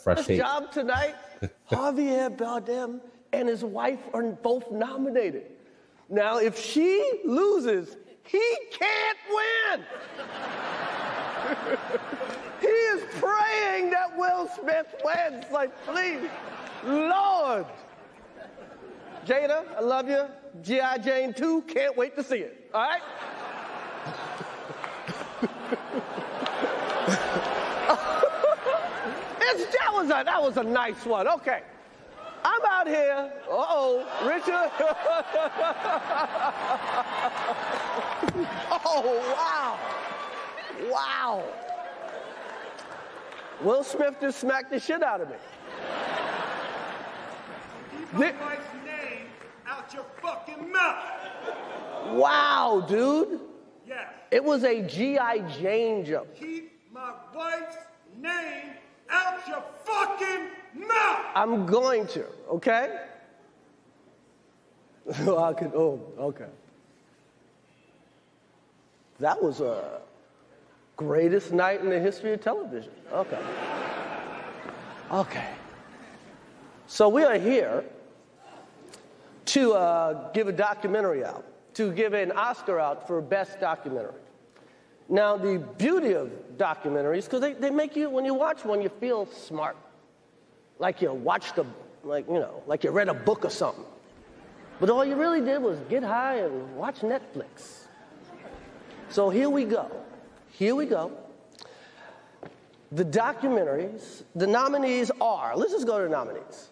fresh take. Job tonight, Javier Bardem and his wife are both nominated. Now, if she loses, he can't win. He is praying that Will Smith wins. Like, please, Lord. Jada, I love you. G.I. Jane 2, can't wait to see it. All right? That was a nice one. Okay. I'm out here. Richard. Oh, wow. Wow. Will Smith just smacked the shit out of me. Keep my wife's name out your fucking mouth. Wow, dude. Yes. It was a G.I. Jane joke. Keep my wife's name out your fucking mouth. I'm going to, okay? Okay. That was a greatest night in the history of television. Okay. Okay. So we are here to give a documentary out, to give an Oscar out for Best Documentary. Now, the beauty of documentaries, because they make you, when you watch one, you feel smart. Like you watched like you read a book or something. But all you really did was get high and watch Netflix. So here we go. The documentaries, the nominees are, let's just go to the nominees.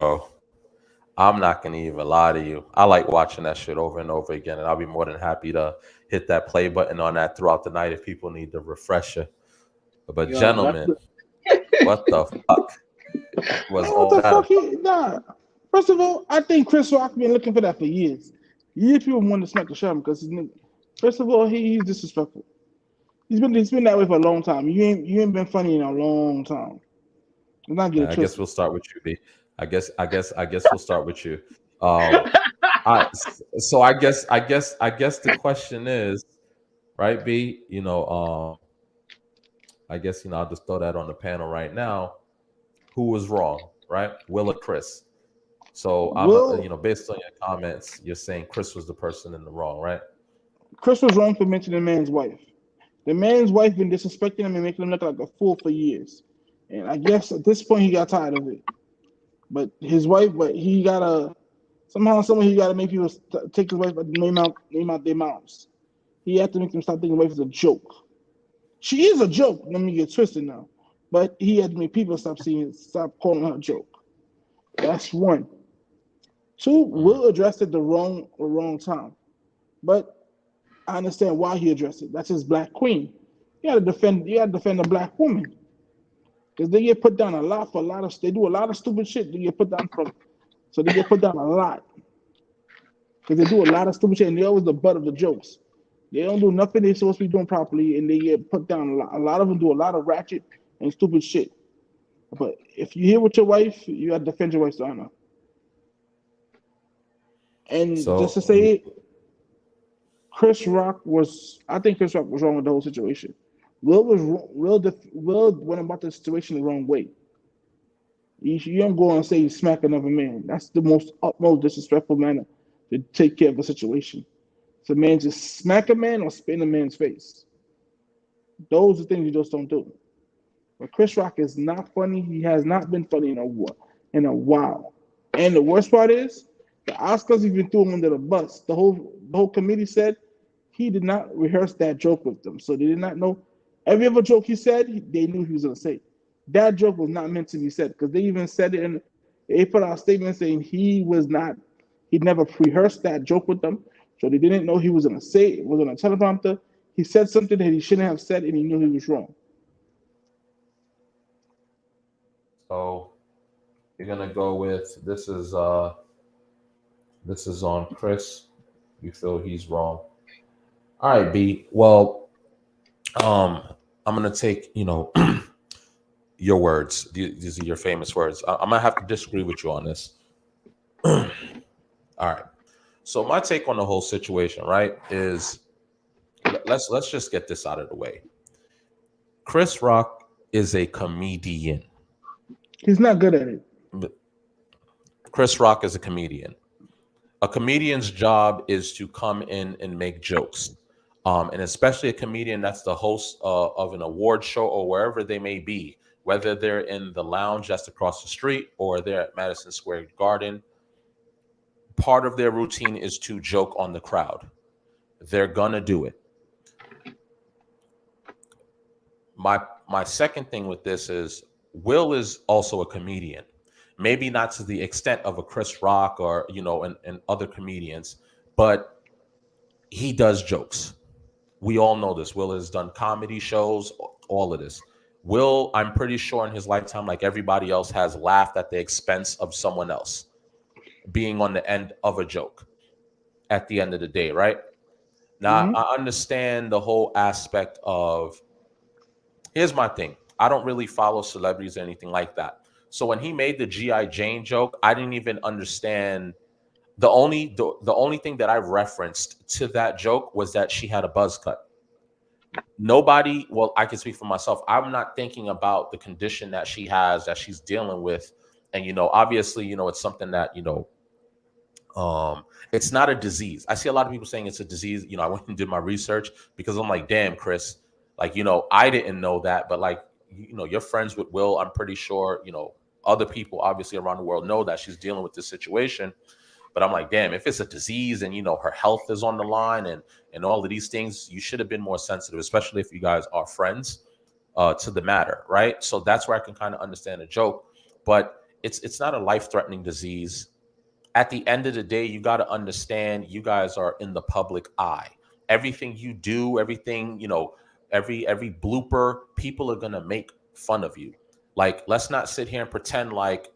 Oh, I'm not going to even lie to you. I like watching that shit over and over again, and I'll be more than happy to hit that play button on that throughout the night if people need the refresher. But gentlemen, what the fuck was all that? First of all, I think Chris Rock been looking for that for years. Years people wanted to smack the shit out of him because first of all, he's disrespectful. He's been that way for a long time. You ain't been funny in a long time. I guess we'll start with you, B. I guess we'll start with you. So I guess the question is, right, B? I guess I'll just throw that on the panel right now. Who was wrong, right? Will or Chris? So based on your comments, you're saying Chris was the person in the wrong, right? Chris was wrong for mentioning the man's wife. The man's wife been disrespecting him and making him look like a fool for years. And I guess at this point he got tired of it. But his wife, he gotta he gotta make people take his wife name out their mouths. He had to make them stop thinking wife is a joke. She is a joke. Let me get twisted now. But he had to make people stop calling her a joke. That's one. Two, Will addressed it the wrong time. But I understand why he addressed it. That's his black queen. You gotta defend a black woman. Because they get put down a lot they do a lot of stupid shit. They get put down so they get put down a lot. Because they do a lot of stupid shit and they're always the butt of the jokes. They don't do nothing they're supposed to be doing properly and they get put down a lot. A lot of them do a lot of ratchet and stupid shit. But if you're here with your wife, you gotta defend your wife's honor. And just to say it, I think Chris Rock was wrong with the whole situation. Will went about the situation the wrong way. You don't go and say you smack another man. That's the utmost disrespectful manner to take care of a situation. So man just smack a man or spit in a man's face. Those are things you just don't do. But Chris Rock is not funny. He has not been funny in a while. And the worst part is, the Oscars even threw him under the bus. The whole committee said he did not rehearse that joke with them. So they did not know. Every other joke he said, they knew he was going to say. That joke was not meant to be said because they even said it and they put out a statement saying he never rehearsed that joke with them. So they didn't know he was going to say it. It was on a teleprompter. He said something that he shouldn't have said and he knew he was wrong. So you're going to go with this is on Chris. You feel he's wrong. All right, B. Well, I'm going to take, your words. These are your famous words. I'm going to have to disagree with you on this. All right. So my take on the whole situation, right, is let's just get this out of the way. Chris Rock is a comedian. He's not good at it. Chris Rock is a comedian. A comedian's job is to come in and make jokes. And especially a comedian that's the host of an award show or wherever they may be, whether they're in the lounge just across the street or they're at Madison Square Garden, part of their routine is to joke on the crowd. They're gonna do it. My second thing with this is Will is also a comedian. Maybe not to the extent of a Chris Rock or and other comedians, but he does jokes. We all know this. Will has done comedy shows, all of this. Will, I'm pretty sure in his lifetime, like everybody else, has laughed at the expense of someone else being on the end of a joke at the end of the day, right? Now, I understand the whole aspect of, here's my thing. I don't really follow celebrities or anything like that. So when he made the G.I. Jane joke, I didn't even understand. The only thing that I referenced to that joke was that she had a buzz cut. Nobody, well, I can speak for myself. I'm not thinking about the condition that she has, that she's dealing with. And, obviously, it's something that, it's not a disease. I see a lot of people saying it's a disease. I went and did my research because I'm like, damn, Chris, like, I didn't know that, but like, you're friends with Will. I'm pretty sure, other people obviously around the world know that she's dealing with this situation. But I'm like, damn, if it's a disease and her health is on the line and all of these things, you should have been more sensitive, especially if you guys are friends, to the matter, right? So that's where I can kind of understand a joke, but it's not a life-threatening disease. At the end of the day, you got to understand you guys are in the public eye. Everything you do, everything, every blooper, people are gonna make fun of you. Like, let's not sit here and pretend like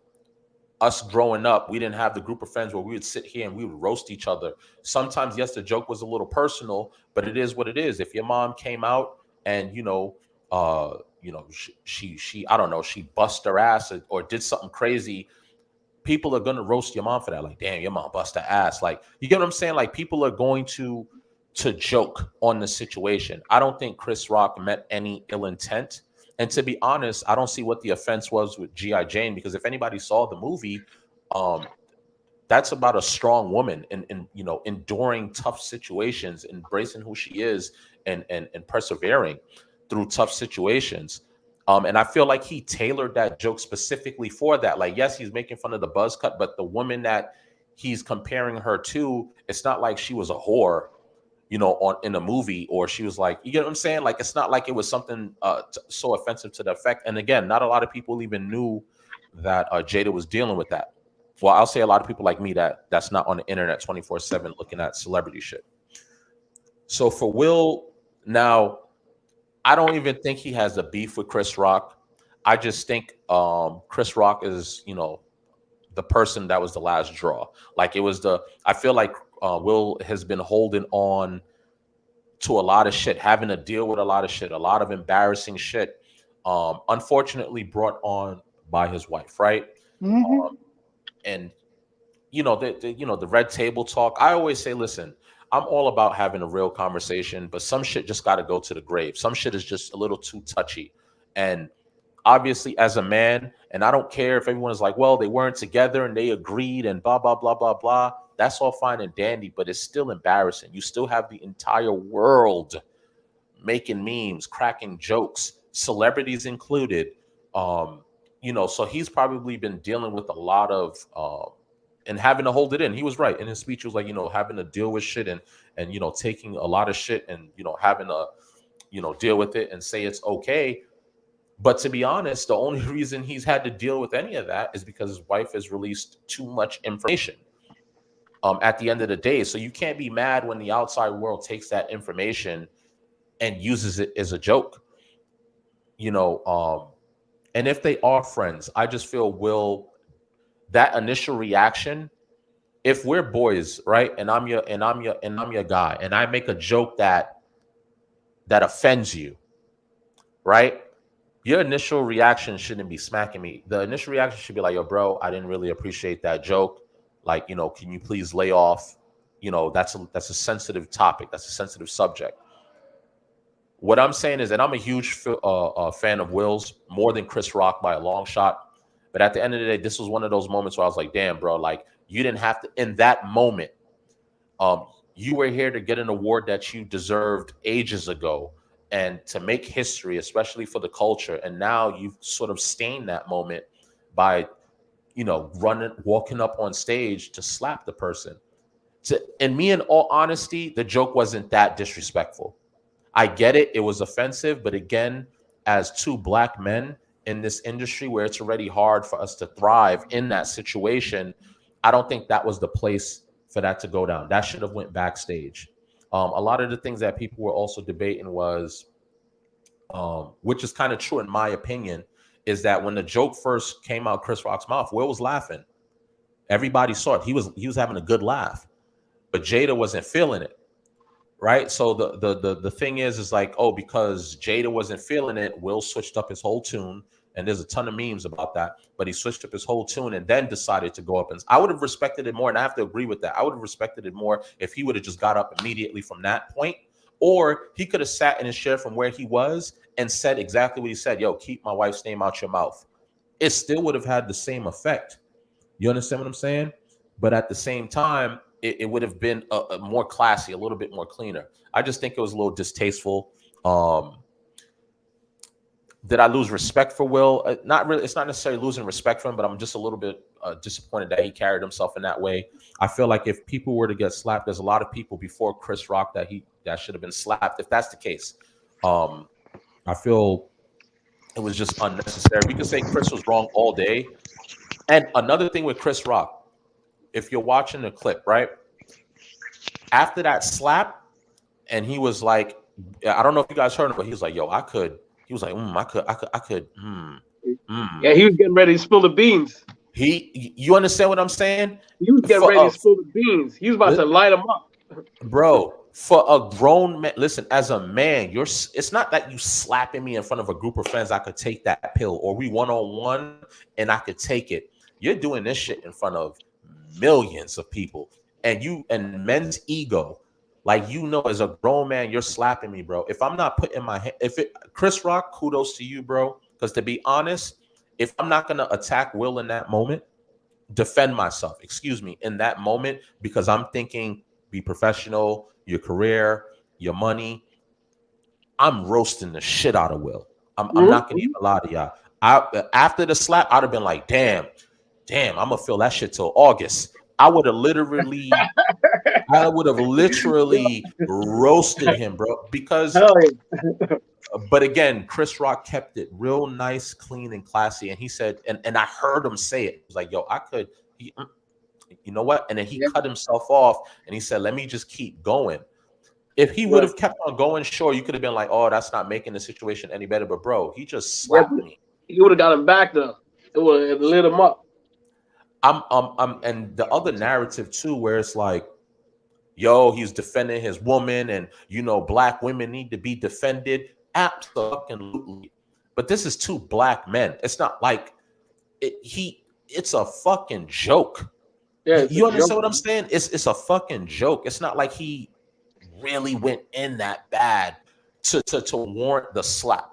us growing up, we didn't have the group of friends where we would sit here and we would roast each other. Sometimes, yes, the joke was a little personal, but it is what it is. If your mom came out and she I don't know, she bust her ass or did something crazy, people are gonna roast your mom for that. Like, damn, your mom bust her ass. Like, you get what I'm saying? Like, people are going to joke on the situation. I don't think Chris Rock meant any ill intent. And to be honest, I don't see what the offense was with G.I. Jane, because if anybody saw the movie, that's about a strong woman and enduring tough situations, embracing who she is and persevering through tough situations. And I feel like he tailored that joke specifically for that. Like, yes, he's making fun of the buzz cut, but the woman that he's comparing her to, it's not like she was a whore, in a movie, or she was like, you get what I'm saying? Like, it's not like it was something so offensive to the effect. And again, not a lot of people even knew that Jada was dealing with that. Well, I'll say a lot of people like me that's not on the internet 24/7 looking at celebrity shit. So for Will, now, I don't even think he has a beef with Chris Rock. I just think Chris Rock is, the person that was the last draw. Like, I feel like Will has been holding on to a lot of shit, having to deal with a lot of shit, a lot of embarrassing shit, unfortunately brought on by his wife, right? And the red table talk. I always say, listen, I'm all about having a real conversation, but some shit just got to go to the grave. Some shit is just a little too touchy. And obviously, as a man, and I don't care if everyone is like, well, they weren't together and they agreed and blah, blah, blah, blah, blah. That's all fine and dandy, but it's still embarrassing. You still have the entire world making memes, cracking jokes, celebrities included. So he's probably been dealing with a lot of and having to hold it in. He was right in his speech. He was like, having to deal with shit and taking a lot of shit and having to deal with it and say it's okay. But to be honest, the only reason he's had to deal with any of that is because his wife has released too much information at the end of the day. So you can't be mad when the outside world takes that information and uses it as a joke. And if they are friends, I just feel that initial reaction, if we're boys, right, and I'm your guy, and I make a joke that offends you, right? Your initial reaction shouldn't be smacking me. The initial reaction should be like, yo, bro, I didn't really appreciate that joke. Like, can you please lay off? That's a sensitive topic. That's a sensitive subject. What I'm saying is that I'm a huge fan of Will's, more than Chris Rock by a long shot. But at the end of the day, this was one of those moments where I was like, damn, bro, like you didn't have to, in that moment, um, you were here to get an award that you deserved ages ago and to make history, especially for the culture. And now you've sort of stained that moment by, walking up on stage to slap the person. And me, in all honesty, the joke wasn't that disrespectful. I get it. It was offensive. But again, as two black men in this industry where it's already hard for us to thrive in that situation, I don't think that was the place for that to go down. That should have went backstage. A lot of the things that people were also debating was, which is kind of true in my opinion, is that when the joke first came out Chris Rock's mouth, Will was laughing. Everybody saw it. He was having a good laugh, but Jada wasn't feeling it. Right. So the thing is like, oh, because Jada wasn't feeling it, Will switched up his whole tune. And there's a ton of memes about that. But he switched up his whole tune and then decided to go up. And I would have respected it more. And I have to agree with that. I would have respected it more if he would have just got up immediately from that point. Or he could have sat in his chair from where he was and said exactly what he said. Yo, keep my wife's name out your mouth. It still would have had the same effect. You understand what I'm saying? But at the same time, it would have been a more classy, a little bit more cleaner. I just think it was a little distasteful. Did I lose respect for Will? Not really. It's not necessarily losing respect for him, but I'm just a little bit disappointed that he carried himself in that way. I feel like if people were to get slapped, there's a lot of people before Chris Rock that should have been slapped. If that's the case, I feel it was just unnecessary. We could say Chris was wrong all day. And another thing with Chris Rock, if you're watching the clip, right after that slap, and he was like, I don't know if you guys heard him, but he was like, yo, I could. He was like, I could. Yeah, he was getting ready to spill the beans. You understand what I'm saying? He was getting ready to spill the beans. He was about to light them up. Bro, for a grown man, listen, as a man, it's not that you slapping me in front of a group of friends, I could take that pill, or we one-on-one and I could take it. You're doing this shit in front of millions of people, and men's ego. Like, as a grown man, you're slapping me, bro. If I'm not putting my hand, Chris Rock, kudos to you, bro. Because to be honest, if I'm not gonna attack Will in that moment, defend myself, in that moment, because I'm thinking, be professional, your career, your money. I'm roasting the shit out of Will. I'm not gonna even lie to y'all. After the slap, I'd have been like, damn, I'm gonna feel that shit till August. I would have literally roasted him, bro. Because, but again, Chris Rock kept it real nice, clean, and classy. And he said, and I heard him say it. He was like, yo, I could, you know what? And then he cut himself off and he said, let me just keep going. If he would have kept on going, sure, you could have been like, oh, that's not making the situation any better. But bro, he just slapped me. He would have got him back though. It would have lit him up. And the other narrative too, where it's like, yo, he's defending his woman, and black women need to be defended. Absolutely. But this is two black men. It's not like it's a fucking joke. Yeah, you understand what I'm saying? It's a fucking joke. It's not like he really went in that bad to warrant the slap.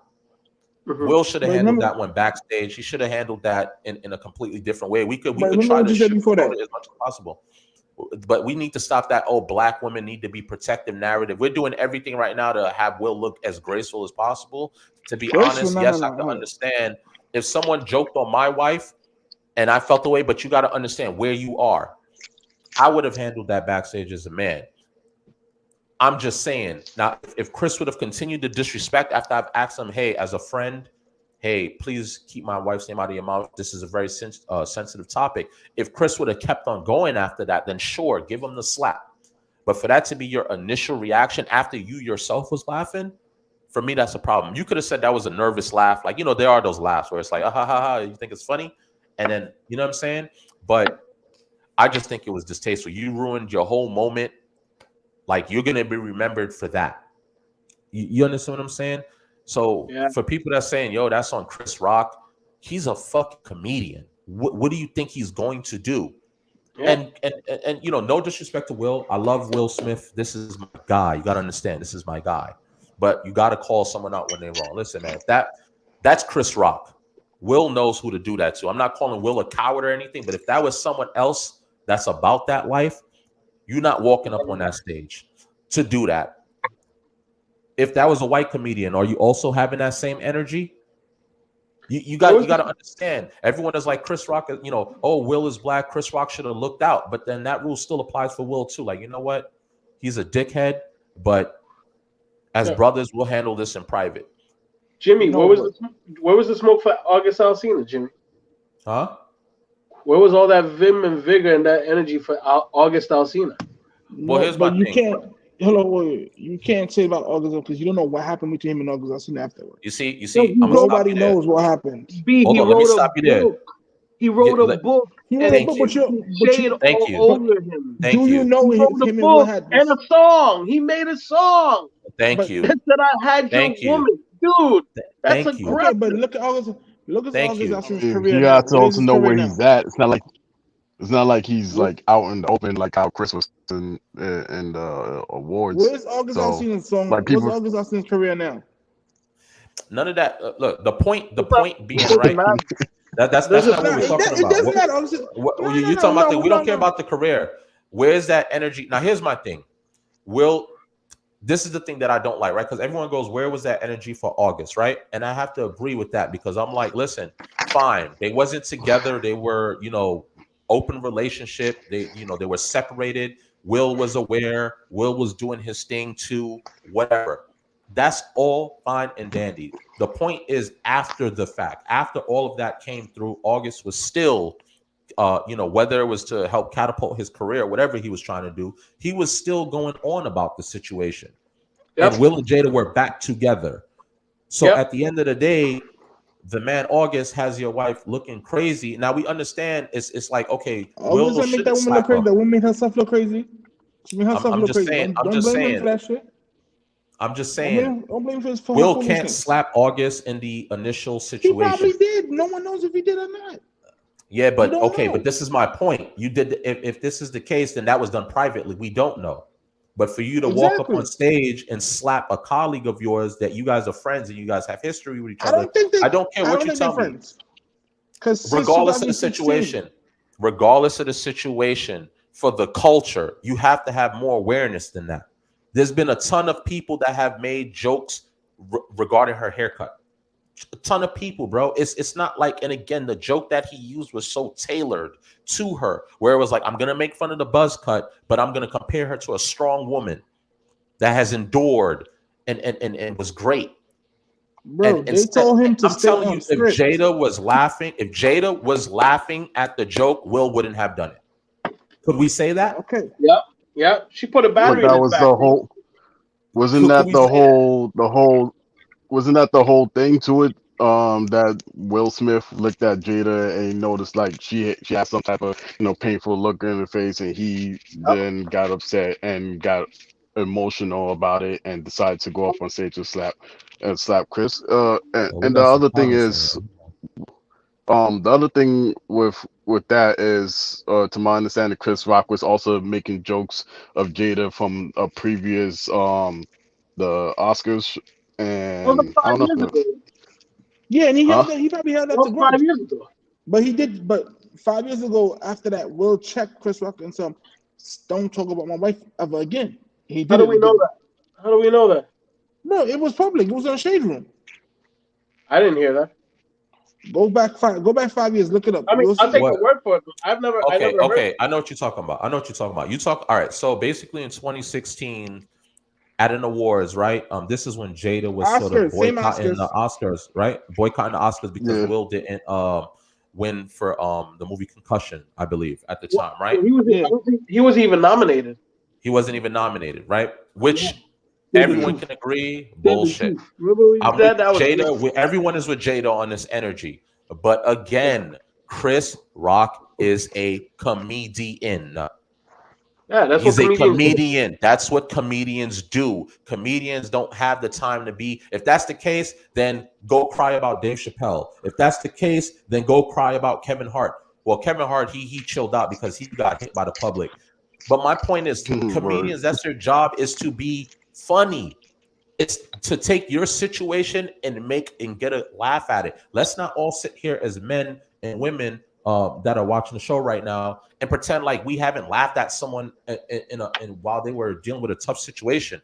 Will should have handled that one backstage. He should have handled that in a completely different way. We could try to shoot before that as much as possible. But we need to stop that, oh, black women need to be protective narrative. We're doing everything right now to have Will look as graceful as possible. To be honest, yes, I can understand if someone joked on my wife and I felt the way, but you got to understand where you are. I would have handled that backstage as a man. I'm just saying, now, if Chris would have continued to disrespect after I've asked him, hey, as a friend, hey, please keep my wife's name out of your mouth. This is a very sensitive topic. If Chris would have kept on going after that, then sure, give him the slap. But for that to be your initial reaction after you yourself was laughing, for me, that's a problem. You could have said that was a nervous laugh. Like, there are those laughs where it's like, ah, ha, ha, ha, you think it's funny? And then, you know what I'm saying? But I just think it was distasteful. You ruined your whole moment. Like, you're going to be remembered for that. You understand what I'm saying? So for people that's saying, yo, that's on Chris Rock, he's a fucking comedian. What do you think he's going to do? Yeah. And no disrespect to Will. I love Will Smith. This is my guy. You got to understand, this is my guy. but you got to call someone out when they're wrong. Listen, man, that's Chris Rock. Will knows who to do that to. I'm not calling Will a coward or anything, but if that was someone else that's about that life, you're not walking up on that stage to do that. If that was a white comedian, are you also having that same energy? You got to understand. Everyone is like Chris Rock. You know, oh, Will is black. Chris Rock should have looked out. But then that rule still applies for Will too. Like, you know what? He's a dickhead, but as brothers, we'll handle this in private. Jimmy, where was the smoke for August Alsina, Jimmy? Huh? Where was all that vim and vigor and that energy for August Alsina? Well, here's my thing. You can't say about August because you don't know what happened between him and August Alsina afterwards. You see, nobody knows what happened. Hold on, let me stop you there. He wrote a book. Thank you. Do you know him and Will had this? And a song. He made a song. Thank you. That I had your woman, dude. That's aggressive. Okay, but look at August Alsina's career. You have to also know where he's at. It's not like he's like out in the open like how Chris was in the awards. Where's August Alsina's song? Like people, where's August Alsina's career now? None of that. Look, the point being right. That's not what we're talking about. It doesn't matter. You talking about we don't care about the career. Where's that energy? Now, here's my thing. This is the thing that I don't like, right? Because everyone goes, where was that energy for August, right? And I have to agree with that because I'm like, listen, fine. They wasn't together. They were, open relationship. They were separated. Will was aware. Will was doing his thing too, whatever. That's all fine and dandy. The point is after the fact, after all of that came through, August was still, whether it was to help catapult his career, whatever he was trying to do, he was still going on about the situation. Yep. And Will and Jada were back together. So at the end of the day, the man August has your wife looking crazy. Now we understand it's like, okay, Will doesn't make that woman look crazy. That woman made herself look crazy. She made herself look crazy. I'm just saying. Will can't slap August in the initial situation. He probably did. No one knows if he did or not. Yeah, but okay, but this is my point. You did. If this is the case, then that was done privately. We don't know. But for you to walk up on stage and slap a colleague of yours that you guys are friends and you guys have history with each other, I don't care what you tell me. Regardless of the situation, for the culture, you have to have more awareness than that. There's been a ton of people that have made jokes regarding her haircut. A ton of people, bro. It's not like, and again, the joke that he used was so tailored to her, where it was like, I'm gonna make fun of the buzz cut, but I'm gonna compare her to a strong woman that has endured and was great. Bro, they told him to stay on script. If Jada was laughing at the joke, Will wouldn't have done it. Could we say that? Okay. Yeah. She put a battery. That was the whole. Wasn't that the whole? Wasn't that the whole thing to it? That Will Smith looked at Jada and he noticed like she had some type of painful look in her face, and he then got upset and got emotional about it and decided to go up on stage and slap Chris. And the other thing is, the other thing with that is, to my understanding, Chris Rock was also making jokes of Jada from a previous the Oscars. And I don't know. Yeah, and he probably had that to 5 years ago. But he did. But 5 years ago, after that, Will checked Chris Rock and said, "Don't talk about my wife ever again." He did. How do we know that? No, it was public. It was in a shade room. I didn't hear that. Go back 5 years. Look it up. I mean, I'll take your word for it. I've never. Okay. I know what you're talking about. All right. So basically, in 2016. At an awards, right? This is when Jada was sort of boycotting the Oscars, right? Boycotting the Oscars because Will didn't win for the movie Concussion, I believe, at the time, right? He wasn't even nominated. He wasn't even nominated, right? Which everyone can agree, bullshit. Everyone is with Jada on this energy. But again, Chris Rock is a comedian. Yeah, he's a comedian. That's what comedians do. Comedians don't have the time to be. If that's the case, then go cry about Dave Chappelle. If that's the case, then go cry about Kevin Hart. Well, Kevin Hart, he chilled out because he got hit by the public. But my point is, comedians, that's their job, is to be funny. It's to take your situation and get a laugh at it. Let's not all sit here as men and women that are watching the show right now and pretend like we haven't laughed at someone in while they were dealing with a tough situation.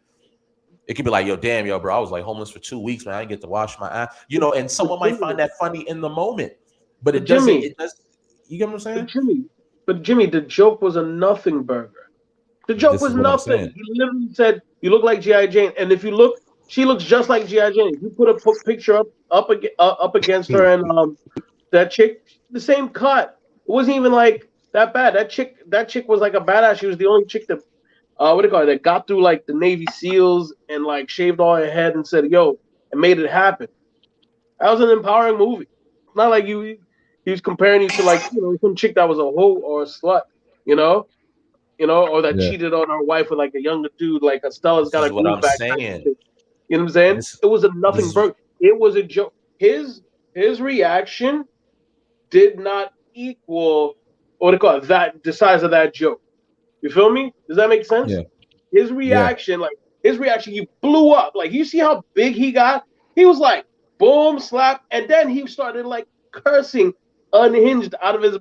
It could be like, yo, damn, yo, bro, I was like homeless for 2 weeks, man. I didn't get to wash my ass, and someone might find that funny in the moment, but it doesn't. Jimmy, It does. You get what I'm saying? But Jimmy, the joke was a nothing burger. The joke This was is what I'm nothing. saying. He literally said, "You look like G.I. Jane," and if you look, she looks just like G.I. Jane. You put a picture up against her and that chick, the same cut. It wasn't even like that bad. That chick was like a badass. She was the only chick that what do you call it? That got through like the Navy SEALs and like shaved all her head and said, "Yo," and made it happen. That was an empowering movie. Not like he was comparing you to like some chick that was a hoe or a slut, you know, or that Yeah. cheated on her wife with like a younger dude, like Stella's This got is a what groove I'm back type of saying. thing. You know what I'm saying? This It was a this nothing is burger. It was a joke. His reaction did not equal what do you call it, that the size of that joke. You feel me? Does that make sense? yeah. His Yeah. reaction, he blew up. Like you see how big he got? He was like, boom, slap, and then he started like cursing, unhinged out of it.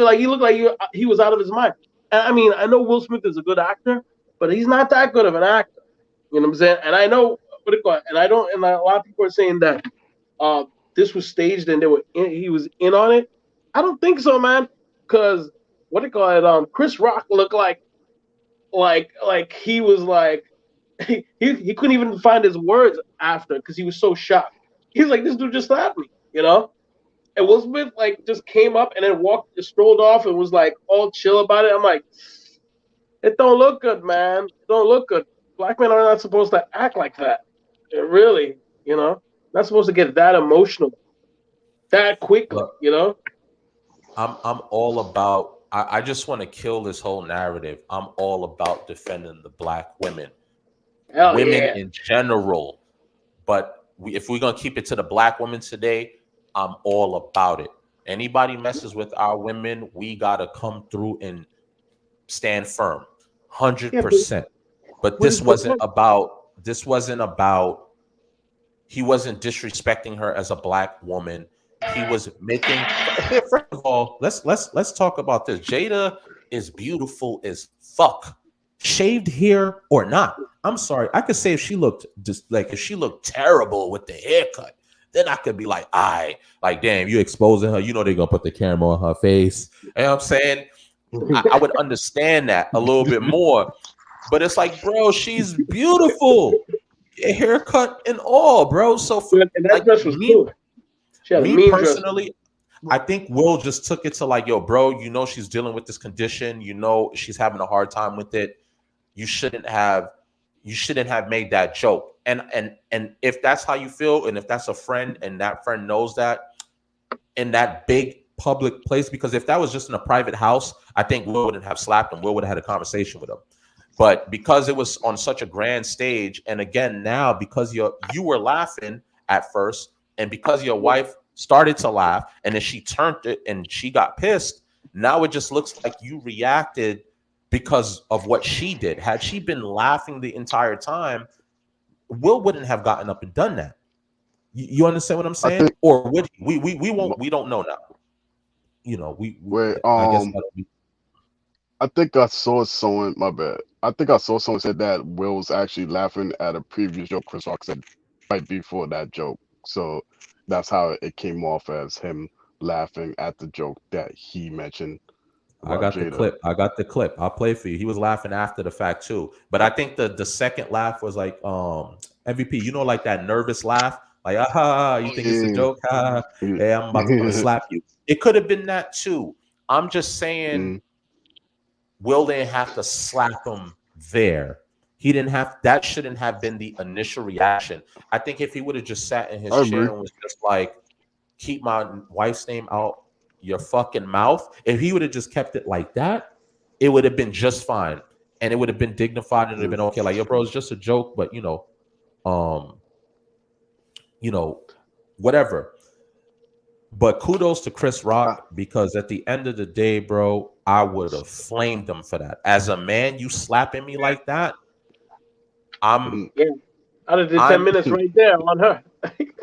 Like he looked like he was out of his mind. And I mean, I know Will Smith is a good actor, but he's not that good of an actor. You know what I'm saying? And I know what it called, and I don't. And a lot of people are saying that this was staged and he was in on it. I don't think so, man. Because what do you call it? Chris Rock looked like he was like he couldn't even find his words after because he was so shocked. He's like, this dude just slapped me. And Will Smith like just came up and then strolled off and was like all chill about it. I'm like, it don't look good, man. It don't look good. Black men are not supposed to act like that. Really, not supposed to get that emotional that quickly. Look, I'm all about. I just want to kill this whole narrative. I'm all about defending the black women, Hell women yeah. in general. But if we're gonna keep it to the black women today, I'm all about it. Anybody messes with our women, we gotta come through and stand firm, Yeah, 100%. But what is this the wasn't point? about. This wasn't about. He wasn't disrespecting her as a black woman. He was making. First of all, let's talk about this. Jada is beautiful as fuck, shaved hair or not. I'm sorry. I could say if she looked just like if she looked terrible with the haircut, then I could be like, like damn, you exposing her. You know they're gonna put the camera on her face. You know what I'm saying? I would understand that a little bit more. But it's like, bro, she's beautiful, haircut and all, bro. So for, And that like dress was cool. She had a me mean dress. personally, I think Will just took it to like, yo, bro, she's dealing with this condition. She's having a hard time with it. You shouldn't have made that joke. And if that's how you feel, and if that's a friend and that friend knows that in that big public place, because if that was just in a private house, I think Will wouldn't have slapped him. Will would have had a conversation with him. But because it was on such a grand stage, and again now because you were laughing at first, and because your wife started to laugh, and then she turned it and she got pissed, now it just looks like you reacted because of what she did. Had she been laughing the entire time, Will wouldn't have gotten up and done that. You understand what I'm saying? Or would he? We won't. We don't know now. Wait, I guess that'll be. I think I saw someone. My bad. I think I saw someone said that Will was actually laughing at a previous joke Chris Rock said right before that joke. So that's how it came off as him laughing at the joke that he mentioned I about got the Jada. clip. I'll play for you. He was laughing after the fact too. But I think the second laugh was like MVP. Like that nervous laugh, like you think it's a joke? Hey, I'm about to come and slap you. It could have been that too. I'm just saying. Will didn't have to slap him there. He didn't have. That shouldn't have been the initial reaction. I think if he would have just sat in his chair and was just like, "Keep my wife's name out your fucking mouth," if he would have just kept it like that, it would have been just fine, and it would have been dignified, and it would have been okay. Like, yo, bro, it's just a joke, but whatever. But kudos to Chris Rock, because at the end of the day, bro, I would have flamed him for that. As a man, you slapping me like that, I'm I'd have did 10 minutes right there on her.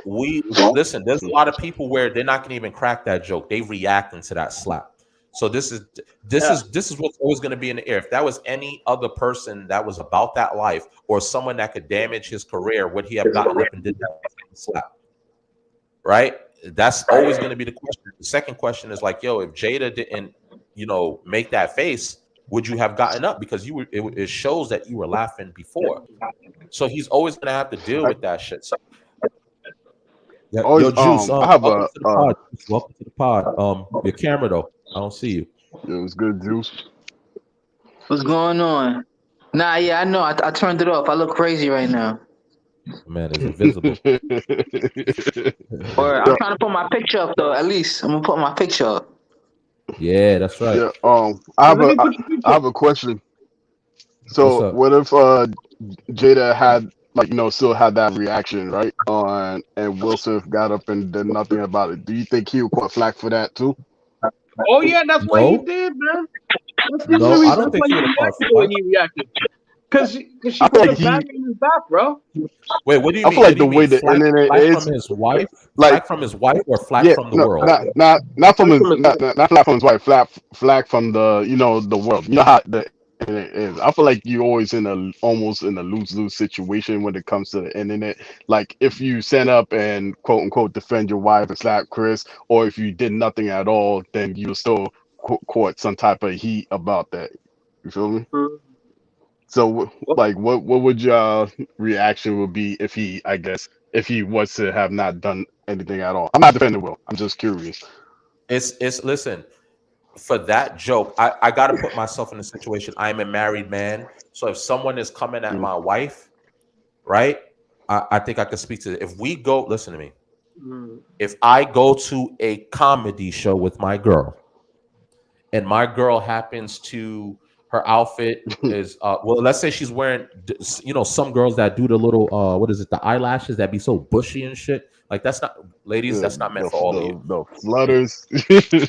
We listen. There's a lot of people where they're not gonna even crack that joke. They reacting to that slap. So this is what's always going to be in the air. If that was any other person that was about that life or someone that could damage his career, would he have gotten up and did that slap? Right? That's always going to be the question. The second question is like, yo, if Jada didn't, make that face, would you have gotten up? Because it shows that you were laughing before. So he's always going to have to deal with that shit. So, Always, Juice, I have welcome to the pod. Welcome to the pod. Your camera though, I don't see you. It was good, Juice. What's going on? Nah, yeah, I know. I turned it off. I look crazy right now. Man, it's invisible. Or I'm trying to put my picture up though. At least I'm gonna put my picture up. Yeah, that's right. Yeah. I have a question. So what if Jada had still had that reaction, right? And Will Smith got up and did nothing about it. Do you think he would caught flack for that too? Oh yeah, that's what he did, man. No, I don't think he would have caught flack. He reacted because she put the bag in his back, bro. Wait, what do you mean? I feel like the way the internet is from his wife, flack from his wife, or flack from the world? Not from his, not flack from his wife. Flack from the the world. You know how the internet is. I feel like you're always almost in a lose-lose situation when it comes to the internet. Like if you stand up and quote unquote defend your wife and slap Chris, or if you did nothing at all, then you still caught some type of heat about that. You feel me? Mm-hmm. So like what would your reaction would be if he was to have not done anything at all? I'm not defending Will. I'm just curious. It's listen, for that joke, I got to put myself in a situation. I'm a married man. So if someone is coming at my wife, right? I think I could speak to it. If we go, listen to me. If I go to a comedy show with my girl and my girl happens to, her outfit is, let's say she's wearing, some girls that do the little, the eyelashes that be so bushy and shit. Like that's not, ladies, that's not meant for all of you. The flutters.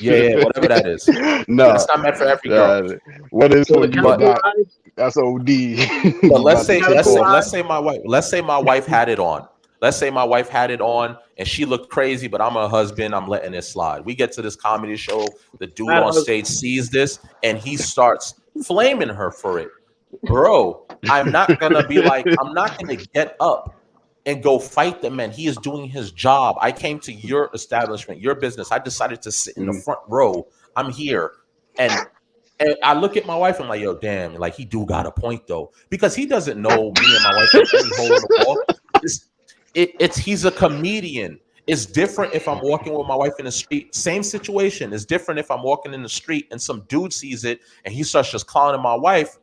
Yeah, whatever that is. No, that's not meant for every girl. What is for you? That's OD. But let's say my wife had it on. Let's say my wife had it on and she looked crazy, but I'm her husband. I'm letting it slide. We get to this comedy show. The dude on stage sees this and he starts flaming her for it. Bro, I'm not going to get up and go fight the man. He is doing his job. I came to your establishment, your business. I decided to sit in the front row. I'm here. And I look at my wife and I'm like, yo, damn, like he do got a point though. Because he doesn't know me and my wife have any hole in the wall. He's a comedian. It's different if I'm walking with my wife in the street. Same situation. It's different if I'm walking in the street and some dude sees it and he starts just clowning my wife.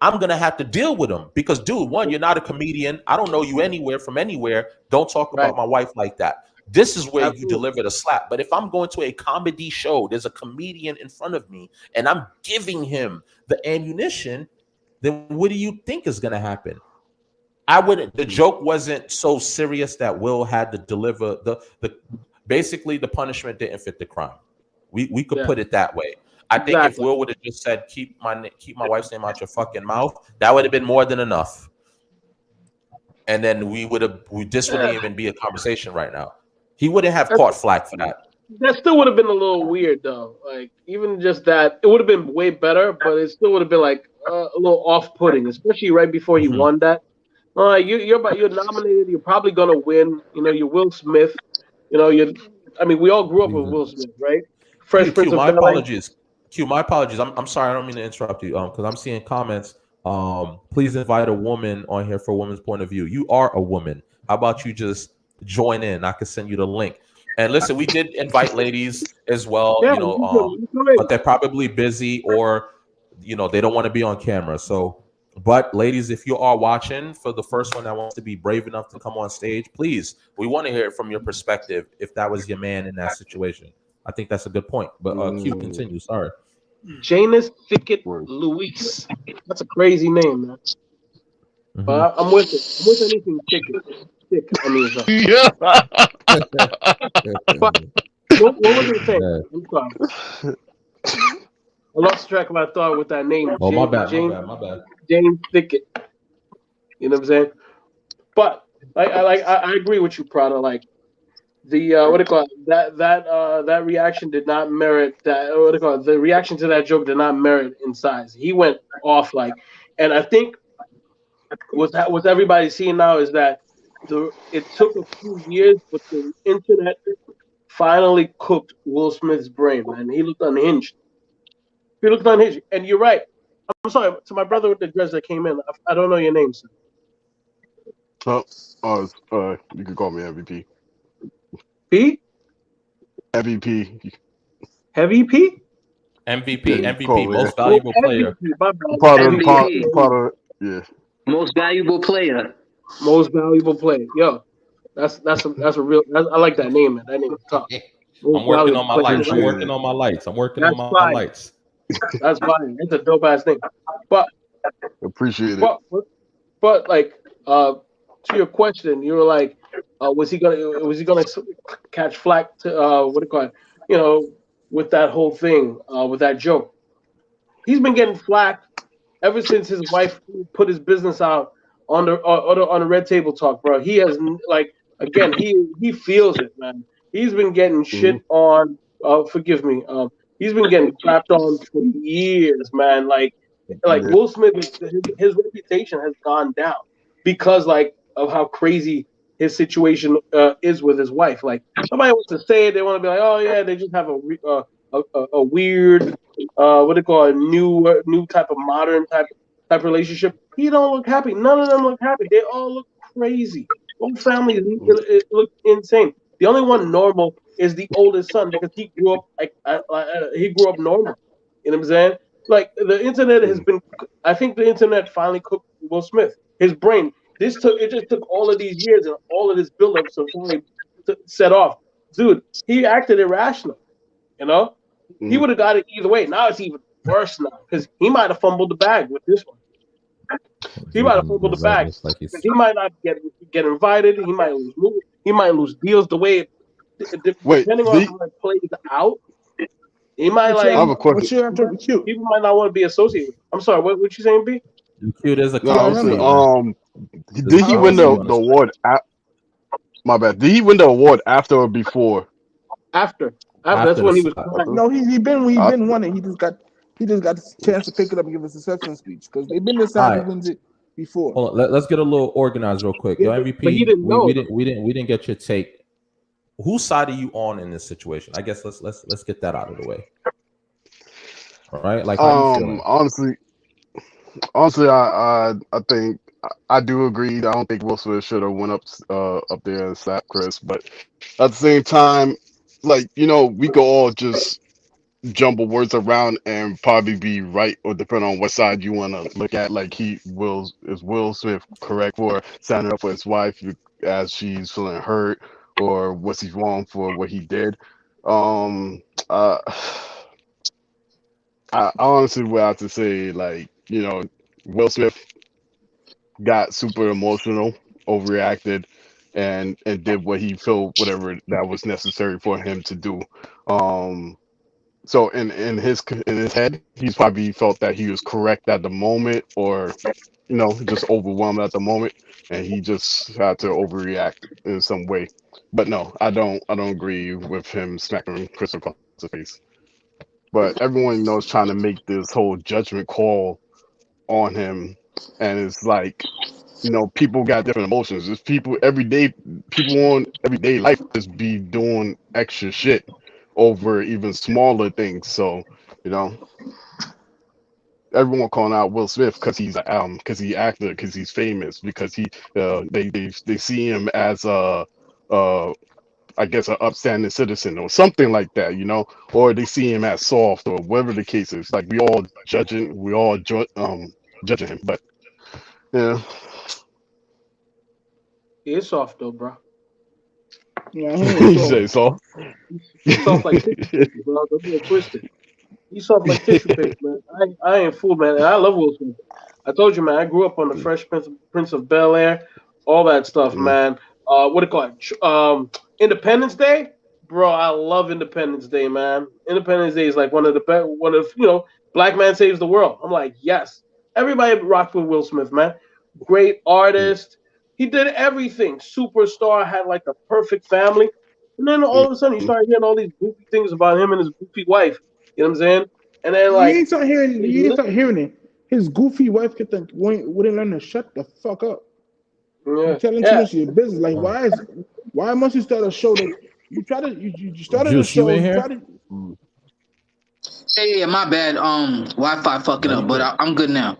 I'm going to have to deal with him because, dude, one, you're not a comedian. I don't know you anywhere from anywhere. Don't talk about my wife like that. This is where you deliver the slap. But if I'm going to a comedy show, there's a comedian in front of me and I'm giving him the ammunition, then what do you think is going to happen? The joke wasn't so serious that Will had to deliver basically the punishment didn't fit the crime. We could put it that way. I think if Will would have just said, keep my wife's name out your fucking mouth, that would have been more than enough. And then this wouldn't even be a conversation right now. He wouldn't have caught flack for that. That still would have been a little weird though. Like even just that, it would have been way better, but it still would have been like a little off-putting, especially right before he won that. You're nominated. You're probably gonna win. You're Will Smith. We all grew up with Will Smith, right? Fresh Prince of Bel-Air. My apologies. I'm sorry. I don't mean to interrupt you. Because I'm seeing comments. Please invite a woman on here for a woman's point of view. You are a woman. How about you just join in? I can send you the link. And listen, we did invite ladies as well. But they're probably busy or they don't want to be on camera. So. But ladies, if you are watching, for the first one that wants to be brave enough to come on stage, please, we want to hear it from your perspective if that was your man in that situation. I think that's a good point. But Q, continue. Sorry. Janus Thicket Luis. That's a crazy name, man. But I'm with it. I'm with anything thicket. Thick. I mean, what was it saying? I'm sorry. I lost track of my thought with that name. Oh, my bad. James Thicket. You know what I'm saying? But I agree with you, Prada. Like the what do you call it? That reaction did not merit that. What do you call it? The reaction to that joke did not merit in size. He went off like, and I think what everybody's seeing now is that it took a few years, but the internet finally cooked Will Smith's brain. Man, he looked unhinged. He looked unhinged, and you're right. I'm sorry to my brother with the dress that came in. I don't know your name, sir. Oh, you can call me MVP. P? MVP. Heavy P? Yeah, MVP, you can MVP, call me. most Oh, valuable player. MVP. My bad. Part of part MVP. MVP, part of yeah. most valuable player. Most valuable player. Yo, that's a real. I like that name, man. That name is tough. Most I'm working valuable on my player. lights. I'm Appreciate working it. on my lights. I'm working on That's my fine. lights. That's fine. It's a dope ass name. But Appreciate it. but but like to your question, you were like, was he gonna catch flack to what do you call it? You know, with that whole thing, with that joke. He's been getting flack ever since his wife put his business out on the Red Table Talk, bro. He has like again, he feels it, man. He's been getting Hmm. shit on. Forgive me. He's been getting crapped on for years, man. Like Yeah. Will Smith, his reputation has gone down because like of how crazy his situation is with his wife. Like nobody wants to say it. They want to be like, oh yeah, they just have a weird what they call a new type of modern type relationship. He don't look happy. None of them look happy. They all look crazy. Whole family Mm, it look insane. The only one normal is the oldest son because he grew up he grew up normal. You know what I'm saying? Like the internet has mm, been. I think the internet finally cooked Will Smith. His brain. It just took all of these years and all of this buildup to finally set off. Dude, he acted irrational. You know, he mm. would have got it either way. Now it's even worse now because he might have fumbled the bag with this one. He might have fumbled the bag Regardless, like because he's he might not get invited. He might lose deals the way Wait, depending on how it plays out. He might What you I like have a what question. you have to be cute? people might not want to be associated with. I'm sorry, what you saying, B? cute as a No, You gotta I was saying, currency, remember. man. There's a did he win currency However, on the his face. award? My bad. Did he win the award after or before? After that's After when he this, was crying. After. no, he I, been won it. He just got the chance to pick it up and give us a acceptance speech because they've been this all time he right. wins it before. Hold on. Let's get a little organized real quick. Yeah, Yo, but he MVP, didn't know though. we didn't get your take. Whose side are you on in this situation? I guess let's get that out of the way. All right. Like, how you feeling? honestly, I think I do agree. I don't think Will Smith should have went up there and slapped Chris, but at the same time, like we could all just jumble words around and probably be right or depend on what side you want to look at. Like Will Smith correct for standing up for his wife as she's feeling hurt, or was he wrong for what he did? Um, uh, I honestly would have to say like Will Smith got super emotional, overreacted, and did what he felt whatever that was necessary for him to do. Um, so in his head, he's probably felt that he was correct at the moment, or just overwhelmed at the moment, and he just had to overreact in some way. But no, I don't agree with him smacking Chris across the face. But everyone knows trying to make this whole judgment call on him, and it's like people got different emotions. There's people every day, people on everyday life just be doing extra shit over even smaller things. So, you know, everyone calling out Will Smith because he acted, because he's famous, because they see him as uh I guess an upstanding citizen or something like that, or they see him as soft or whatever the case is. Like we all judging him, but yeah. He is soft though, bro. Yeah, he ain't You so. say so. He's soft like tissue paper, bro. Don't get it twisted. He's soft like tissue paper, man. I ain't fool, man. And I love Will Smith. I told you, man. I grew up on the Fresh Prince of Bel Air, all that stuff, Mm, man. What do you call it? Independence Day, bro. I love Independence Day, man. Independence Day is like one of the best. One of Black man saves the world. I'm like, yes. Everybody rocked with Will Smith, man. Great mm, artist. He did everything. Superstar, had like the perfect family. And then all of a sudden you start hearing all these goofy things about him and his goofy wife. You know what I'm saying? And then You like ain't start hearing. You ain't start hearing it. His goofy wife wouldn't learn to shut the fuck up. You yeah. telling too Yeah. much of your business. Like Mm. why must you start a show that you started a Juice, you show, in you here? try to Yeah, my bad. Wi-Fi fucking No, you up, but good. I'm good now.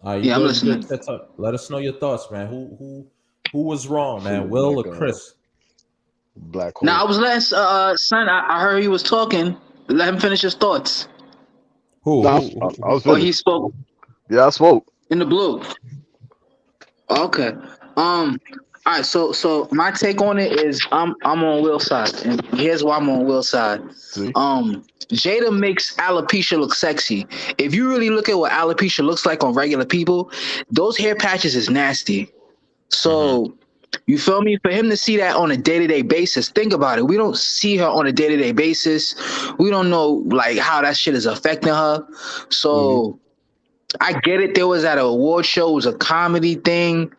You Yeah, I'm good? You good? listening. Let us know your thoughts, man. Who was wrong, man? Feels Will like or a Chris? black Now I hole. was letting son. I heard he was talking. Let him finish his thoughts. Who? Nah, Who? I was Or he finished. spoke Yeah, I spoke. in the blue. Okay. All right. So my take on it is I'm on Will's side, and here's why I'm on Will's side. See, Jada makes alopecia look sexy. If you really look at what alopecia looks like on regular people, those hair patches is nasty. Mm-hmm. So you feel me? For him to see that on a day-to-day basis, think about it. We don't see her on a day-to-day basis. We don't know like how that shit is affecting her. So I get it. There was at an award show, it was a comedy thing,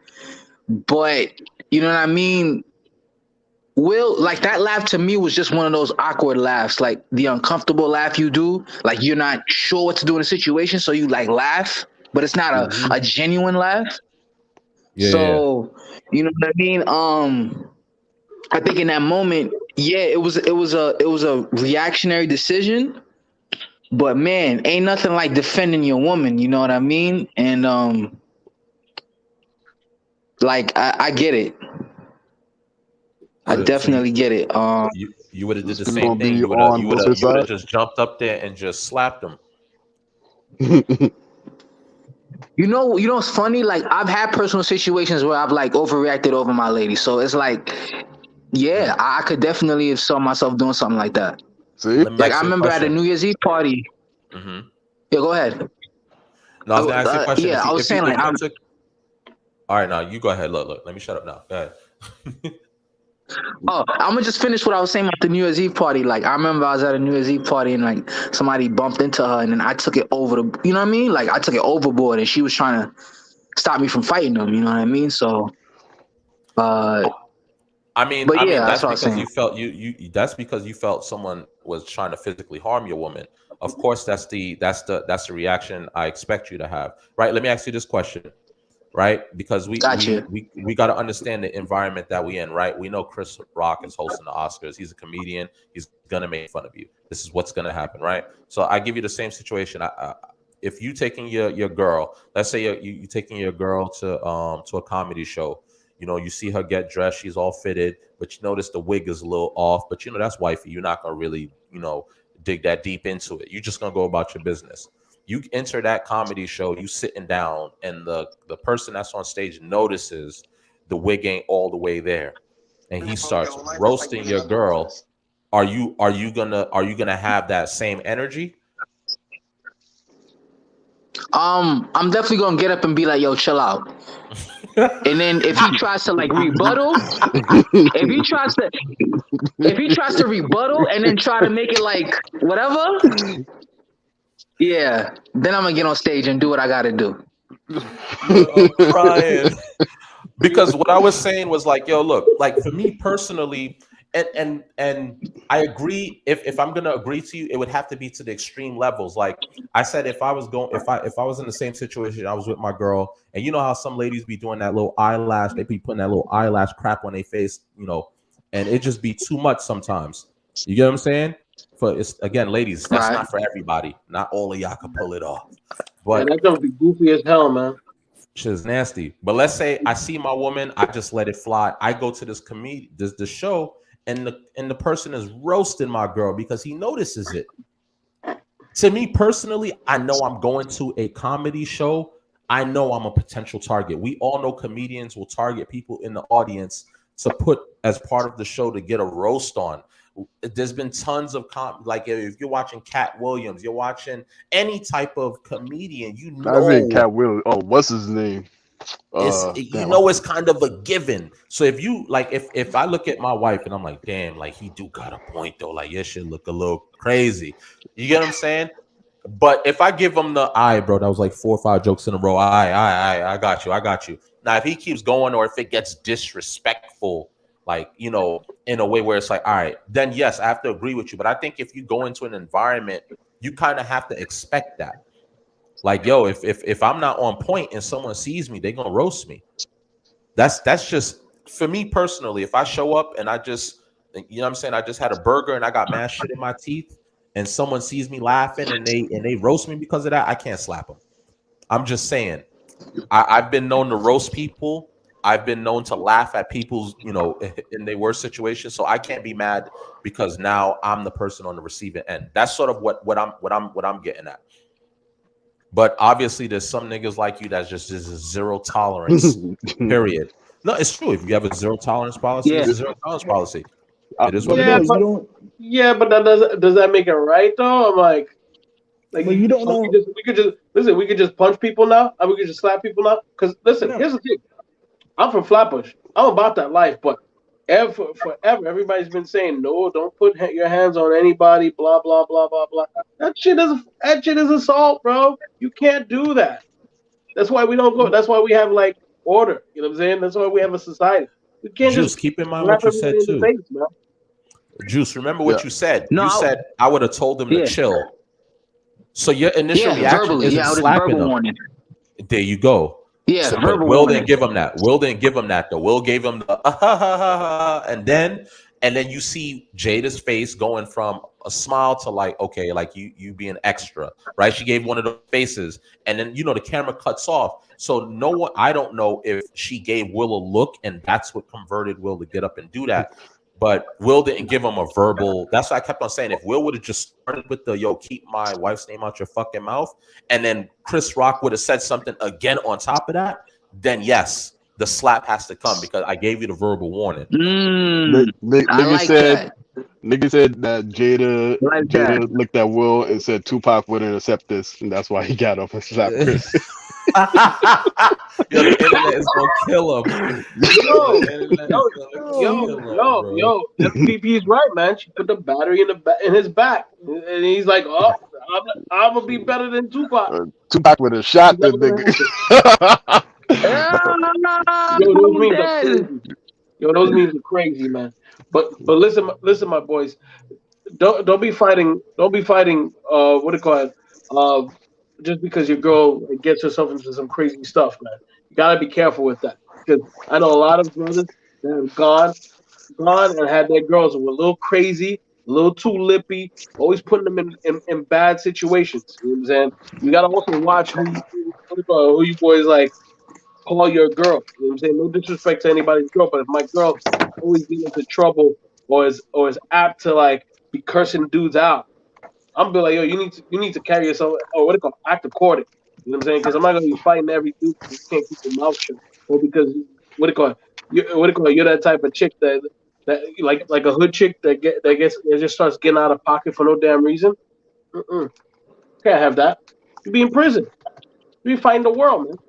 but you know what I mean? Will, like that laugh to me was just one of those awkward laughs, like the uncomfortable laugh you do, like you're not sure what to do in a situation, so you like laugh, but it's not hmm a genuine laugh. Yeah. So, you know what I mean? I think in that moment, yeah, it was a reactionary decision, but man, ain't nothing like defending your woman, you know what I mean? And like I get it. I So definitely get it. you would have did is the people same gonna thing. be You would have on Will Smith's you would have side? just jumped up there and just slapped him. You know what's funny? Like I've had personal situations where I've like overreacted over my lady. So it's like, yeah, Mm. I could definitely have saw myself doing something like that. See, Let me Like ask I you a remember at a question. New Year's Eve party. Mm-hmm. Yeah, go ahead. No, I was gonna ask you a question. Yeah, I was saying like If you I'm. took, all right, now you go ahead. Look. Let me shut up now. Go ahead. Oh, I'm gonna just finish what I was saying about the New Year's Eve party. Like I remember I was at a New Year's Eve party and like somebody bumped into her and then I took it over the. You know what I mean? Like I took it overboard and she was trying to stop me from fighting them. You know what I mean? So, uh, but I yeah, mean, that's that's what I was because saying. you felt that's because you felt someone was trying to physically harm your woman. Of course, that's the reaction I expect you to have, right? Let me ask you this question, right? Because Gotcha. we got to understand the environment that we in, right? We know Chris Rock is hosting the Oscars. He's a comedian. He's gonna make fun of you. This is what's gonna happen, right? So I give you the same situation. If you taking your girl, let's say you taking your girl to a comedy show, you see her get dressed, she's all fitted, but you notice the wig is a little off, but that's wifey. You're not gonna really dig that deep into it. You're just gonna go about your business. You enter that comedy show, you sitting down, and the person that's on stage notices the wig ain't all the way there, and he starts roasting your girl. Are you gonna have that same energy? I'm definitely gonna get up and be like, yo, chill out. And then if he tries to like rebuttal, if he tries to if he tries to rebuttal and then try to make it like whatever, yeah, then I'm gonna get on stage and do what I gotta do. Yo, I'm crying. Because what I was saying was like, yo, look, like for me personally, and I agree. If I'm gonna agree to you, it would have to be to the extreme levels. Like I said, if I was in the same situation, I was with my girl, and you know how some ladies be doing that little eyelash, they be putting that little eyelash crap on their face, and it just be too much sometimes. You get what I'm saying? For it's again, ladies, that's Right. not for everybody. Not all of y'all can pull it off, Yeah, but that's gonna be goofy as hell, man. shit's nasty. But let's say I see my woman, I just let it fly. I go to this show, and the person is roasting my girl because he notices it. To me personally, I know I'm going to a comedy show. I know I'm a potential target. We all know comedians will target people in the audience to put as part of the show to get a roast on. There's been tons of like if you're watching Cat Williams, you're watching any type of comedian, I think Cat Will. Oh, what's his name? Damn, I it's kind of a given. So if you like if I look at my wife and I'm like, damn, like he do got a point though, like your shit look a little crazy. You get what I'm saying? But if I give him the eye, bro, that was like 4 or 5 jokes in a row. I got you. I got you. Now, if he keeps going or if it gets disrespectful, like, you know, in a way where it's like, all right, then yes, I have to agree with you. But I think if you go into an environment, you kind of have to expect that. Like, yo, if I'm not on point and someone sees me, they're gonna roast me. That's just for me personally. If I show up and I just, you know what I'm saying, I just had a burger and I got mad shit in my teeth, and someone sees me laughing and they roast me because of that, I can't slap them. I'm just saying, I've been known to roast people. I've been known to laugh at people's, you know, in their worst situations. So I can't be mad because now I'm the person on the receiving end. That's sort of what I'm getting at. But obviously, there's some niggas like you that's just is a zero tolerance. Period. No, it's true. If you have a zero tolerance policy, Yeah. it's a zero tolerance policy. It is what But it no, is. you don't. Yeah, but does that make it right though? I'm like But you don't know. we could just listen. We could just punch people now, and we could just slap people now. Because listen, No. here's the thing. I'm from Flatbush. I'm about that life, but forever, everybody's been saying no. Don't put your hands on anybody. Blah blah blah blah blah. That shit is assault, bro. You can't do that. That's why we don't go. That's why we have like order. You know what I'm saying? That's why we have a society. We can't Juice, just keep in mind slap what you said everybody in the too. face, man. Juice, remember Yeah. what you said. No, You said I would have told him to Yeah. chill. So your initial reaction verbally. isn't Yeah, with slapping verbal him. warning. There you go. Yeah, So, but verbal Will warning. didn't give him that. Will didn't give him that though. Will gave him the and then you see Jada's face going from a smile to like, okay, like you being extra, right? She gave one of those faces, and then you know the camera cuts off. So no one, I don't know if she gave Will a look, and that's what converted Will to get up and do that. But Will didn't give him a verbal. That's why I kept on saying, if Will would have just started with the yo, keep my wife's name out your fucking mouth, and then Chris Rock would have said something again on top of that, then yes, the slap has to come because I gave you the verbal warning. I Nigga like said that. nigga said that Jada I like that. Jada looked at Will and said Tupac wouldn't accept this, and that's why he got up and slapped Chris. Yo, the internet is gonna kill him. Yo, The internet is gonna kill him, bro. FPP's right, man. She put the battery in his back, and he's like, "Oh, I'm gonna be better than Tupac." Tupac would have shot the nigga. Yo, those memes are crazy. Yo, those memes are crazy, man. But listen, my boys. Don't be fighting. Don't be fighting. What do you call it? Just because your girl gets herself into some crazy stuff, man. You gotta be careful with that because I know a lot of brothers that have gone and had their girls who were a little crazy, a little too lippy, always putting them in bad situations. You know what I'm saying? You gotta also watch who you boys like call your girl. You know what I'm saying? No disrespect to anybody's girl, but if my girl always get into trouble or is apt to like be cursing dudes out, I'm be like, yo, you need to carry yourself, or what do you call it, act according. You know what I'm saying? Because I'm not gonna be fighting every dude because you can't keep your mouth shut, or because what do you call it? You're that type of chick that like a hood chick that just starts getting out of pocket for no damn reason. Mm-mm. Can't have that. You be in prison. You be fighting the world, man.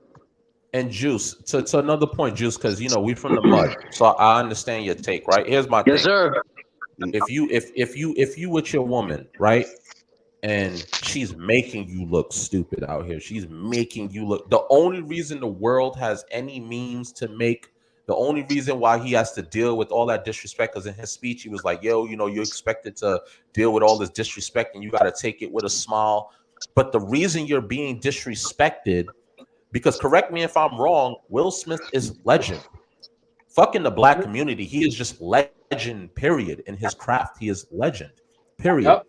And Juice, to another point, Juice, because you know we from the mud, so I understand your take, right? Here's my Yes, thing. sir. If you with your woman, right, and she's making you look stupid out here, she's making you look. The only reason the world has any means to make, the only reason why he has to deal with all that disrespect, because in his speech he was like, yo, you know, you're expected to deal with all this disrespect, and you got to take it with a smile. But the reason you're being disrespected, because correct me if I'm wrong, Will Smith is legend. Fucking the black community, he is just legend, period. In his craft, he is legend, period. Yep.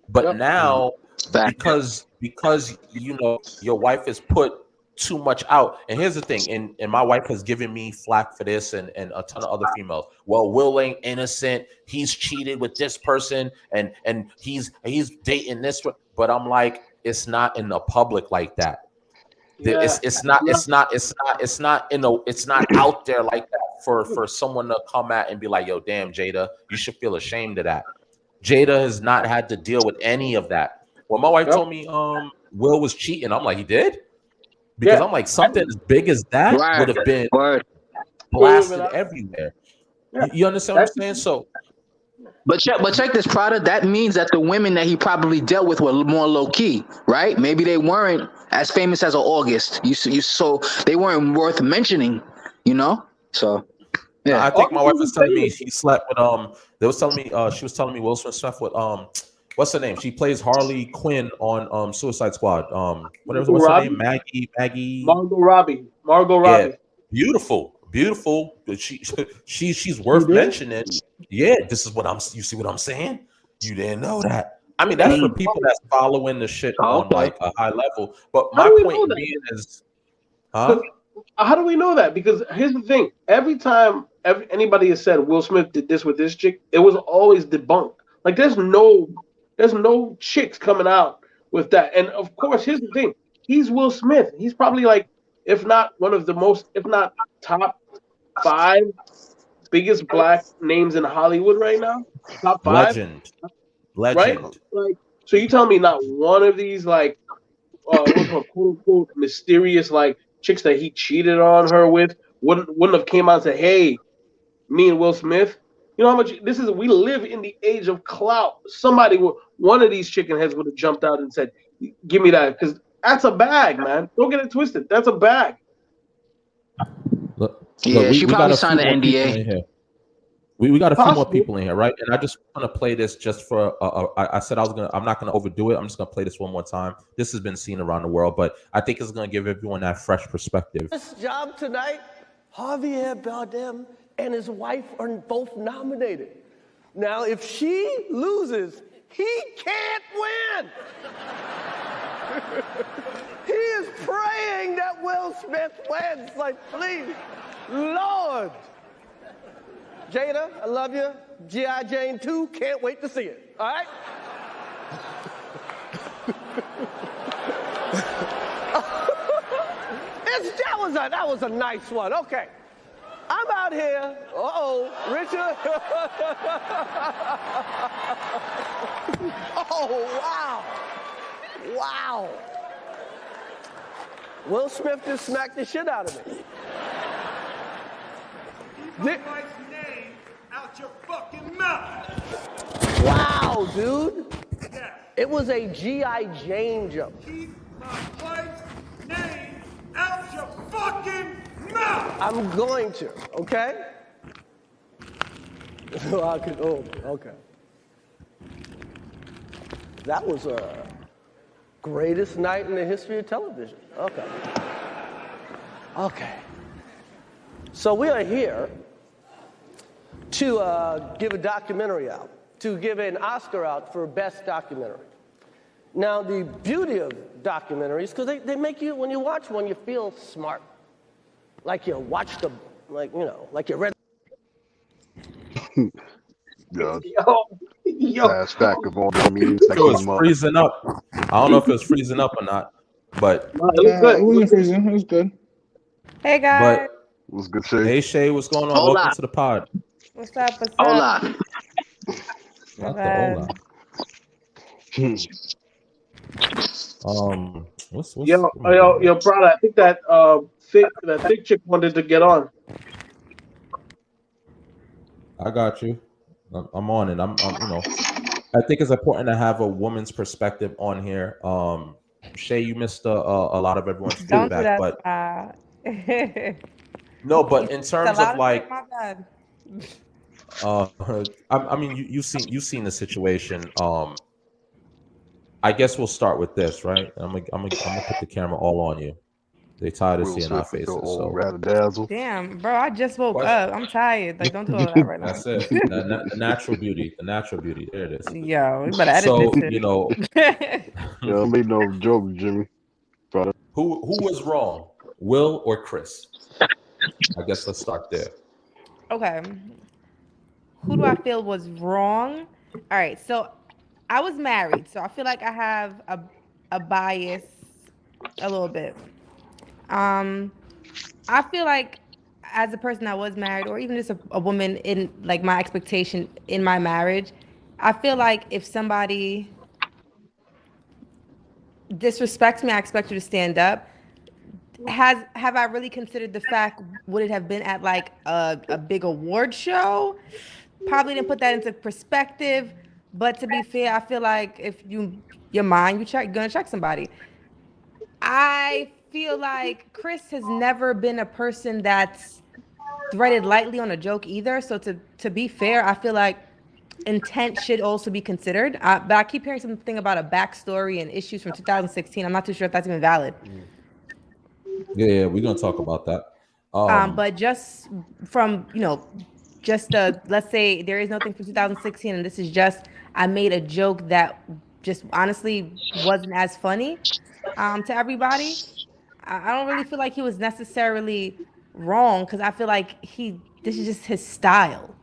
But Yep. now, Fact. because you know your wife has put too much out, and here's the thing, and my wife has given me flack for this, and a ton of other females. Well, Will ain't innocent. He's cheated with this person, and he's dating this. But I'm like, it's not in the public like that. Yeah. It's not out there like that for someone to come at and be like, yo, damn, Jada, you should feel ashamed of that. Jada has not had to deal with any of that. When my wife told me Will was cheating, I'm like, he did? Because I'm like, something as big as that would have been Word. blasted everywhere. Yeah. You understand what I'm saying? So But check this, Prada. That means that the women that he probably dealt with were more low key, right? Maybe they weren't as famous as an August. So they weren't worth mentioning, you know. So I yeah. think my wife was August telling me famous. she slept with They was telling me she was telling me Will Smith slept with what's her name? She plays Harley Quinn on Suicide Squad. Whatever, Margot what's her name? Robbie. Maggie. Margot Robbie. Margot Yeah, Robbie. beautiful. But she's You worth did? mentioning. Yeah, this is what I'm. You see what I'm saying? You didn't know that. I mean, that's for Mm. people that's following the shit Oh, on okay. like a high level. But How my do we know point that? being is, huh? Because how do we know that? Because here's the thing: every time anybody has said Will Smith did this with this chick, it was always debunked. Like there's no chicks coming out with that. And of course, here's the thing: he's Will Smith. He's probably like, if not one of the most, if not top five biggest black names in Hollywood right now. Top five, Legend, right? legend. Like, so you tell me not one of these like what's called quote unquote mysterious like chicks that he cheated on her with wouldn't have came out and said, "Hey, me and Will Smith." You know how much this is? We live in the age of clout. Somebody would, one of these chicken heads would have jumped out and said, "Give me that," because that's a bag, man. Don't get it twisted. That's a bag. Look, Yeah, she we got probably a few signed more an people NDA. in here. We got a few more Possible. people in here, right? And I just want to play this just for. I said I was gonna. I'm not gonna overdo it. I'm just gonna play this one more time. This has been seen around the world, but I think it's gonna give everyone that fresh perspective. This job tonight, Javier Bardem and his wife are both nominated. Now, if she loses, he can't win. He is praying that Will Smith wins. Like, please, Lord. Jada, I love you. G.I. Jane 2, can't wait to see it. All right? That was a nice one. Okay. I'm out here. Richard. Oh, wow. Wow. Will Smith just smacked the shit out of me. Keep my wife's name out your fucking mouth. Wow, dude. Yes. It was a G.I. Jane joke. Keep my wife's name out your fucking mouth. I'm going to, okay? Okay. That was a greatest night in the history of television. Okay. Okay. So we are here to give a documentary out, to give an Oscar out for Best Documentary. Now, the beauty of documentaries, because they make you, when you watch one, you feel smart. Like you watched them, like you read. Yeah, Yo, last stack of all the memes that It was came up. freezing up. I don't know if it was freezing up or not, but no, it was Nah, good. it wasn't freezing. It was good. Hey guys, but It was good shit. hey Shay, what's going on? Hola. Welcome to the pod. what's up? What's up? Hola. My Not the bad. Hola. What's Yo, brother. I think that thick chick wanted to get on. I got you. I'm on it. I'm I think it's important to have a woman's perspective on here. Shay, you missed a lot of everyone's Don't do feedback, that. but no, but in It's a terms lot of of like, my bad. I mean, you've seen the situation. I guess we'll start with this, right? I'm gonna put the camera all on you. They tired of Will seeing our Smith with faces, your old so razzle. Damn, bro, I just woke What? up. I'm tired. Like, don't do all that right now. that's it. The natural beauty. The natural beauty. There it is. Yo, we better edit So this you know, shit. Yeah, I made no joke, Jimmy. Brother. who was wrong, Will or Chris? I guess let's start there. Okay. Who do I feel was wrong? All right, so I was married, so I feel like I have a bias a little bit. I feel like as a person that was married, or even just a woman in like my expectation in my marriage, I feel like if somebody disrespects me, I expect you to stand up. Have I really considered the fact, would it have been at like a big award show? probably didn't put that into perspective. But to be fair, I feel like if your mind, you're gonna check somebody. I feel like Chris has never been a person that's threaded lightly on a joke either. So to be fair, I feel like intent should also be considered. But I keep hearing something about a backstory and issues from 2016. I'm not too sure if that's even valid. Yeah, we're gonna talk about that. But just from just let's say there is nothing from 2016, and this is just I made a joke that just honestly wasn't as funny to everybody. I don't really feel like he was necessarily wrong because I feel like this is just his style.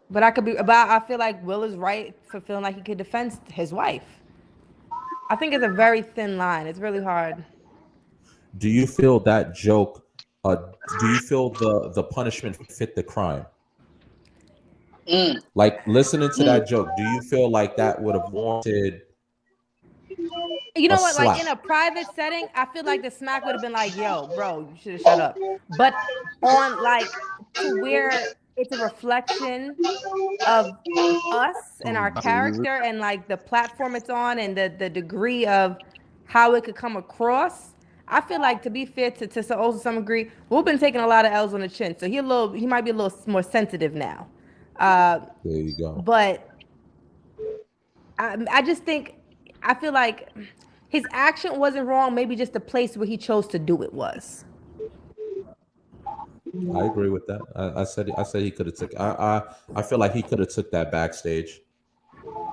But I feel like Will is right for feeling like he could defend his wife. I think it's a very thin line. It's really hard. Do you feel that joke? Do you feel the punishment fit the crime? Like listening to that joke, do you feel like that would have warranted You a know what? Like in slap? a private setting, I feel like the smack would have been like, "Yo, bro, you should have shut up." But on like to where it's a reflection of us and our character and like the platform it's on and the degree of how it could come across. I feel like to be fair to also some degree, we've been taking a lot of L's on the chin, so he might be a little more sensitive now. There you go. But I just think I feel like his action wasn't wrong. Maybe just the place where he chose to do it was. I agree with that. I said he could have took. I feel like he could have took that backstage.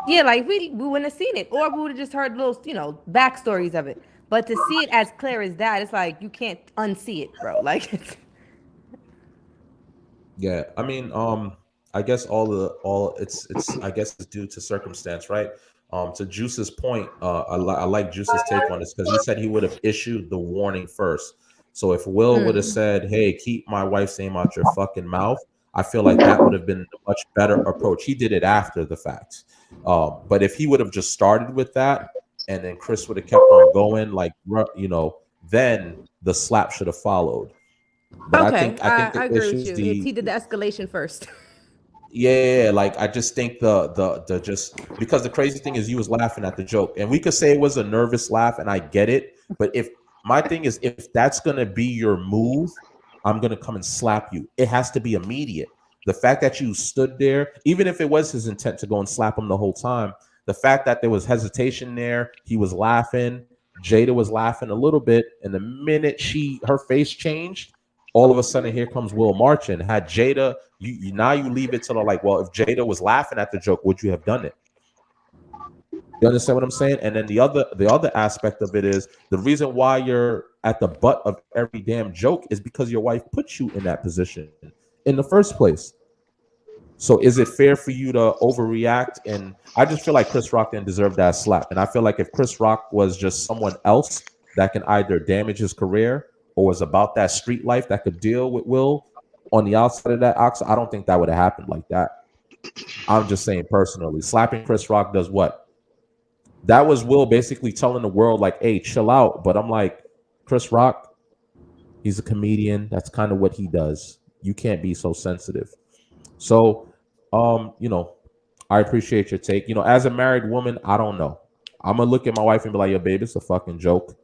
Yeah, like we wouldn't have seen it, or we would have just heard little backstories of it. But to see it as clear as that, it's like you can't unsee it, bro. Like it's Yeah, I mean, I guess all it's I guess it's due to circumstance, right? To Juice's point, I like Juice's take on this because he said he would have issued the warning first. So if Will would have said, "Hey, keep my wife's name out your fucking mouth," I feel like that would have been a much better approach. He did it after the fact, but if he would have just started with that, and then Chris would have kept on going, like then the slap should have followed. But okay. I think I the agree with issues you. He did the escalation first. yeah, like I just think the just because the crazy thing is you was laughing at the joke, and we could say it was a nervous laugh, and I get it. But if my thing is if that's gonna be your move, I'm gonna come and slap you. It has to be immediate. The fact that you stood there, even if it was his intent to go and slap him the whole time, the fact that there was hesitation there, he was laughing, Jada was laughing a little bit, and the minute her face changed, all of a sudden here comes Will marching. Had Jada, you now you leave it to the like, well, if Jada was laughing at the joke, would you have done it? You understand what I'm saying? And then the other aspect of it is the reason why you're at the butt of every damn joke is because your wife put you in that position in the first place. So is it fair for you to overreact? And I just feel like Chris Rock didn't deserve that slap. And I feel like if Chris Rock was just someone else that can either damage his career or was about that street life that could deal with Will on the outside of that ox, I don't think that would have happened like that. I'm just saying personally, slapping Chris Rock does what? That was Will basically telling the world like, hey, chill out. But I'm like, Chris Rock, he's a comedian. That's kind of what he does. You can't be so sensitive. So, I appreciate your take. As a married woman, I don't know. I'm gonna look at my wife and be like, yo, babe, it's a fucking joke.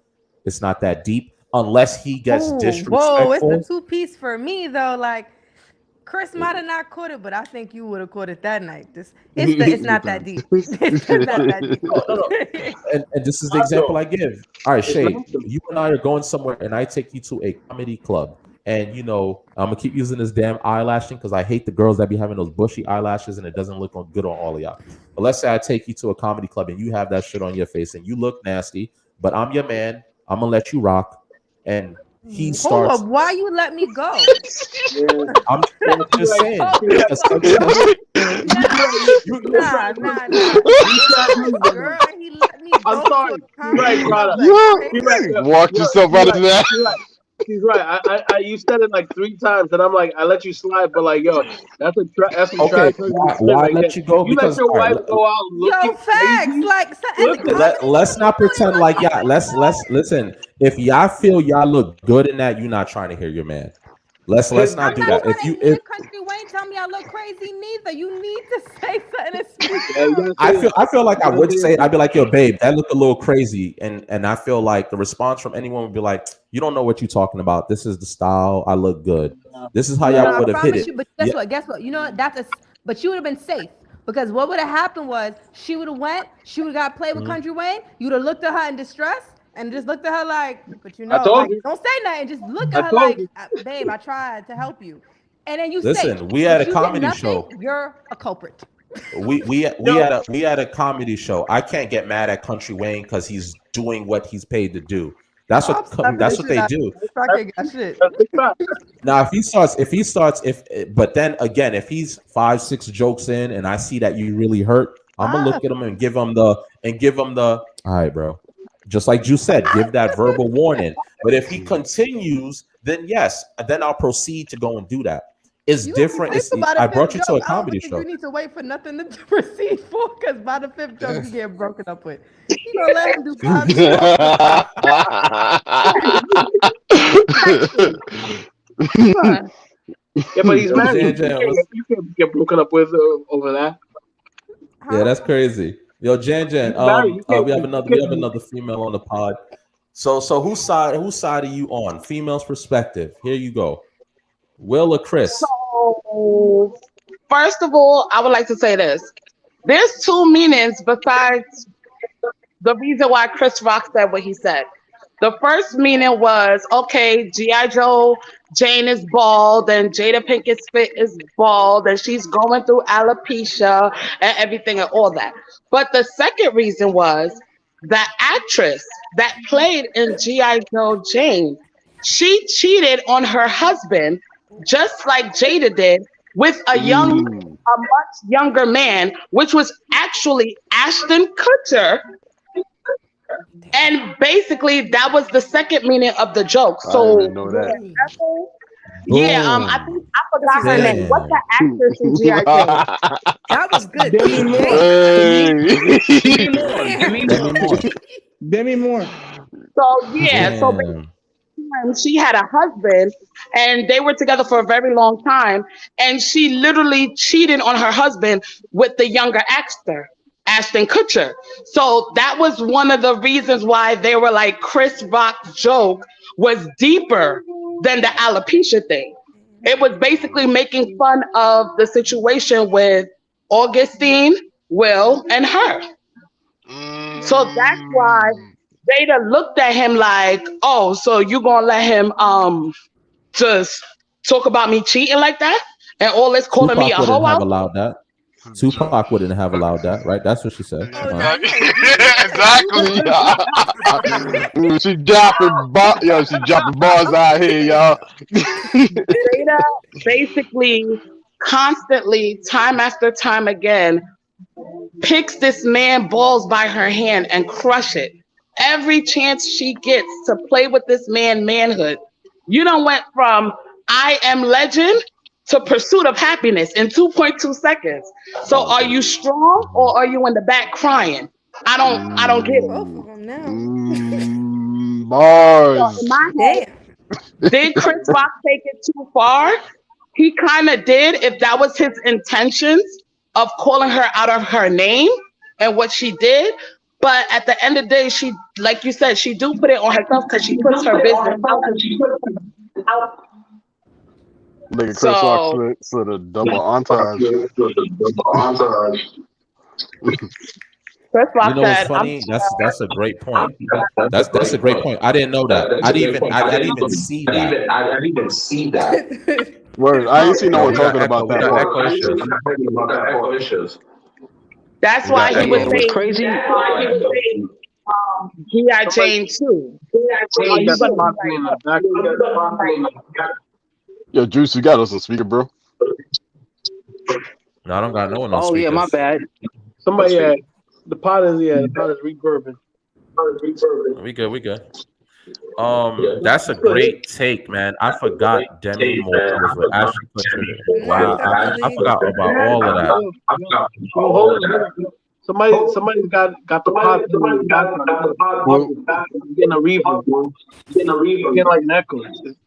It's not that deep. Unless he gets disrespectful. Whoa, it's the two-piece for me though. Like Chris might have not caught it, but I think you would have caught it that night. It's not that deep. It's not that deep. No. And this is the example I give. All right, Shay, you and I are going somewhere, and I take you to a comedy club. And I'm gonna keep using this damn eyelashing because I hate the girls that be having those bushy eyelashes and it doesn't look good on all of y'all. But let's say I take you to a comedy club and you have that shit on your face and you look nasty, but I'm your man. I'm gonna let you rock. And he starts. Hold up, why you let me go? I'm just saying. Nah. Girl, he let me go. I'm sorry. You're right, brother. Walked yourself out of that. She's right. I you said it like 3 times, and I'm like, I let you slide, but like, yo, that's some okay. trash. Why let you go? You Because let your wife go out looking facts. crazy. Like, let's not pretend like y'all. Let's listen. If y'all feel y'all look good in that, you're not trying to hear your man. Let's not I'm do not that. trying If to you hear if Country Wayne tell me I look crazy neither. You need to say something and speak Yeah, you up. gotta I say feel it. I feel like I You gotta would say say it. I'd be like, yo, babe, that looked a little crazy, and I feel like the response from anyone would be like, you don't know what you're talking about. This is the style. I look good. This is how No, y'all I would have hit promise it. you. But Yeah, guess what? You know what? But you would have been safe because what would have happened was she would have went. She would have got played with mhm. Country Wayne. You'd have looked at her in distress and just looked at her like, but I told like you. don't say nothing. Just look I at her told like, you. Babe, I tried to help you, and then you safe. Listen, we had But a you did comedy nothing. show. You're a culprit. Yo, We had a comedy show. I can't get mad at Country Wayne because he's doing what he's paid to do. That's I'm what slapping the that's what shit they out. do. I that's, can't got shit. that's big fact. Now, but then again, if he's 5, 6 jokes in, and I see that you really hurt, I'm gonna Ah, look at him and give him the. All right, bro. Just like you said, give that verbal warning. But if he continues, then yes, then I'll proceed to go and do that. It's you gonna be different. safe by the I fifth brought you to joke. a I don't comedy think show. you need to wait for nothing to proceed for, because by the fifth joke you get broken up with. You gonna let him do 5 jokes? Yeah, but he's Yo, married. Jan Jan, You can't get broken up with over that. yeah, Huh? that's crazy. Yo, Jan He's Jan, married. You can't. we have another female on the pod. So whose side are you on? Female's perspective. Here you go. Will or Chris? So, first of all, I would like to say this. There's two meanings besides the reason why Chris Rock said what he said. The first meaning was, okay, G.I. Joe Jane is bald and Jada Pinkett Smith is bald and she's going through alopecia and everything and all that. But the second reason was the actress that played in G.I. Joe Jane, she cheated on her husband just like Jada did with a much younger man, which was actually Ashton Kutcher. And basically, that was the second meaning of the joke. I So, didn't know that. yeah, I think Boom. I forgot her name. Damn. What's the actress in G.I. Joe? That was good. Demi Moore. Hey. Demi Moore. Demi Moore. So yeah, so Damn. she had a husband, and they were together for a very long time, and she literally cheated on her husband with the younger actor, Ashton Kutcher. So that was one of the reasons why they were like Chris Rock's joke was deeper than the alopecia thing. It was basically making fun of the situation with Augustine, Will, and her. So that's why Jada looked at him like, oh, so you gonna let him just talk about me cheating like that? And all this calling me a Tupac wouldn't hoe have out? allowed that. Tupac wouldn't have allowed that, right? That's what she said. Oh, Uh-huh. no, Exactly. She dropping bars out here, y'all. Jada basically constantly, time after time again, picks this man balls by her hand and crush it. Every chance she gets to play with this man manhood. You done went from I am legend to pursuit of happiness in 2.2 seconds. So are you strong or are you in the back crying? I don't get it. both of them now. Bars. So in my head, Damn. did Chris Rock take it too far? He kind of did, if that was his intentions of calling her out of her name and what she did. But at the end of the day, she, like you said, she do put it on herself because she puts her business out. Nigga, Chris So- Rock said a double entourage. Chris Rock You know what's said, funny? That's a great point. That's a great point. I didn't know that. I didn't even see that. I didn't even see that. Word, I ain't seen no Yo, one we got talking echo. about We that. got Word. echo issues. that's We why got he was echo. What's saying, crazy? G.I. Jane too. Somebody got the posse in the back. Yo, Juice, you got us on speaker, bro. No, I don't got no one on Oh speakers. yeah, my bad. Somebody, the pot is reverbing. We good. That's a great take, man. I forgot Demi Moore was with Ashton Kutcher. Wow, I forgot about all of that. Yo, hold on. Somebody's got the pot in the background. Getting a reverb. Getting like an echo.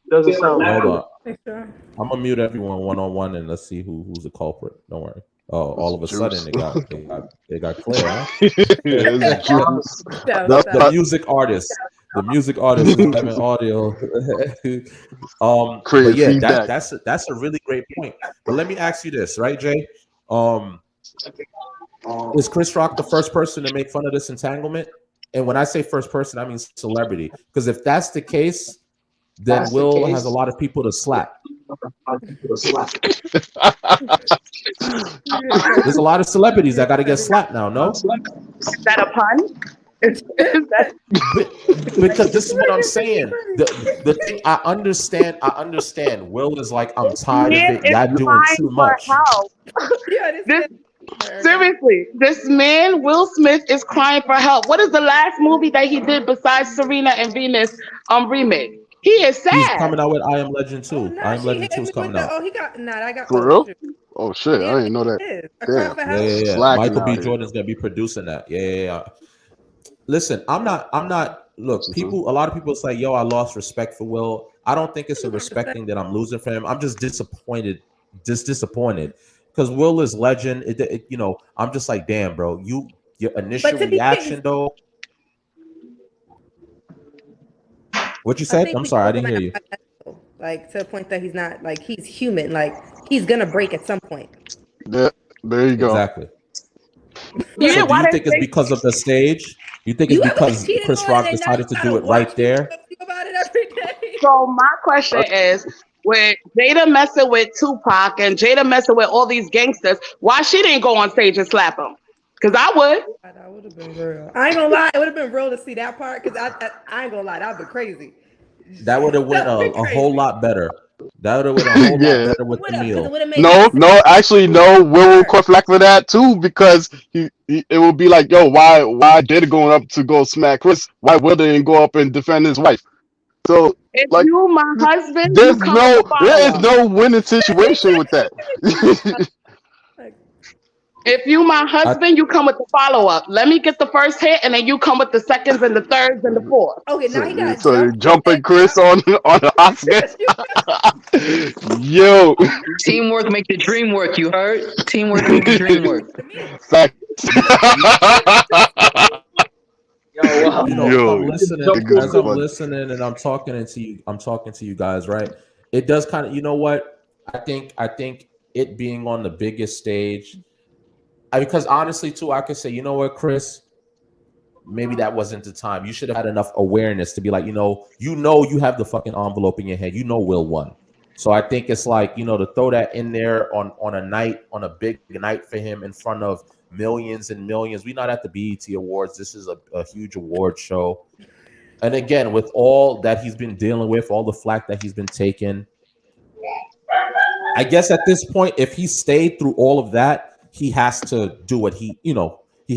Doesn't sound Hold good. on. I'm gonna mute everyone one on one and let's see who's the culprit. Don't worry. Oh, all of a sudden it got clear, huh? It's juice. The music artist. The music artist is having audio. But Create yeah, feedback. that's a really great point. But let me ask you this, right, Jay? Is Chris Rock the first person to make fun of this entanglement? And when I say first person, I mean celebrity. Because if that's the case, then Will has a lot of people to slap. There's a lot of celebrities that got to get slapped now. No, Is that a pun? Is that because this is what I'm saying. The thing I understand. Will is like, I'm tired of it. Y'all doing too much. Seriously, this man, Will Smith, is crying for help. What is the last movie that he did besides Serena and Venus remake? He is sad. He's coming out with I Am Legend 2. I Am Legend 2 is coming out. Oh, he got I got For real? Oh shit, I didn't know that. Damn. Yeah. Slacking Michael B. out here. Jordan's gonna be producing that. Yeah. Listen, I'm not. Look, a lot of people say, "Yo, I lost respect for Will." I don't think it's a respect thing that I'm losing for him. I'm just disappointed, because Will is legend. I'm just like, damn, bro. Your initial reaction though. What you said? I'm sorry, I didn't hear you. Like, to the point that he's not, like, he's human. Like, he's gonna break at some point. There you go. Exactly. Yeah, So do you think it's because of the stage? You think it's because Chris Rock decided to do it right there? So my question is, with Jada messing with Tupac and Jada messing with all these gangsters, why she didn't go on stage and slap him? Because I would. That would have been real. I ain't gonna lie, it would have been real to see that part. Because I ain't gonna lie, that would have been crazy. That would have went a whole lot better. That would have went a whole lot better with the meal. No, actually, no. Will reflect for that too, because it will be like, yo, why Jada going up to go smack Chris? Why Will didn't go up and defend his wife? So, if like, you my husband, there you is no winning situation with that. If you my husband, you come with the follow-up. Let me get the first hit, and then you come with the seconds and the thirds and the fourth. Okay, now he got so jumping Chris on the Oscar. Yo, teamwork make the dream work. You heard? Teamwork make the dream work. Fact. As I'm listening and I'm talking to you guys, right? It does kind of, you know what? I think it being on the biggest stage, because honestly too, I could say, you know what, Chris, maybe that wasn't the time. You should have had enough awareness to be like, you have the fucking envelope in your head. Will won. So I think it's like, to throw that in there on a big night for him in front of millions and millions. We're not at the BET Awards. This is a huge award show. And again, with all that he's been dealing with, all the flack that he's been taking, I guess at this point, if he stayed through all of that, he has to do what he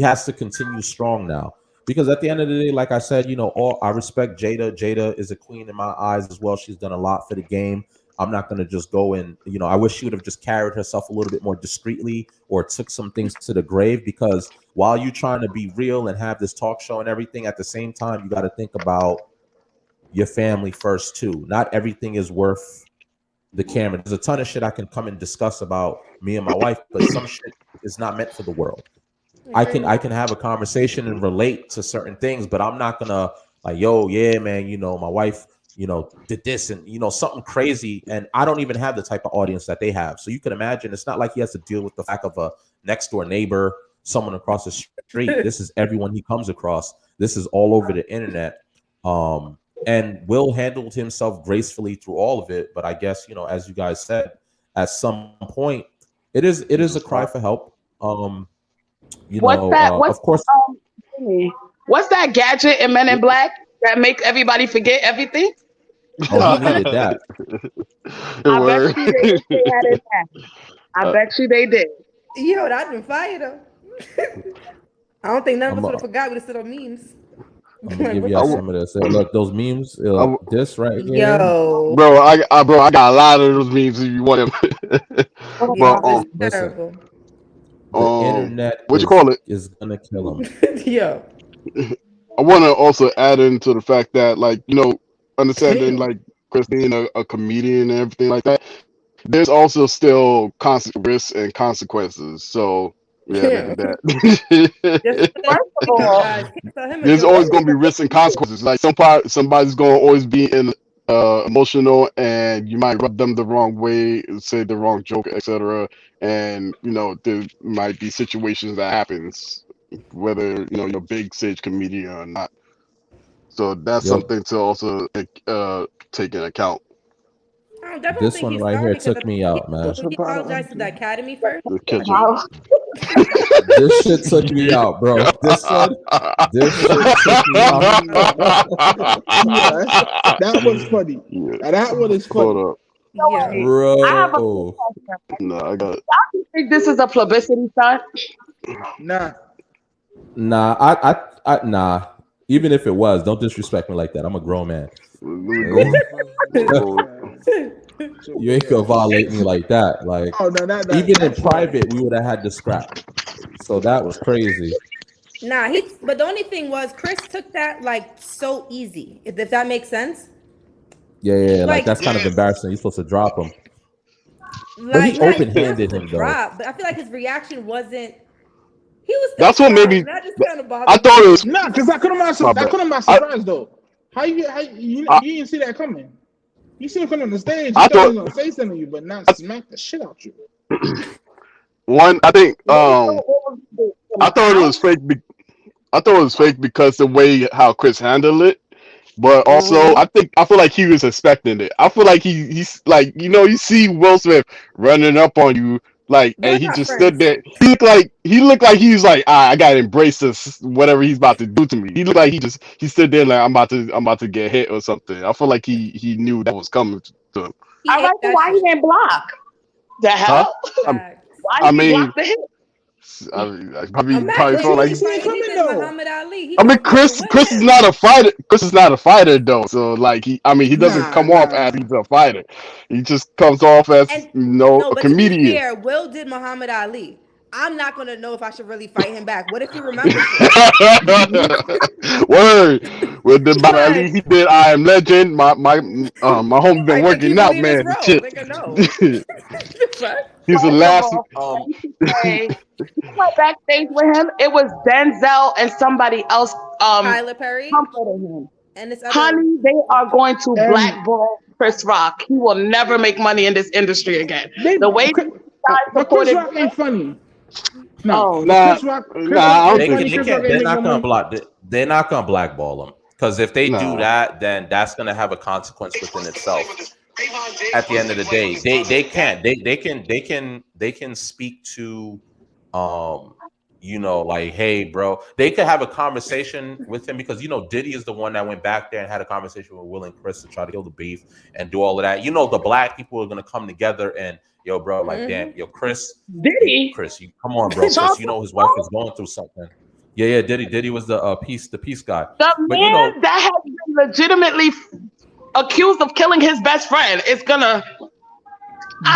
has to continue strong now. Because at the end of the day, like I said, I respect Jada. Jada is a queen in my eyes as well. She's done a lot for the game. I'm not going to just go and, I wish she would have just carried herself a little bit more discreetly or took some things to the grave, because while you're trying to be real and have this talk show and everything, at the same time, you got to think about your family first too. Not everything is worth the camera. There's a ton of shit I can come and discuss about me and my wife, but some shit is not meant for the world. I can have a conversation and relate to certain things, but I'm not gonna like, yo, yeah, man, my wife, did this and something crazy, and I don't even have the type of audience that they have. So you can imagine, it's not like he has to deal with the fact of a next door neighbor, someone across the street. This is everyone he comes across. This is all over the internet. And Will handled himself gracefully through all of it. But I guess, as you guys said, at some point, it is a cry for help. Of course. What's that gadget in Men in Black that makes everybody forget everything? Oh, he needed that. I bet you they did. Yo, that'd been fire though. I don't think none of us would have forgot. We would have said on memes. I'm gonna give y'all some of this. Look, those memes. This right here. Yo, bro, I got a lot of those memes if you want them. But listen, the internet is gonna kill him. Yo, I want to also add into the fact that, like, understanding, like, Chris being a comedian and everything like that, there's also still risks and consequences. So yeah, Just that. because First of he make up, all, guys, can't tell him a There's joke. always going to be risks and consequences. Like somebody's going to always be emotional, and you might rub them the wrong way, say the wrong joke, etc. And there might be situations that happens, whether you're a big stage comedian or not. So that's Yo, something to also take into account. I definitely don't this think one he's right here sorry because took me out, man. he apologized to the Academy first. The kitchen. wow. This shit took me out, bro. This shit took me out. Yeah, that was funny. Yeah. Now, that one is funny. Hold up. Yeah. I have a Bro. question. No, I got it. You think this is a publicity stunt? Nah. Nah. Even if it was, don't disrespect me like that. I'm a grown man. Let me go. You ain't gonna violate me like that. Like, Oh no, not that. even in private, we would have had to scrap. So that was crazy. Nah, but the only thing was Chris took that like so easy. If that makes sense. Yeah. Like Like- that's kind of embarrassing. You're supposed to drop him. But he Like, not open-handed to him though. drop, but I feel like his reaction wasn't. He was. That's what made me. That just kind of bothered I thought me. it was. Nah, because I couldn't My that bad. couldn't be surprised though. You didn't see that coming. You see him come on the stage. You I thought he thought- was gonna say something to you, but not smack the shit out you. One, I think. I thought it was fake. I thought it was fake because the way how Chris handled it. But also, I feel like he was expecting it. I feel like he's like, you see Will Smith running up on you, like, They're and he not just friends. stood there. He looked like he was like, I gotta embrace this, whatever he's about to do to me. He looked like he stood there like I'm about to get hit or something. I feel like he knew that was coming to him. He I ate like that why shit. he didn't block. The hell? Facts. Why I he mean, blocked the hit? I probably Imagine felt like. he see it fighting coming, defense though. Muhammad Ali. He I mean, gonna fucking Chris win is him. not a fighter. Chris is not a fighter though. So like he doesn't come off Nah. as he's a fighter. He just comes off as And a no, but to be comedian. fair, Will did Muhammad Ali. I'm not gonna know if I should really fight him back. What if he remembers it? Word. With the Like- Ali, he did I Am Legend. My homie been I think working he out, believe his man. role. Shit. Nigga, no. Fuck. He's the First of last. all, he went backstage with him. It was Denzel and somebody else Tyler Perry comforting him. and this other. Honey, they are going to And- blackball Chris Rock. He will never make money in this industry again. The way Chris, these guys but Chris supported Rock ain't funny. No, Oh. Nah, Chris Rock. Chris nah, Rock I don't ain't They, funny. they Chris can't. Rock ain't They're make not no gonna money. block. They're not gonna blackball him because if they Nah. do that, then that's gonna have a consequence within itself. At the end of the day, they can't. They can speak to, like, hey, bro. They could have a conversation with him because Diddy is the one that went back there and had a conversation with Will and Chris to try to kill the beef and do all of that. The black people are gonna come together and. Yo, bro, like, damn, Chris. Diddy? Chris, you come on, bro. Chris, his wife is going through something. Yeah, Diddy was the peace guy. The But, man that has been legitimately accused of killing his best friend is gonna.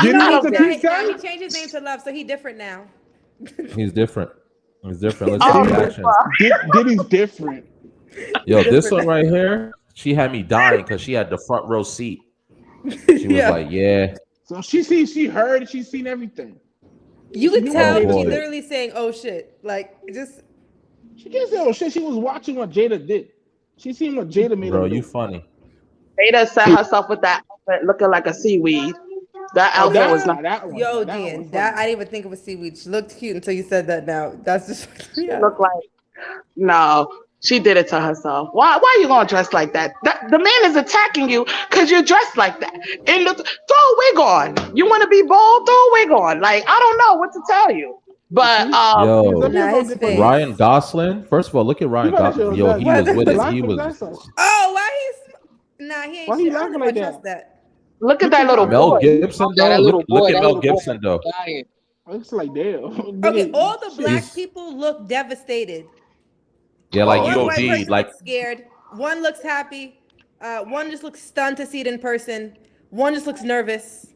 Diddy I was don't the get peace it. guy? He changed his name to Love, so he different now. He's different. Let's take Oh, actions. Diddy's different. Yo, this one right here, she had me dying because she had the front row seat. She was like, yeah. So she heard, she's seen everything. You could knew tell what she's Jada did. literally saying, "Oh shit!" Like just. She didn't say, oh shit, she was watching what Jada did. She seen what Jada made Bro, him do. you funny. Jada set herself with that outfit looking like a seaweed. That Oh, outfit was not. that one. Yo, that one Dan, was that funny. I didn't even think it was seaweed. She looked cute until you said that. Now that's just yeah. Look like no. She did it to herself. Why you gonna dress like that? The man is attacking you because you're dressed like that. And throw a wig on. You want to be bald? Throw a wig on. Like I don't know what to tell you. But Yo, Nah, his face. Ryan Gosling. First of all, look at Ryan You gotta Gosling. show Yo, that. he was with it. Black He with was that stuff. Oh, why he's nah? He ain't. Why he shit. I don't laughing know if like I trust that. look at that little Mel boy. Gibson Yeah, though. that little Look boy, at that Mel little boy Gibson though. dying. It's like damn. Okay, all the black He's- people look devastated. Yeah, like One white UOD. person Like looks scared. One looks happy. One just looks stunned to see it in person. One just looks nervous.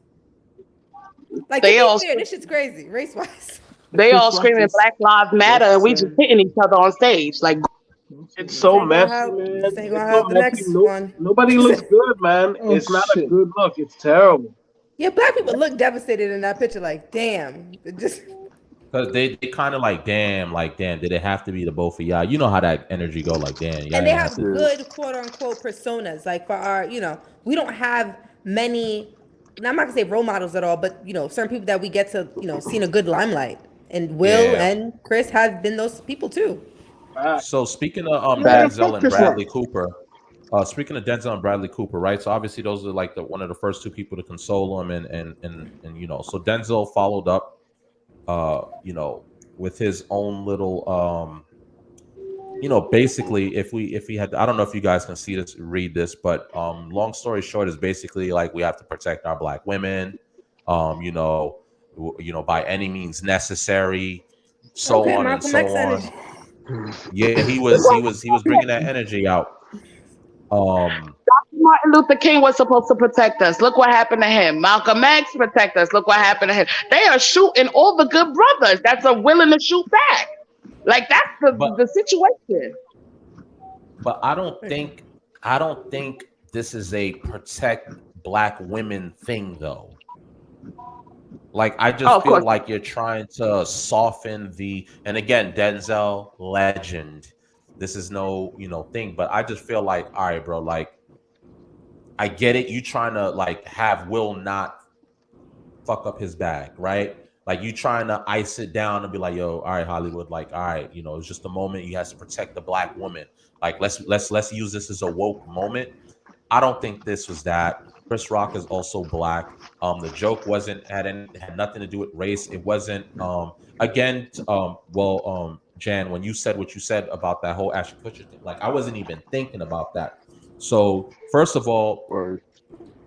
Like They to be all- fair, this shit's crazy, race wise. They all Chris Rock screaming is- Black Lives Matter, and we just hitting each other on stage. Like It's so messy, This man. ain't gonna It's so help the messy. next one. Nobody looks good, man. Oh It's not a shit. good look. It's terrible. Yeah, black people look devastated in that picture. Like, damn, it just Because they kind of like, damn, did it have to be the both of y'all? You know how that energy go, like, damn, y'all and they didn't have have to. good quote unquote personas. Like for our, we don't have many. I'm not gonna say role models at all, but certain people that we get to see in a good limelight. And Will Yeah. and Chris have been those people too. So speaking of Man, Denzel fuck and Chris Rock. Bradley Cooper, speaking of Denzel and Bradley Cooper, right? So obviously those are like one of the first two people to console him, and so Denzel followed up, with his own little, basically if he had, I don't know if you guys can see this, read this, but long story short is basically like we have to protect our black women, by any means necessary, so Okay, on and Malcolm so X on. energy. Yeah, he was bringing that energy out. Martin Luther King was supposed to protect us. Look what happened to him. Malcolm X protect us. Look what happened to him. They are shooting all the good brothers that's are willing to shoot back. Like that's But the situation. I don't think this is a protect black women thing though. Like I Oh, just of feel course. like you're trying to soften and again, Denzel legend. This is no, thing, but I just feel like, all right, bro, like I get it. You trying to like have Will not fuck up his bag, right? Like you trying to ice it down and be like, yo, all right, Hollywood, like, all right, it's just a moment. You have to protect the black woman. Like let's use this as a woke moment. I don't think this was that. Chris Rock is also black. The joke had nothing to do with race. It wasn't again. Jan, when you said what you said about that whole Ashton Kutcher thing, like I wasn't even thinking about that. So first of all, Word.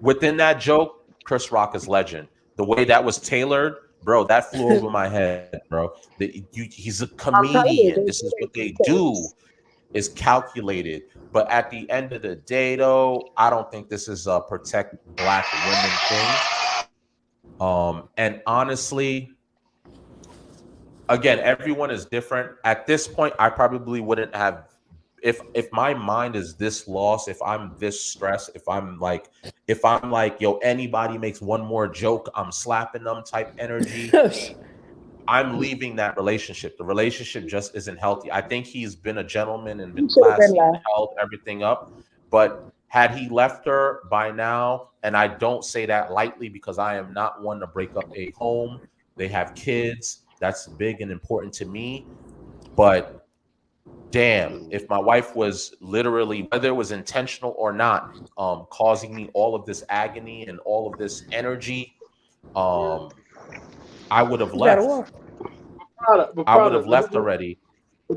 within that joke, Chris Rock is legend. The way that was tailored, bro, that flew over my head, bro. He's a I'm telling you, comedian. This is what they do. Is calculated. But at the end of the day, though, I don't think this is a protect black women thing. And honestly, again, everyone is different. At this point, I probably wouldn't have if my mind is this lost, if I'm this stressed, if I'm like, yo, anybody makes one more joke, I'm slapping them type energy. I'm leaving that relationship. The relationship just isn't healthy. I think he's been a gentleman and been you should have been classy and left. held everything up. But had he left her by now, and I don't say that lightly because I am not one to break up a home. They have kids. That's big and important to me. But damn, if my wife was literally, whether it was intentional or not, causing me all of this agony and all of this energy, I would have left. I would have left already.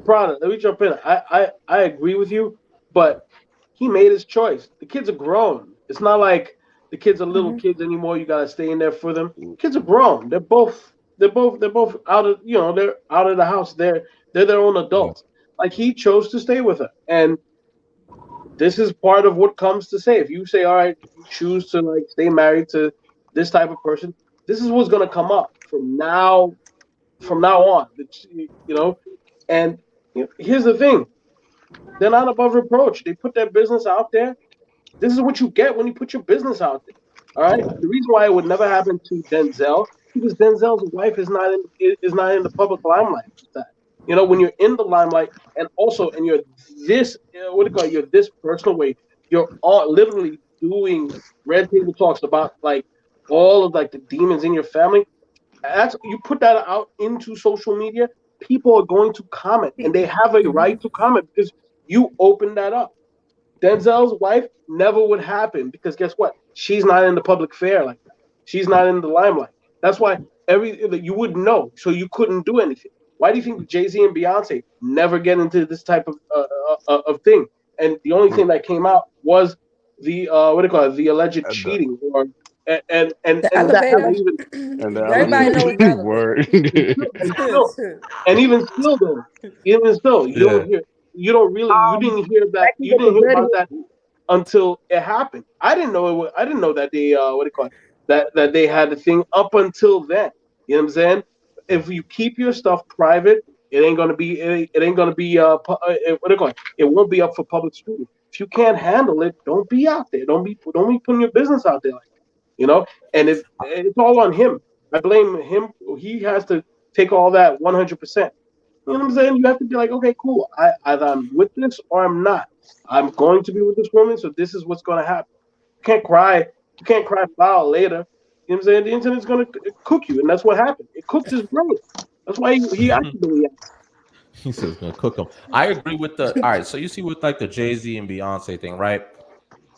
Prada, let me jump in. I agree with you, but he made his choice. The kids are grown. It's not like the kids are little kids anymore. You gotta stay in there for them. Kids are grown. They're both out of they're out of the house. They're their own adults. Like he chose to stay with her, and this is part of what comes to say. If you say, all right, you choose to like stay married to this type of person, this is what's gonna come up from now on. And here's the thing: they're not above reproach. They put their business out there. This is what you get when you put your business out there. All right. The reason why it would never happen to Denzel because Denzel's wife is not in the public limelight like that. When you're in the limelight and also and you're this what do you call it? You're this personal way. You're all literally doing red table talks about like all of like the demons in your family. That's you put that out into social media. People are going to comment, and they have a right to comment because you opened that up. Denzel's wife never would happen because guess what? She's not in the public fair like that. She's not in the limelight. That's why you wouldn't know, so you couldn't do anything. Why do you think Jay-Z and Beyonce never get into this type of thing? And the only thing that came out was the what do you call it? The alleged And the, cheating, or and The that elevator. hasn't even and the Everybody knows the elevator. elevator. Word. and still and even still, Yeah. you didn't hear that Becky you with the didn't hear about video. that until it happened. I didn't know that they what do you call it that they had the thing up until then. You know what I'm saying? If you keep your stuff private, It ain't gonna be. It ain't gonna be. What do you call it? It won't be up for public scrutiny. If you can't handle it, don't be out there. Don't be putting your business out there like that. You know. And it's all on him. I blame him. He has to take all that 100%. You know what I'm saying? You have to be like, okay, cool. Either I'm with this or I'm not. I'm going to be with this woman, so this is what's going to happen. You can't cry. You can't cry foul later. You know what I'm saying? The internet's going to cook you, and that's what happened. It cooked his brain. That's why he acted the way he acted. He says it's gonna cook them. I agree with the. All right, so you see with like the Jay-Z and Beyonce thing, right?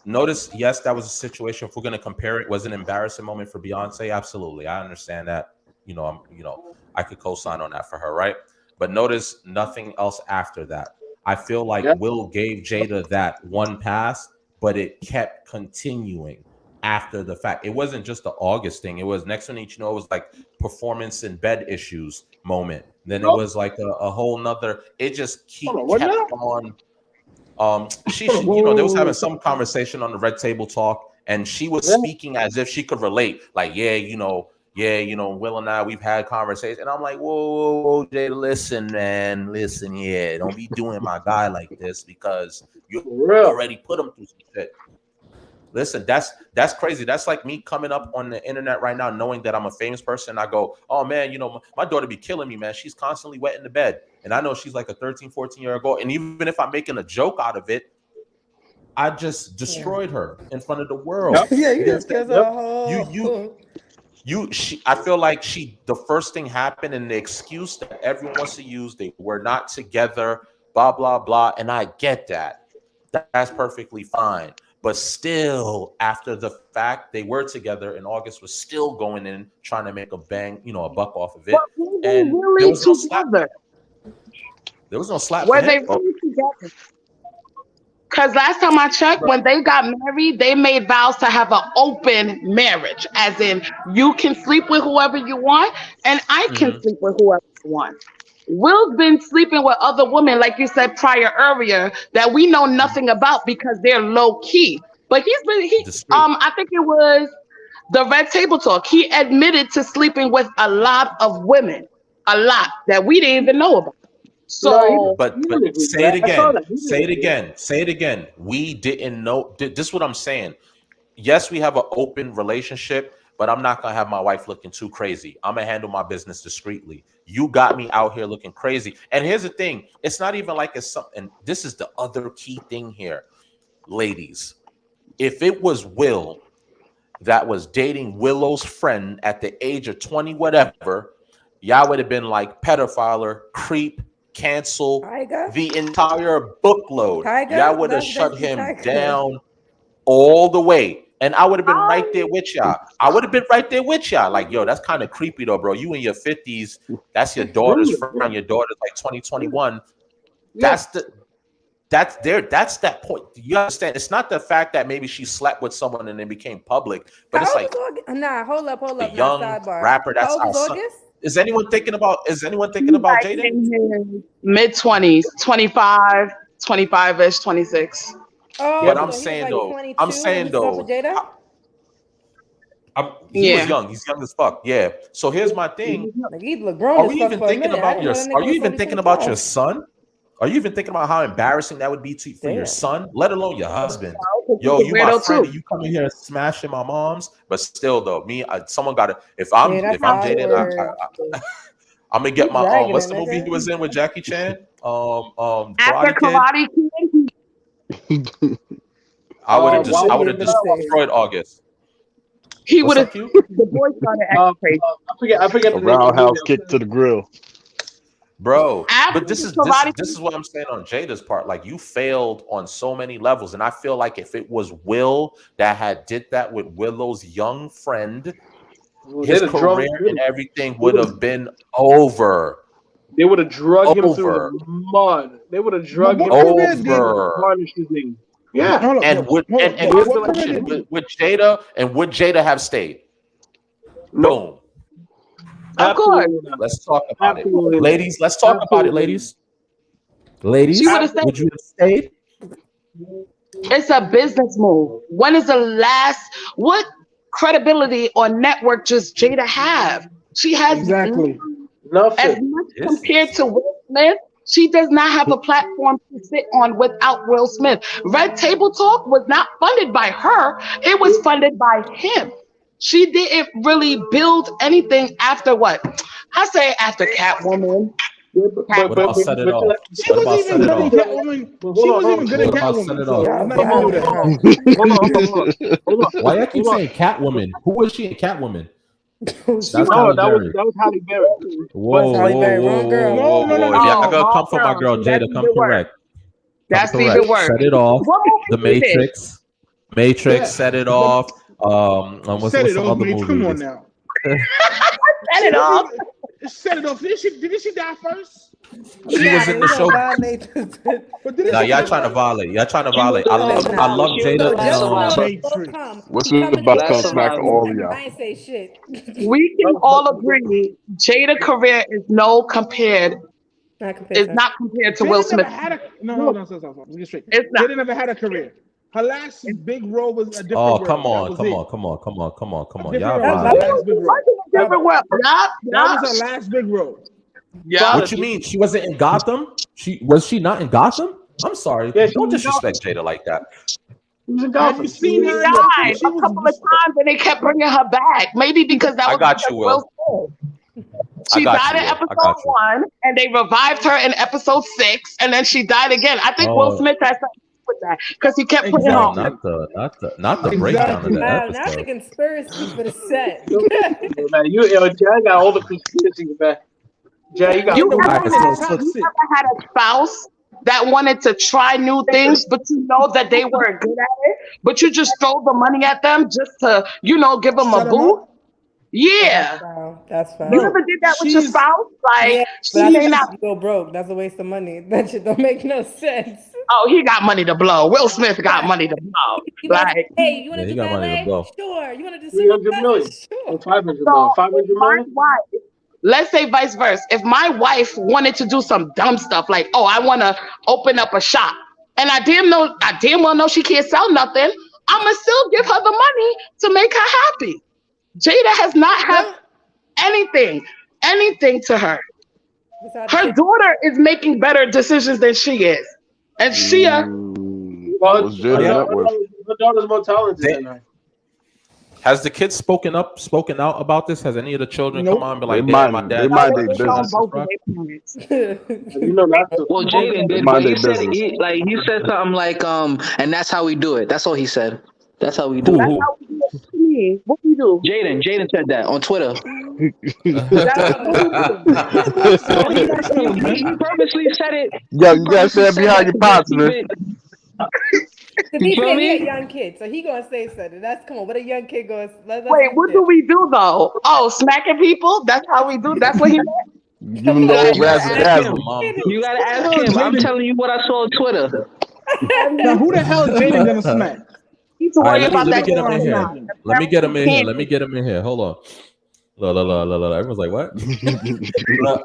Notice, yes, that was a situation. If we're gonna compare it, was an embarrassing moment for Beyonce. Absolutely, I understand that. I could co-sign on that for her, right? But notice nothing else after that. I feel like Will gave Jada that one pass, but it kept continuing after the fact. It wasn't just the August thing. It was next one, you know, it was like performance in bed issues moment. Then it was like a whole nother. It just kept on. They was having some conversation on the Red Table Talk, and she was speaking as if she could relate. Like, Will and I, we've had conversations, and I'm like, whoa, Jay, listen, man, don't be doing my guy like this because you already put him through some shit. Listen, that's crazy. That's like me coming up on the internet right now, knowing that I'm a famous person. I go, oh man, my daughter be killing me, man. She's constantly wet in the bed. And I know she's like a 13, 14-year-old girl. And even if I'm making a joke out of it, I just destroyed her in front of the world. Yeah, you just killed a whole. I feel like the first thing happened, and the excuse that everyone wants to use, they were not together, blah, blah, blah. And I get that. That's perfectly fine. But still, after the fact, they were together, and August was still going in trying to make a buck off of it. And there was no slap. There was no slap. Were they really together? Because last time I checked, when they got married, they made vows to have an open marriage, as in you can sleep with whoever you want, and I can sleep with whoever you want. Will's been sleeping with other women, like you said earlier, that we know nothing about because they're low key. But I think it was the Red Table Talk. He admitted to sleeping with a lot of women, a lot that we didn't even know about. So, but say it again. Say it again. Say it again. We didn't know. This is what I'm saying. Yes, we have an open relationship, but I'm not gonna have my wife looking too crazy. I'm gonna handle my business discreetly. You got me out here looking crazy. And here's the thing: it's not even like it's something. This is the other key thing here, ladies. If it was Will that was dating Willow's friend at the age of 20, whatever, y'all would have been like pedophile, creep, cancel the entire bookload. Y'all would have shut him down all the way. And I would have been right there with y'all. Like, yo, that's kind of creepy though, bro. You in your 50s, that's your daughter's friend. Your daughter's like 2021. That's that point. You understand? It's not the fact that maybe she slept with someone and it became public, but it's like, hold up. A young rapper. That's our son. Is anyone thinking about Jaden? Mid-20s, 25, 25-ish, 26. Oh, but I'm saying though, he was young. He's young as fuck. Yeah. So here's my thing. Are you even thinking about your son? Are you even thinking about how embarrassing that would be for your son, let alone your husband? Yo, you my friend, and you come in here smashing my mom's. But still, though, someone got to. If I'm Jaden, I'm gonna get my what's the movie he was in with Jackie Chan? Karate Kid. I would have destroyed August. He would have. The boy started acting crazy. I forget the roundhouse kick to the grill. Bro, but this is what I'm saying on Jada's part. Like, you failed on so many levels, and I feel like if it was Will that did that with Willow's young friend, his career and everything would have been over. They would have drugged him through the mud. They would have drugged him over. Yeah, and would Jada have stayed? Boom. Of course. Let's talk about it. Ladies, let's talk about it, ladies. Ladies, would you have stayed? It's a business move. When is the last? What credibility or network does Jada have? She has nothing. As much compared to Will Smith, she does not have a platform to sit on without Will Smith. Red Table Talk was not funded by her, it was funded by him. She didn't really build anything after what? I say after Catwoman. What about set it off? She What about wasn't even set it good in off? Catwoman. She wasn't even good in What about set Catwoman. it So off? Y'all let's not even do that. Hold on. Why y'all keep saying Catwoman? Who was she in Catwoman? That's No, Halle that was Berry. Halle Berry. Whoa, Halle whoa, Berry, whoa, wrong girl. whoa, No, whoa. no. If y'all Oh, gonna come for my girl. girl See, that's Jada, come even worse. correct. That's Come even correct. worse. Set it off. What The movie she did? Matrix. Matrix. Yeah. Set it off. What's Set it some off, other mate. Come on movies? now. Set it off. Set it off. Didn't she die first? She was in the show. But didn't Nah, she y'all die trying to first? violate. Y'all trying to She was violate. I alive. love She was Jada. So alive. just know Matrix. both come. What's He coming about to in come the smack show. all of y'all? I ain't say shit. We can all agree Jada career is Not compared to not compared to Jada Will never Smith. had a no. Let's get straight. It's not. Jada never had a career. Her last big role was a different Oh, world. come That on, was come it. on, come on, come on, come on, come on. Different Y'all world was her violate. last big role. Different world. That Yup. was her last big role. Yeah. What you mean? She wasn't in Gotham? Was she not in Gotham? I'm sorry. Yeah, she Don't was in disrespect Jada like that. She was in Have Gotham. you seen She her in Gotham? died She a couple of times and they kept bringing her back. Maybe because that I was got because you, Will. Smith. I She got died you, in Will. I episode got you. 1 and they revived her in episode 6 and then she died again. I think Will Oh, Smith has something to do with that because he kept putting her man, on. Exactly. not the breakdown of Exactly. the Wow, not the episode. conspiracy for the set. Man, Jay got all the conspiracies back. Jay, you got You And the all ever woman Alright, is had you toxic. ever had a spouse that wanted to try new things, but you know that they weren't good at it, but you just throw the money at them just to, give them a Shut him boost? up, Yeah. Wow, that's You fine. ever bro. did that with your She's spouse? Like, Yeah, but she I may think not. you go broke. That's a waste of money. That shit don't make no sense. Oh, he got money to blow. Will Smith got money to blow. You want to, Like, hey, you want yeah, to he do got money to ballet? blow. Sure. You want to do 300 supervisor? million Sure. or 500 so million. 500 if my million? wife, let's say vice versa, if my wife wanted to do some dumb stuff like, oh, I want to open up a shop, and I damn well know she can't sell nothing, I'ma still give her the money to make her happy. Jada has not had yeah. anything to her. Besides the Her kid. daughter is making better decisions than she is, and Well, What's Jada net worth? her daughter's more talented than her. Has the kids spoken out about this? Has any of the children come Nope. on and be They like, damn, my mind dad no, mind died their by they sugar disown and business. both of rock? their parents. You know not to. Well, Jaden They did, mind but he their said business. he said something like and that's how we do it. That's all he said. That's how we do Who? it. That's how we do it. What do you mean? What do you do? Jaden said that on Twitter. That's how we do it. What you guys tell him, man? He purposely said it. Yo, He you gotta purposely stand said behind that your to pops, keep man. it. To be You feel fair, he a me? young kid, so he gonna say something. That's come on. What a young kid goes. That's Wait, what do we do though? Oh, smacking people? That's how we do. That's what he meant. Give him the old You gotta razzle ask him. dazzle. Mom. You gotta What the ask hell him. I'm Jaden? telling you what I saw on Twitter. Now who the hell Jaden gonna smack? Need to All right, worry about let me that. get him in I'm here. smacking. Let me get him in here. Can't- Let me get him in here. Hold on. Everyone's like, what? But,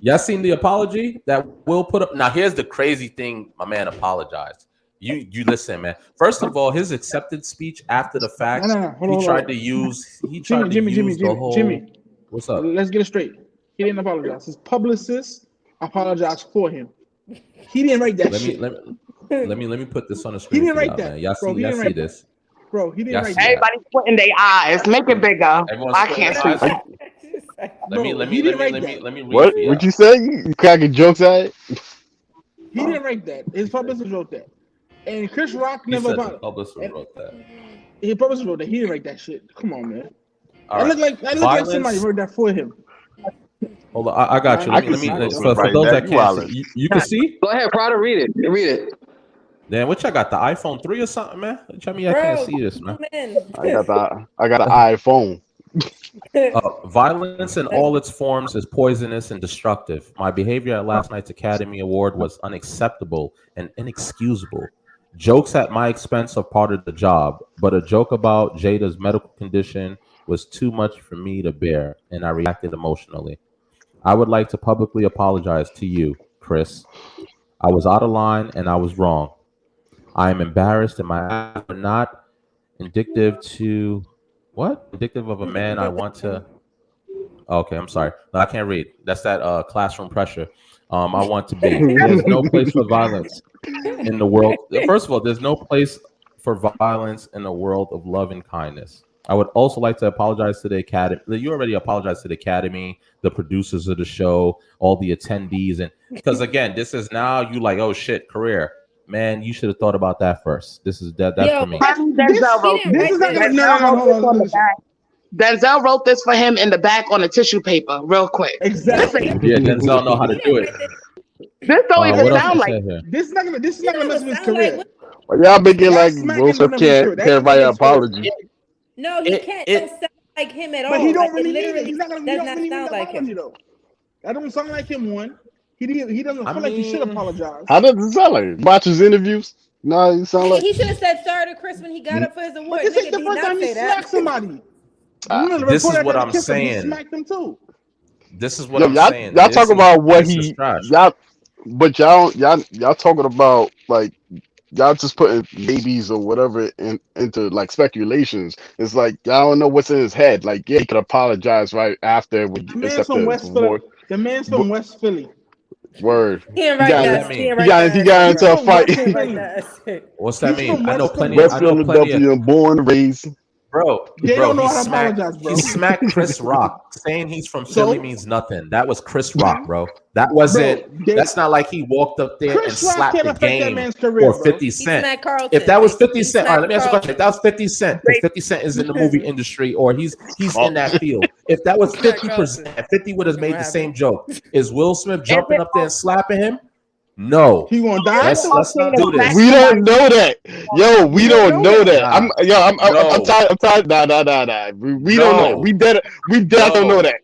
y'all seen the apology that Will put up? Now, here's the crazy thing. My man apologized. You listen, man. First of all, his acceptance speech after the fact, No. Hold on. he tried to use Jimmy. the whole. What's up? Let's get it straight. He didn't apologize. His publicist apologized for him. He didn't write that shit. Let me put this on the screen. He didn't for write y'all, that, man. Y'all bro. see, He y'all didn't see write this? Bro, he didn't Y'all write see that. Everybody's putting their eyes. Make it bigger. Everyone's I putting can't their see. eyes. Let me Bro, he didn't write that. read What? for y'all. What you say? You cracking jokes at it? He didn't write that. His publicist wrote that. And Chris Rock He never said the apologized. publisher wrote that. His publicist wrote that. He didn't write that shit. Come on, man. All I right. look like somebody wrote that for him. Hold on, I got you. I Let can me see Will for Smith writing those that. that You can't wildin'. see, you can see. Go ahead, Prada, read it. Read it. Damn, what y'all got? The iPhone 3 or something, man? Tell me I can't see this, man. I got an iPhone. Violence in all its forms is poisonous and destructive. My behavior at last night's Academy Award was unacceptable and inexcusable. Jokes at my expense are part of the job, but a joke about Jada's medical condition was too much for me to bear, and I reacted emotionally. I would like to publicly apologize to you, Chris. I was out of line and I was wrong. I am embarrassed and my actions are not indicative to what? Indicative of a man I want to. Okay, I'm sorry. No, I can't read. That's that classroom pressure. I want to be. There's no place for violence in the world. First of all, there's no place for violence in a world of love and kindness. I would also like to apologize to the Academy. You already apologized to the Academy, the producers of the show, all the attendees, and because again, this is now you like, oh shit, career. Man, you should have thought about that first. This is that's for me. Denzel wrote This is not gonna. No, hold on. Denzel wrote this for him in the back on the tissue paper, real quick. Exactly. Yeah, Denzel know how to do it. This don't even What else sound to like. say here? This is not gonna mess with his career. Well, y'all making like Smack Will him Smith with his career. can't write an apology. No, he can't. Don't sound like him at all. But he don't Like, really it need it. literally He's not gonna. He does don't not really need sound an like apology him. though. That don't sound like him. One. He doesn't feel like he should apologize. How does it sound like? Watch his interviews. No, he sound like He should have said sorry to Chris when he got up for his But award. this ain't the Nigga did first not time he say that. smacked somebody. This is what I'm saying. He smacked him too. This is what I'm y'all, saying. Y'all This talk is- about what this is he trash. but y'all talking about like y'all just putting babies or whatever into like speculations. It's like y'all don't know what's in his head. Like yeah, he could apologize right after when The he man's accepted from his West award. Philly. The man's from West Philly. Word. He ain't He right got- that. mean? He ain't He right got that. he got into a He's from fight. West He ain't right Philly. that. What's that He's mean? from I know West plenty. West I know plenty of Philadelphia, born and raised. bro. They don't know he how to smacked, apologize, bro. He smacked Chris Rock. Saying he's from So? Philly means nothing. That was Chris Rock, bro. That wasn't. Bro, that's not like he walked up there Chris and Rock slapped can't the affect that game man's career, or bro. 50 He Cent. smacked Carlton. If that was He 50 Cent, all right, let me ask you a smacked question. If that was 50 Cent, because 50 Cent is in the movie industry or he's in that field. If that was 50%, 50 would have made the same joke. Is Will Smith jumping up there and slapping him? No. He gonna die. Let's not do this. We don't know that. Yo, we don't know that. Nah. I'm No. tired. Nah. We don't know. No. We dead No. don't know that.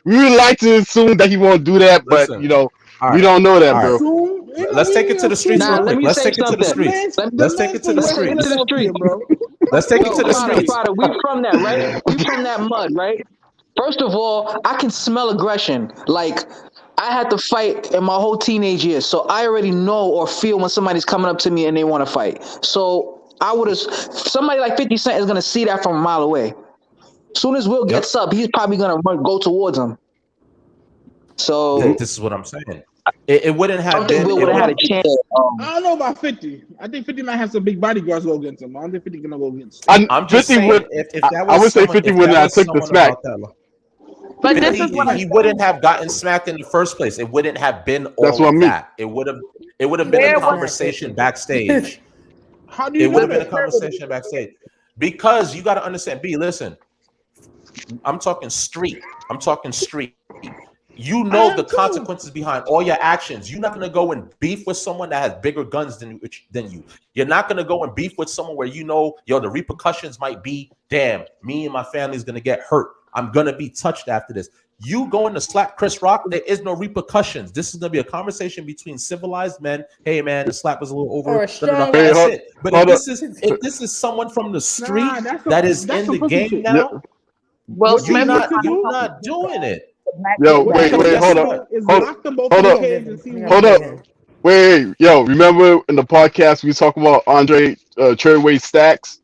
We would like to assume that he won't do that, but Listen. you know, All we right. don't know that, All right. bro. Let's take it to the streets Nah, real let quick. me Let's say take it to the something. streets. Let's take it to the streets. bro. Let's take it to the Prada, streets. Prada, we from that, right? We from that mud, right? First of all, I can smell aggression. Like, I had to fight in my whole teenage years, so I already know or feel when somebody's coming up to me and they want to fight. So I would have, somebody like 50 Cent is gonna see that from a mile away. As soon as Will gets up, he's probably gonna go towards him. So This is what I'm saying. It wouldn't I have don't think been. Will It would have had a wouldn't- chance. I don't know about 50. I think 50 might have some big bodyguards go against him. I don't think 50 gonna go against him. I'm just 50 saying. would. If that I was would say someone, 50 if would that not was took the someone smack. about that, But this 50, is what I'm he wouldn't have gotten smacked in the first place. It wouldn't have been all That's what I of mean. that. It would have been There a was- conversation backstage. How do you It would have know been a that? conversation backstage. Because you got to understand, B, listen. I'm talking street. You know the consequences behind all your actions. You're not going to go and beef with someone that has bigger guns than you. You're not going to go and beef with someone where you know, the repercussions might be, damn, me and my family is going to get hurt. I'm going to be touched after this. You going to slap Chris Rock, there is no repercussions. This is going to be a conversation between civilized men. Hey, man, the slap was a little over. Or a strong That's hold- it. But hold if this is someone from the street that is in the game now, Will you're Smith. not doing it. Yo, What wait, you Because hold guess up. what? is Hold- lock them both hold in up. the cage and see who Hold wins. up. Wait, yo, remember in the podcast we talked about Andre Treadway Stacks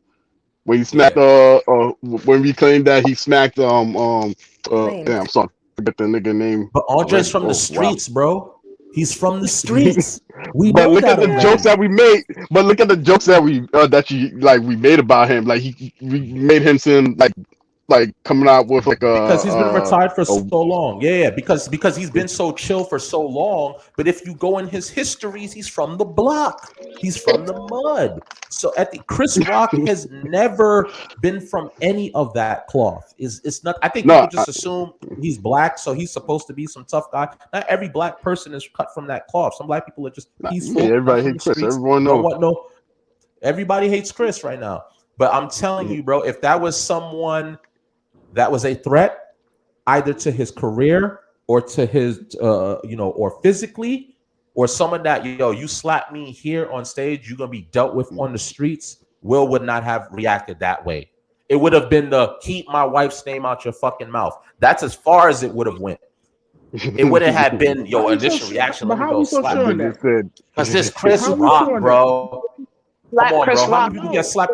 when he smacked when we claimed that he smacked damn, I'm sorry, forget the nigga name. But Andre's from Oh, the wow. streets, bro. He's from the streets. We But know look that at the already. jokes that we made. But look at the jokes that we we made about him. Like we made him seem like coming out with like a Because he's been retired for a- so long. Yeah, because he's been so chill for so long. But if you go in his histories, he's from the block. He's from the mud. So Chris Rock has never been from any of that cloth. It's not. I think No, people just assume he's black, so he's supposed to be some tough guy. Not every black person is cut from that cloth. Some black people are just peaceful. yeah, everybody not from hates the Chris. streets, Everyone don't knows. want no. Everybody hates Chris right now. But I'm telling you, bro, if that was someone that was a threat either to his career or to his or physically, or someone that you slap me here on stage, you're gonna be dealt with on the streets, Will would not have reacted that way. It would have been the keep my wife's name out your fucking mouth. That's as far as it would have went. It wouldn't have been your initial reaction. But Let me how go we so slap sure you. in that? Because this Chris How we Rock, sure in bro. Come on, Chris bro. How Rock. many people get slapped?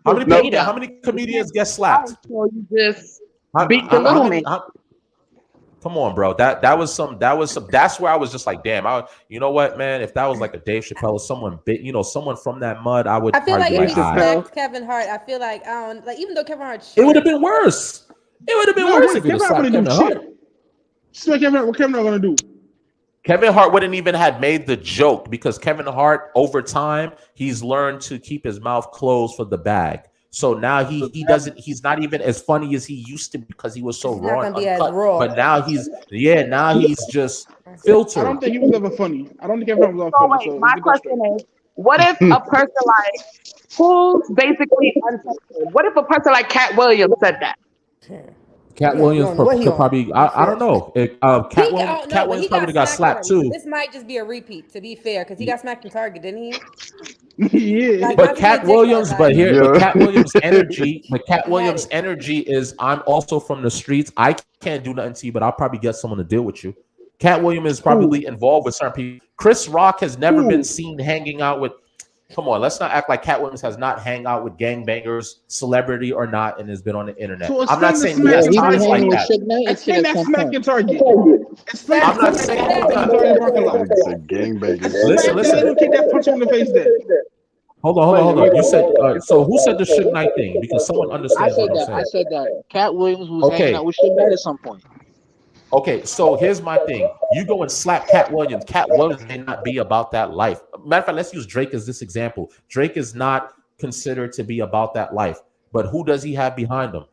How many No. how many comedians get slapped? So you just How- beat the how little many- man. how- Come on, bro. That was some. That's where I was just like, damn. You know what, man? If that was like a Dave Chappelle, someone bit, someone from that mud, I would. I feel like be if he Chappelle. smacked Kevin Hart, I feel like I don't like even though Kevin Hart's it would short, have been worse. It would have been No, worse wait, if he Kevin was Hart slapped wouldn't do Kevin Hart. shit. Smack Kevin Hart. What Kevin Hart gonna do? Kevin Hart wouldn't even had made the joke because Kevin Hart, over time, he's learned to keep his mouth closed for the bag. So now he's not even as funny as he used to because he was so he's not raw gonna and be as uncut. raw. But now he's just filtered. I don't think he was ever funny. I don't think Kevin Hart was ever So funny. wait, So my get that straight. question is, what if a person like who's basically untouchable? What if a person like Cat Williams said that? Cat Yeah, Williams you don't know what he could on. probably. I don't know. Cat Williams But probably he would have got smacked slapped already. too. This might just be a repeat, to be fair, because he got smacked in Target, didn't he? Yeah. Like, But not to be a Cat dickhead, Williams, like, but Cat Williams' energy, it. energy is I'm also from the streets. I can't do nothing to you, but I'll probably get someone to deal with you. Cat Williams is probably involved with certain people. Chris Rock has never been seen hanging out with. Come on, let's not act like Cat Williams has not hang out with gangbangers, celebrity or not, and has been on the internet. So I'm not saying he explain has the smack ties in like Target. that. Explain that smack in Target. Explain I'm that not smack saying in he does. Target parking lot. It's a gangbangers. Listen. Don't take that punch him in the face there. Hold on. You said so. Who said the Suge Knight thing? Because someone I understands said what I'm that. I saying. said that. Cat Williams was Okay. hanging out with Suge Knight at some point. Okay, so here's my thing. You go and slap Cat Williams. Cat Williams may not be about that life. Matter of fact, let's use Drake as this example. Drake is not considered to be about that life. But who does he have behind him?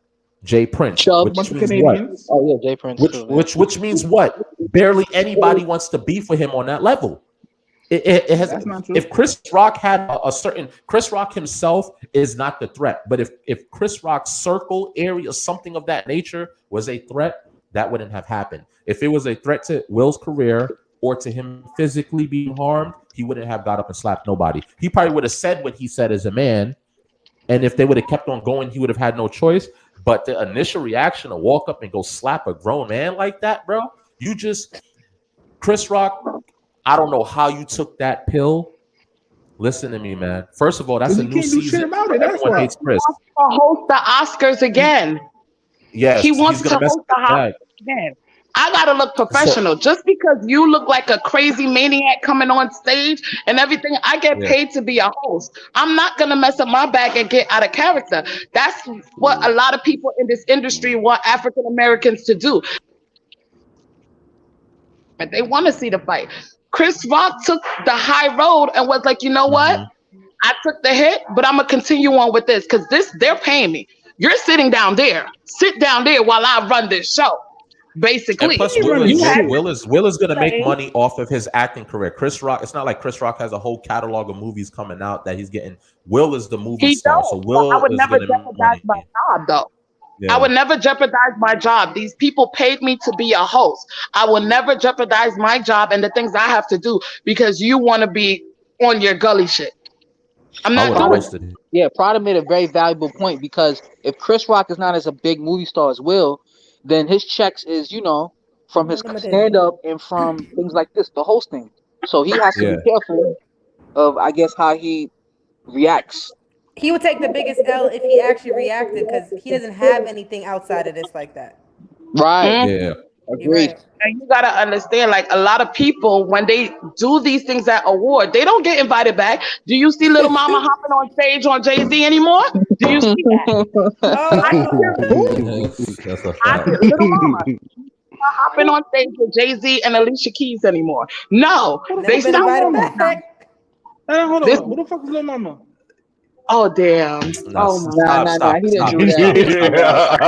Jay Prince. Chubb. Which Bunch of means what? Canadians. Oh yeah, Jay Prince. too, man. Which means what? Barely anybody wants to be for him on that level. It has. That's not true. If Chris Rock had a certain, Chris Rock himself is not the threat. But if Chris Rock's circle area, something of that nature, was a threat, that wouldn't have happened. If it was a threat to Will's career or to him physically being harmed, he wouldn't have got up and slapped nobody. He probably would have said what he said as a man. And if they would have kept on going, he would have had no choice. But the initial reaction to walk up and go slap a grown man like that, bro, Chris Rock, I don't know how you took that pill. Listen to me, man. First of all, that's a new season. Everyone hates Chris. He wants to host the Oscars again. Yes, he wants he's to gonna host the Oscars again. I gotta look professional. Just because you look like a crazy maniac coming on stage and everything, I get paid to be a host. I'm not gonna mess up my bag and get out of character. That's what a lot of people in this industry want African Americans to do. And they want to see the fight. Chris Rock took the high road and was like, you know what? I took the hit, but I'm gonna continue on with this because they're paying me. You're sitting down there. Sit down there while I run this show. Basically, and plus, Will is going to make money off of his acting career. Chris Rock, it's not like Chris Rock has a whole catalog of movies coming out that he's getting. Will is the movie star, so Will I would is never going jeopardize my job, though. Yeah. I would never jeopardize my job. These people paid me to be a host. I will never jeopardize my job and the things I have to do because you want to be on your gully shit. I'm not doing it. Yeah, Prada made a very valuable point because if Chris Rock is not as a big movie star as Will, then his checks is, from his stand-up and from things like this, the hosting. So he has to be careful of, I guess, how he reacts. He would take the biggest L if he actually reacted because he doesn't have anything outside of this like that. Right. Yeah. Agreed. Right. And you gotta understand, like a lot of people, when they do these things at award, they don't get invited back. Do you see Little Mama hopping on stage on Jay-Z anymore? Do you see that? That's a I fact. see Little Mama not hopping on stage with Jay-Z and Alicia Keys anymore. No, they been stopped. invited back. Hold on. Who the fuck is Lil Mama? Oh damn! Oh my! Nah. He didn't do that.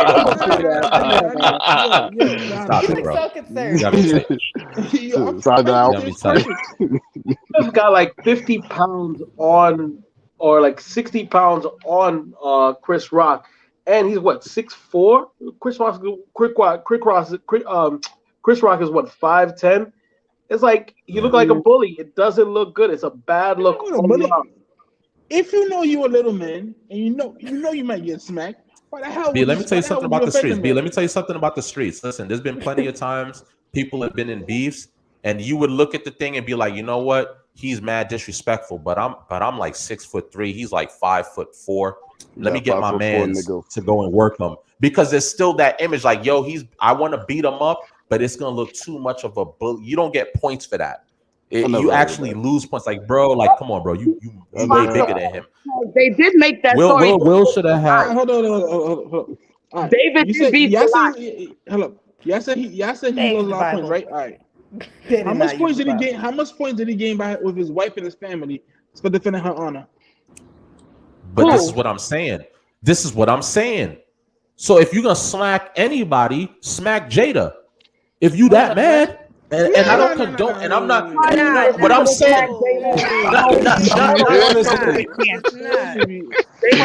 Stop He it, looks bro. so concerned. You gotta be tight. He's got like 50 pounds on, or like 60 pounds on Chris Rock, and he's what 6'4". Chris Rock is what 5'10". It's like you look like a bully. It doesn't look good. It's a bad look. If you know you're a little man and you know you might get smacked, why the hell? B, let me tell you something about the streets. B, B, let me tell you something about the streets. Listen, there's been plenty of times people have been in beefs, and you would look at the thing and be like, you know what? He's mad disrespectful, but I'm like 6'3". He's like 5'4". Let me get my man to go and work him because there's still that image like, yo, I want to beat him up, but it's gonna look too much of a bully. You don't get points for that. I never You heard actually that. lose points. Like, bro, like, come on, bro, you way bigger than him. They did make that story. Will should have had. Hold on. All right. David You did said beat y'all Goliath. said hold up. Y'all said he lost a David lot of points, Bible. right? All right. They did How much not points use did he the gain? How much points did he gain by with his wife and his family for defending her honor? But this is what I'm saying. So if you're gonna smack anybody, smack Jada. If you that mad, and I don't condone, and I'm not. But I'm saying, They would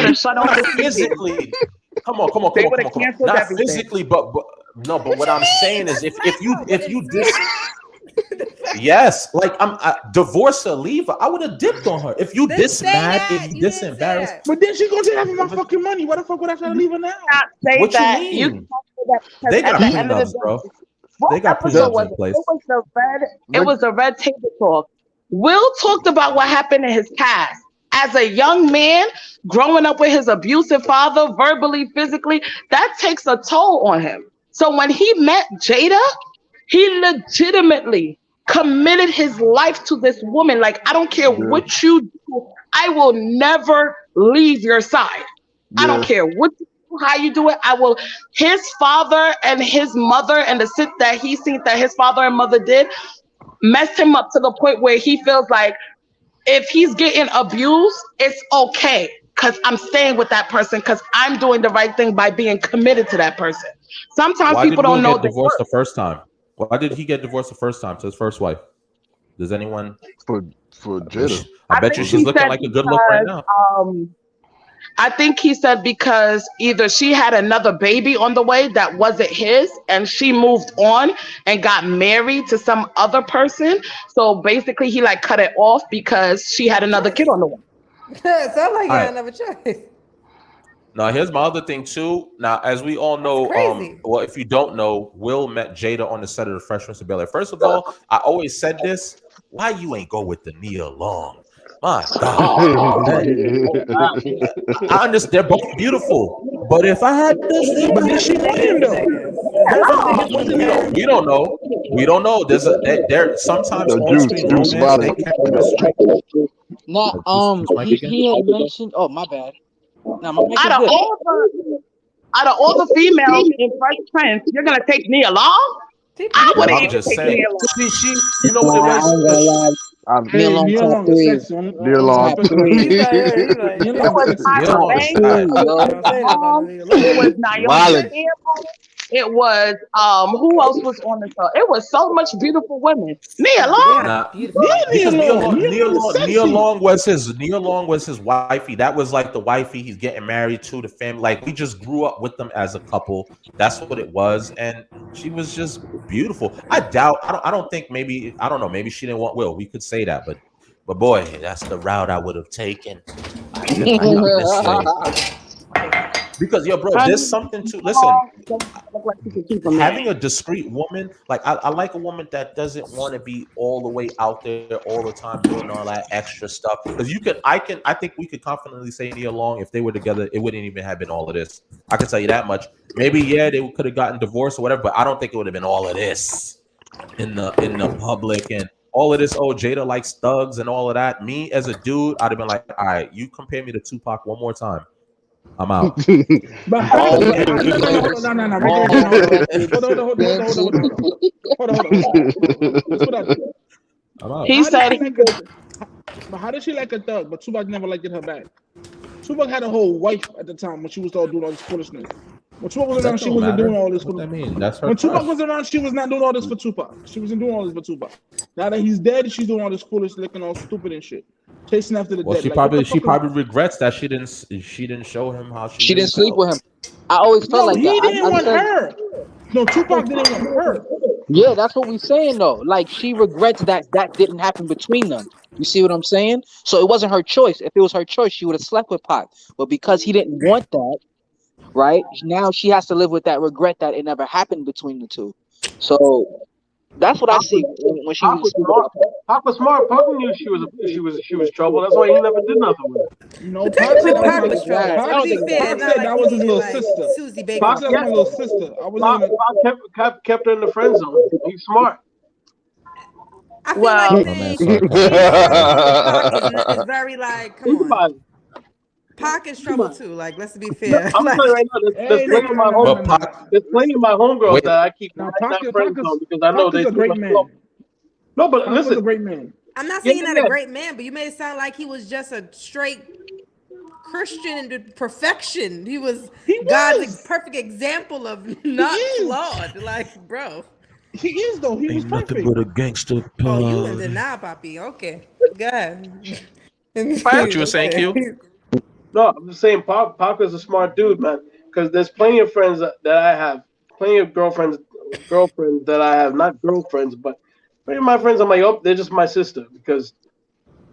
have shut off not the TV. physically. Come on. They would have canceled Not everything. physically, but no. But what I'm saying is, if you dis. Yes, like divorce her, leave her. I would have dipped on her. If you this mad, if you this embarrassed. But then she gonna take half of my fucking money. Why the fuck would I try to leave her now? Say What that. you mean? That They got at the end of the prenups, day, bro. what They got episode prenups was in it? place. It was the red table talk. Will talked about what happened in his past. As a young man, growing up with his abusive father, verbally, physically, that takes a toll on him. So when he met Jada, he legitimately committed his life to this woman. Like, I don't care what you do, I will never leave your side. I don't care what you do, how you do it. I will. His father and his mother and the shit that he seen that his father and mother did messed him up to the point where he feels like if he's getting abused, it's okay because I'm staying with that person because I'm doing the right thing by being committed to that person. Sometimes Why people did Will don't know get divorced the first time? Why did he get divorced the first time to his first wife? Does anyone? For Jada. I bet you she's looking like a good look right now. I think he said because either she had another baby on the way that wasn't his and she moved on and got married to some other person. So basically he like cut it off because she had another kid on the way. Sound like you had another choice. Now here's my other thing too. Now, as we all know, well, if you don't know, Will met Jada on the set of the Fresh Prince of Bel-Air. First of all, I always said this: why you ain't go with the Nia Long? My God, I understand they're both beautiful, but if I had this, but then she won him though. We don't know. We don't know. There sometimes on screen romance they chemistry. Now, he had mentioned. Oh, my bad. Now, my mic is Out good. of all the females in Fresh Prince, you're gonna take Nia Long? I wouldn't I'm even just take saying. Nia Long. She, you know what it was? Nia Long top three. Nia Long. It was Tyra Banks. It was Naomi Campbell. It was who else was on the show? It was so much beautiful women. Nia Long. Because Nia Long was his wifey. That was like the wifey he's getting married to, the family. Like we just grew up with them as a couple. That's what it was, and she was just beautiful. I don't think maybe I don't know. Maybe she didn't want Will. We could say that, but boy, that's the route I would have taken. Because bro, there's something to listen. Having a discreet woman, like I like a woman that doesn't want to be all the way out there all the time doing all that extra stuff. Because I think we could confidently say Nia Long, if they were together, it wouldn't even have been all of this. I can tell you that much. Maybe they could have gotten divorced or whatever, but I don't think it would have been all of this in the public and all of this. Oh, Jada likes thugs and all of that. Me as a dude, I'd have been like, all right, you compare me to Tupac one more time, I'm out. But He said, but how did she like a thug? But Tupac never liked her back. Tupac had a whole wife at the time when she was all doing all this foolishness. When Tupac was around, she wasn't doing all this. I mean, that's her. When Tupac was around, she was not doing all this for Tupac. She wasn't doing all this for Tupac. Now that he's dead, she's doing all this foolish, looking all stupid and shit, chasing after the dead. She probably regrets that she didn't show him how she didn't sleep with him. I always felt like he that. Didn't want her. No, Tupac didn't want her. Yeah, that's what we're saying though. Like she regrets that didn't happen between them. You see what I'm saying? So it wasn't her choice. If it was her choice, she would have slept with Pac. But because he didn't want that, right? Now she has to live with that regret that it never happened between the two. So That's what I Pac see was, when she Pac was was speaking smart. about that. Pac was smart. Pac knew she was trouble. That's why he never did nothing with her. No, But Pac said technically, that was Pac my. was trouble too. I To don't be think it's fair, that. Pac it's not said like that he was his dated little like sister. Susie Pac Baker. said that's my little sister. I wasn't gonna. Pac kept her in the friend zone. He's smart. I feel like Well, My man saying sarcastic. Jada is trouble to Pac is very like, come Think on. about it. Pac is Think trouble about it. too. Like, let's be No, fair. I'm telling you Like, right now. There's Hey, no, plenty no, of no, my no, no, home. no, But no. Pac, There's plenty of my homegirls wait, that I keep Now, right in that friend Pac is zone because I know Pac is they a too great much flow. man. No, but Pac was a listen. great man. I'm not Yeah, saying that a yeah, great man, but you made it sound like he was just a straight Christian and perfection. He was He God's was. perfect example of He not is. flawed. Like, bro. He is though. He was ain't nothing perfect. but a gangster Oh, you in party. denial, Poppy. Okay. Go ahead. What first you were of saying, all, Q? no, I'm just saying, Pac is a smart dude, man. Because there's plenty of friends that I have, plenty of girlfriends that I have, not girlfriends, but plenty of my friends. I'm like, oh, they're just my sister because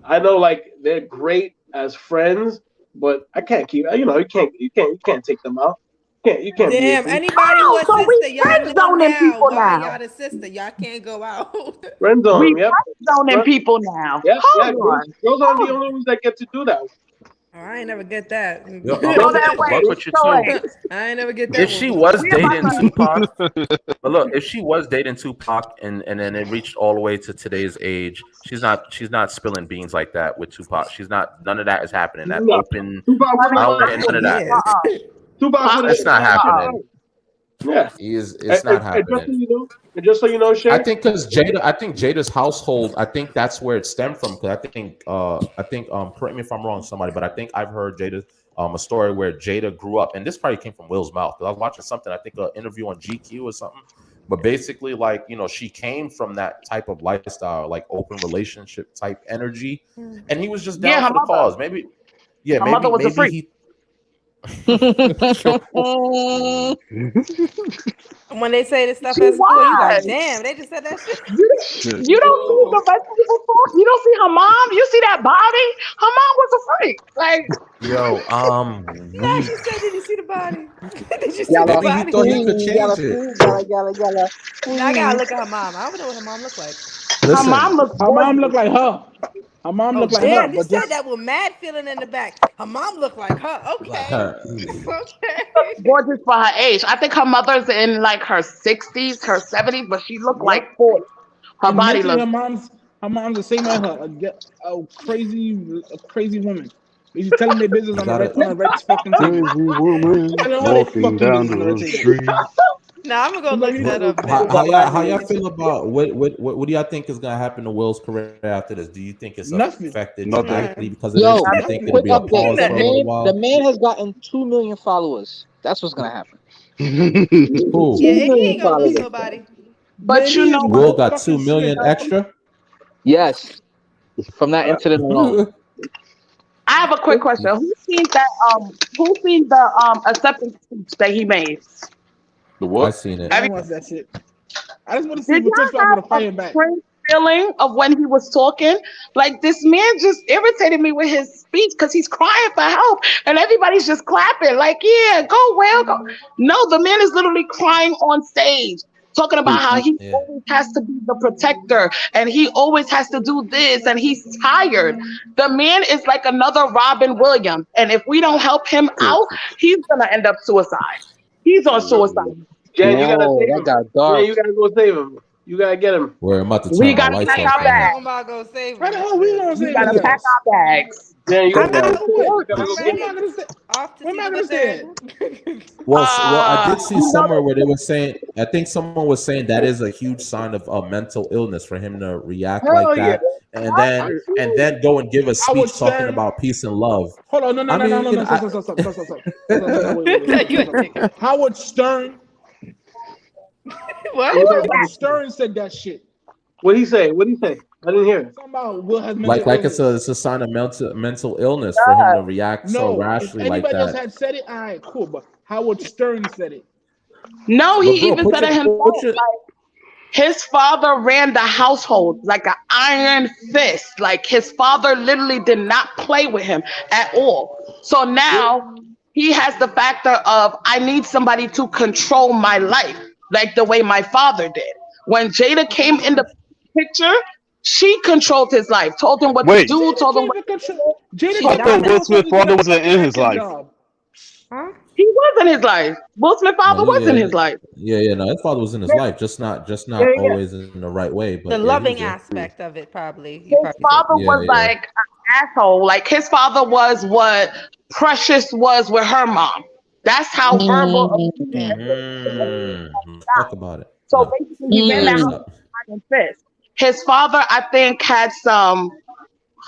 I know like they're great as friends, but I can't keep. You can't take them out. You can't be with Damn, them. anybody who oh, a so we sister, y'all friend know zoning now people why now. y'all the sister. Y'all can't go out. Friend zone, We yep. friend zoning Friend- people now. Yeah, yeah. Hold Girls, on. girls aren't the only ones that get to do that. Oh, I ain't never get that. Yo, Go that a buck way. with you Go too. ahead. I ain't never get If that she one. was We about dating to. Tupac, but look, if she was dating Tupac and then it reached all the way to today's age, she's not spilling beans like that with Tupac. She's not. None of that is happening. That No, open. Tupac Honey, wouldn't I have don't done hear that. none of that. Yeah. Tupac would have. It's not happening. Yeah. It's not And just so happening. you know, I Shay. think because Jada, I think Jada's household, I think that's where it stemmed from. Because correct me if I'm wrong, somebody, but I think I've heard Jada, a story where Jada grew up, and this probably came from Will's mouth. Because I was watching something, I think an interview on GQ or something. But basically, like she came from that type of lifestyle, like open relationship type energy, and he was just Yeah, down her for the mother. cause. Maybe, yeah, Her mother was a maybe freak. he. When they say this stuff She at school, you like, was. damn, they just said that shit. You don't see the rest of people talk. You don't see her mom. You see that body. Her mom was a freak. Like Yo, You know how she said, did you see the body? Did you see the Yalla, maybe he thought he body? could yalla, change it. yalla. Now I gotta look at her mom. I don't know what her mom looked like. her Listen, mom looks Her mom gorgeous. looked like her. Her mom Oh looked like her, damn, you but said just that with mad feeling in the back. Her mom looked like her. like Okay. her. Okay. Gorgeous for her age. I think her mother's in like her 60s, her 70s, but she looked yep. like 40. Her And body mentally, looked. her mom's the same as her. A crazy woman. They just telling their business You on the red gotta. on the red fucking table. Crazy woman Telling all their walking fucking down business on the red the table. street. Now I'm gonna go She's like, look that up How now. y'all feel about what do y'all think is gonna happen to Will's career after this? Do you think it's nothing. affected Nothing. dramatically because of Yo, this? Do you think Nothing. it'll quick be a update. pause The for a little man, the while? man has gotten 2 million followers. That's what's gonna happen. Who? Yeah, 2 he million ain't gonna lose followers. nobody. But you Maybe know it's what? Will Will got fucking 2 million Smith. extra. Yes, from that incident alone. I have a quick question. Who seen the acceptance speech that he made? The I what? seen I it. didn't watch that shit. I just want to see Did if Chris Rock y'all gonna have fight a him back. strange feeling of when he was talking? Like this man just irritated me with his speech because he's crying for help and everybody's just clapping. Like, yeah, go well, go. No, the man is literally crying on stage, talking about how he Yeah. always has to be the protector and he always has to do this and he's tired. The man is like another Robin Williams, and if we don't help him out, he's gonna end up suicide. He's on suicide. Jen, you gotta Whoa, save that him. got Jen, dark. you gotta go save him. You gotta get him. Where I'm about to We turn my gotta lights pack off our How for you him. bags. talking about go save How him? the hell we Shit. gonna We save his gotta pack ass? our bags. Jen, you Go gotta Pack ahead. out go. for what? You gotta I'm go Where get am I ready. him. gonna stay? Off to Where am see I the gonna good stay at? thing. Well, I did see You know somewhere where they were saying. I think someone was saying that is a huge sign of a mental illness for him to react like Hell yeah. that, and then go and give a Howard speech talking Stern. about peace and love. Hold on, no, no, I no, no, no, mean, no, stop, stop, stop, stop, stop, stop, stop, stop, stop, wait, You stop, a nigga. stop. Howard Stern. What? What Howard about Stern said that shit. what he say? What he say? I didn't hear it. Talking about Will has mental like it's illness. a sign of mental illness for him to react so No, if rashly like anybody else that. had said it, all right, cool. But Howard Stern said it. No, But he bro, even said it himself. His father ran the household like an iron fist. Like his father literally did not play with him at all. So now he has the factor of I need somebody to control my life, like the way my father did. When Jada came in the picture, she controlled his life, told him what to Wait, do, told him Jada what can't to control. do. Jada She I can't thought dominant. control Will her Smith father get father a wasn't fucking in his acting life. job. Huh? He was in his life. Will Smith No, father was in his life. no. His father was in his Yeah, life, just yeah, not yeah. always in the right way. The But yeah, he was loving there. aspect of it, probably. You His probably say. father was Yeah. like an asshole. Like his father was what Precious was with her mom. That's how verbal Damn. Let's talk about it. So No, basically, he ran yeah, that let's house stop. with iron fist. His father, I think, had some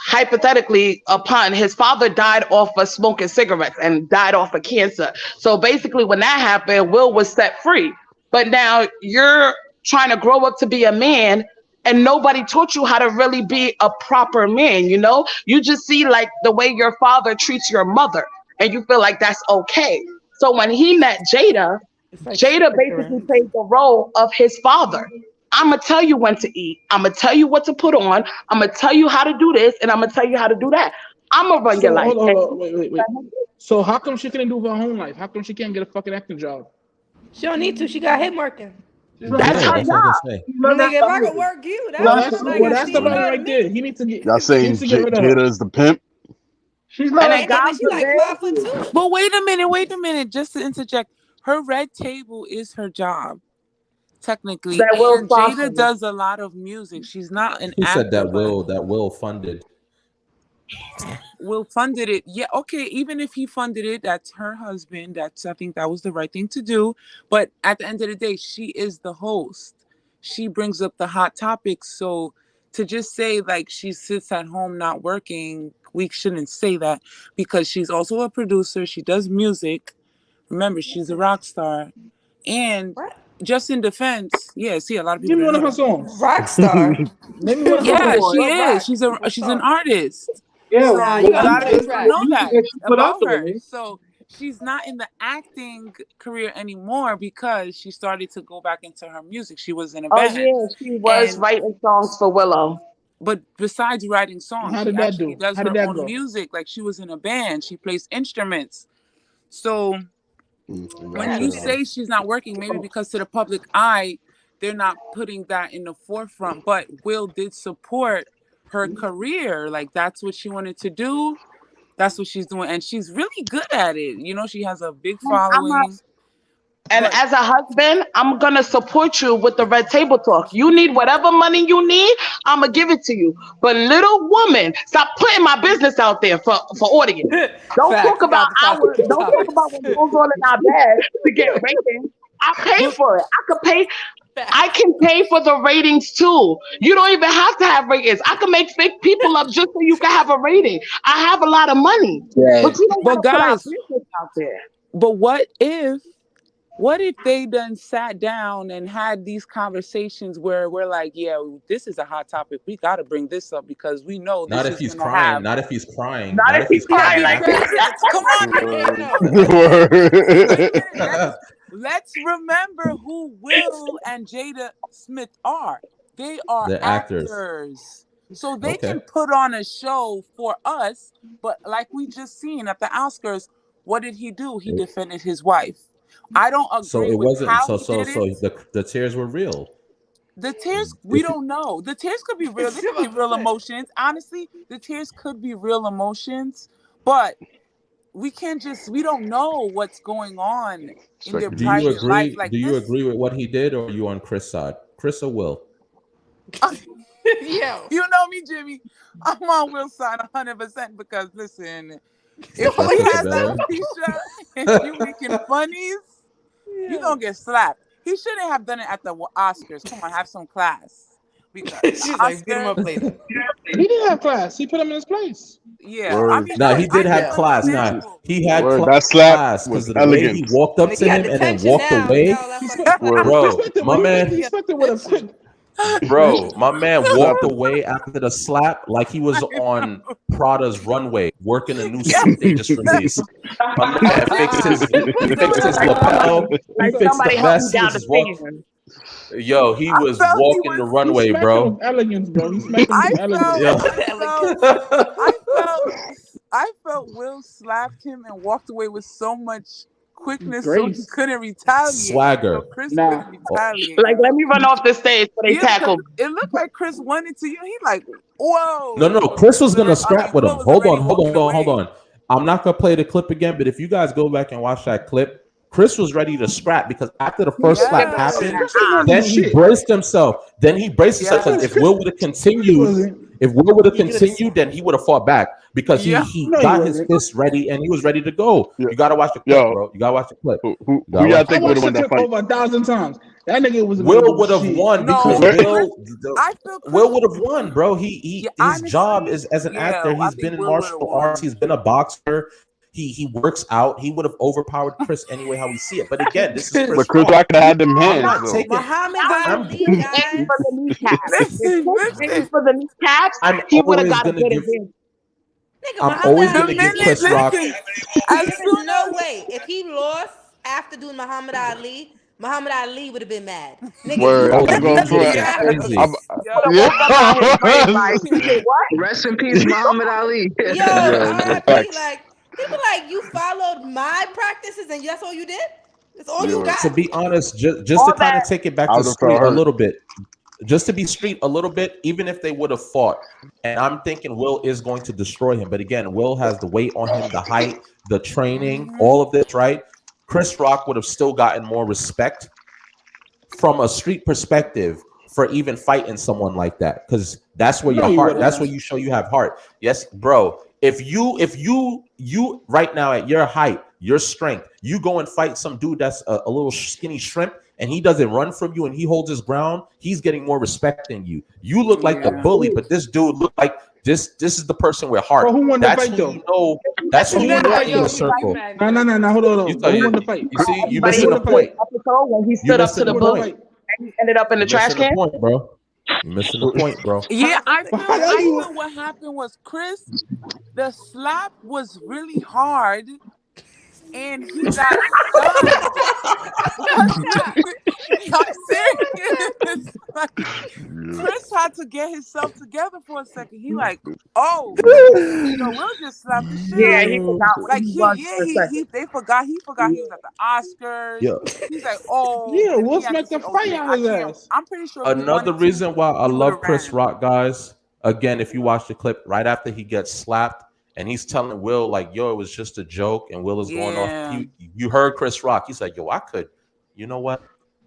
hypothetically upon his father died off of smoking cigarettes and died off of cancer. So basically, when that happened, Will was set free. But now you're trying to grow up to be a man. And nobody taught you how to really be a proper man, you know? You just see like the way your father treats your mother, and you feel like that's okay. So when he met Jada, It's like Jada character. basically played the role of his father. I'm gonna tell you when to eat. I'm gonna tell you what to put on. I'm gonna tell you how to do this, and I'm gonna tell you how to do that. I'm gonna run your So life. hold on, wait. So how come she couldn't do her own life? How come she can't get a fucking acting job? She don't need to. She got him working. That's Yeah, her that's what I was job. gonna say. Nigga, if I could work you, Well, that's that's like well, a that's the man CEO to right there. me. Y'all He needs saying to get rid of her. Jada is the pimp? She's not And a then Ain't that God bitch? She like forbid. 5'2". But wait a minute, just to interject. Her red table is her job, technically. That Will And Jada sponsor. does a lot of music. She's not an Who said actor, that? but Will funded. Will funded it. Yeah, okay, even if he funded it, that's her husband. I think that was the right thing to do. But at the end of the day, she is the host. She brings up the hot topics. So to just say like she sits at home not working, we shouldn't say that because she's also a producer. She does music. Remember, she's a rock star. And What? just in defense, yeah, see, a lot of people Give me didn't one of know her that. songs. Rockstar. Name me one of her Yeah, songs. she What is. rock? She's What an song? artist. yeah. Nah, So you Well, a gotta lot play of the there's people don't track. know music that that she put out about though, her. man. So she's not in the acting career anymore because she started to go back into her music. She was in a Oh band. yeah, she was And writing songs for Willow. but besides writing songs, How she did that actually do? does How did her that own go? music. Like she was in a band. She plays instruments. So when you Yes. say she's not working, maybe because to the public eye, they're not putting that in the forefront. But Will did support her career. Like that's what she wanted to do. That's what she's doing. And she's really good at it. You know, she has a big following. And But as a husband, I'm gonna support you with the red table talk. You need whatever money you need, I'm gonna give it to you. But little woman, stop putting my business out there for audience. Don't Facts. talk We about got the don't talk about topics. what goes on in our bed to get ratings. I pay but for it. I Facts. can pay for the ratings too. You don't even have to have ratings. I can make fake people up just so you can have a rating. I have a lot of money, Yeah. but you don't but gotta put our guys, business out there. but what if they done sat down and had these conversations where we're like, yeah, this is a hot topic. We got to bring this up because we know Not this if is he's going to crying. have. Not if he's crying. Not Not if if he's he's Not crying be crying like crying. that. Come on, Word. no. Wait a minute. Let's remember who Will and Jada Smith are. They are the actors. actors. So they Okay. can put on a show for us, but like we just seen at the Oscars, what did he do? He defended his wife. I don't So agree it with wasn't. how he did it. The tears were real. The tears, we If you, don't know. The tears could be real. They She could be about to real say. emotions. Honestly, the tears could be real emotions, but we don't know what's going on in their do you private Speculation. life agree? like Do you this. agree with what he did, or are you on Chris' side? Chris or Will? Yo. You know me, Jimmy. I'm on Will's side 100% because listen, if Trust we us had better. alopecia and you making funnies, you Yeah. gonna get slapped. He shouldn't have done it at the Oscars. Come on, have some class. Because the She's like, beat him Oscars, up later. He didn't have class. He put him in his place. yeah. I Word. mean, Nah, he did I have do Yeah. class. Nah, understandable. he had Word. That slap class because was of the way he elegant. walked up He to got him and then detention walked now. He away. got all that He fucking expect, Word. class. he Bro, expected. my What do you think? man, He He got expected with a detention. quick. bro, my man Slap. walked away after the slap like he was I on know. Prada's runway working a new Yeah. suit they just released. My man fixed his he What's fixed going his Like on? somebody, lapel. He like fixed the somebody help me vest. He was down the just walking. stairs. Yo, he I was felt he walking the was. He runway, smacked him with bro. elegance, bro. He smacked him with I some felt. elegance. Yo. I felt. Elegance. I felt. I felt Will slapped him and walked away with so much quickness, so he Grace. couldn't retaliate. Swagger. So Chris Nah. couldn't retaliate. Like, let me run off the stage so they Yeah, 'cause tackle me. it looked like Chris wanted to. He like, whoa. No, Chris was gonna I scrap mean, with Will him. was Hold already on. walking away. I'm not gonna play the clip again, but if you guys go back and watch that clip, Chris was ready to scrap because after the first slap Yes. happened, Chris wasn't then doing he shit. braced himself. Because Chris- if Will would have continued, wasn't. if Will would have He could've- continued, then he would have fought back because Yeah. he No, he got his wasn't. fist ready and he was ready to go. Yeah. You gotta watch the clip, Yo. bro. You gotta watch the clip. Who You gotta y'all watch think I would have watched won the that clip fight? over 1,000 times. That nigga was Will would have won No, because Chris- Will I feel Chris, Will would have won, bro. His honestly, job is as an yeah, actor. I He's think been in Will martial would've won. arts. He's been a boxer. He works out. He would have overpowered Chris anyway how we see it. But again, this is Chris But Chris Rock. Rock could have had them I'm hands, not though. taking. Muhammad I'm- Ali, Aim guys. for the kneecaps. Listen, Aim for the kneecaps. I'm He would have always got a gonna good give. advantage. Nigga, I'm Muhammad always Ali gonna give did Chris not- Rock. As soon No way. If he lost after doing Muhammad Ali would have been mad. Nigga, Word, you I'm gonna go that's for it. crazy. I'm- Like, what? Rest in peace, Muhammad Ali. Yo, Yeah, RIP, facts. like people like you followed my practices and that's all you did? That's all you Yeah. got? To be honest, just All to kind of that- take it back I to would've street felt a hurt. little bit, just to be street a little bit, even if they would have fought, and I'm thinking Will is going to destroy him. But again, Will has the weight on him, the height, the training, all of this, right? Chris Rock would have still gotten more respect from a street perspective for even fighting someone like that, because that's where No, your he heart, wouldn't. that's where you show you have heart. Yes, bro. If you right now at your height, your strength, you go and fight some dude that's a little skinny shrimp and he doesn't run from you and he holds his ground, he's getting more respect than you. You look like the bully, but this dude look like this is the person with heart. Bro, who won the That's fight, who though? you know. That's who you won the know fight, in though? the circle. No, hold on. You Who thought won the fight? You see, you But missing he the was point. episode when he You stood up missing to the the book point. and he ended up in the You trash missing the can. point, bro. You missing the point, bro. Yeah, I But how you- feel what happened was Chris, the slap was really hard, and he got stunned. I'm serious. Like, Chris had to get himself together for a second. He like, oh, Will just slapped the shit. Yeah, out of he him. forgot what Like he was for a second. they forgot he was at the Oscars. Yeah. He's like, oh, Yeah, and Will he had Smith to the say, fight okay, out I his can't. ass. I'm pretty sure if he Another wanted to, reason why I he love would've Chris ran. Rock, guys. Again, if you watch the clip right after he gets slapped and he's telling Will like, "Yo, it was just a joke," and Will is going Yeah. off. You heard Chris Rock. He's like, "Yo, I could." You know what?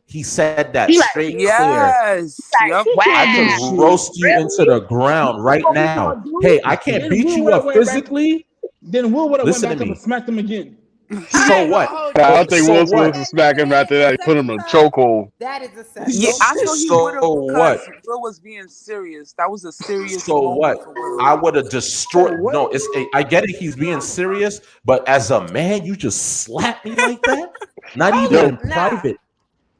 He said that He like, straight clear. Yes. Yep. I could roast you into the ground right now. Hey, I can't Then beat Will you would've up went back- physically. Then Will would have went Listen back to up me. and smacked him again. So what? I don't think So Will Smith what? was smack him after that. He put him in a chokehold. That is a set. Yeah, I thought he So would have because what? Will was being serious. That was a serious So moment what? for Will. I would have destroyed. So what? No, I get it. He's being serious, but as a man, you just slap me like that. Not Hold even up, in nah. private.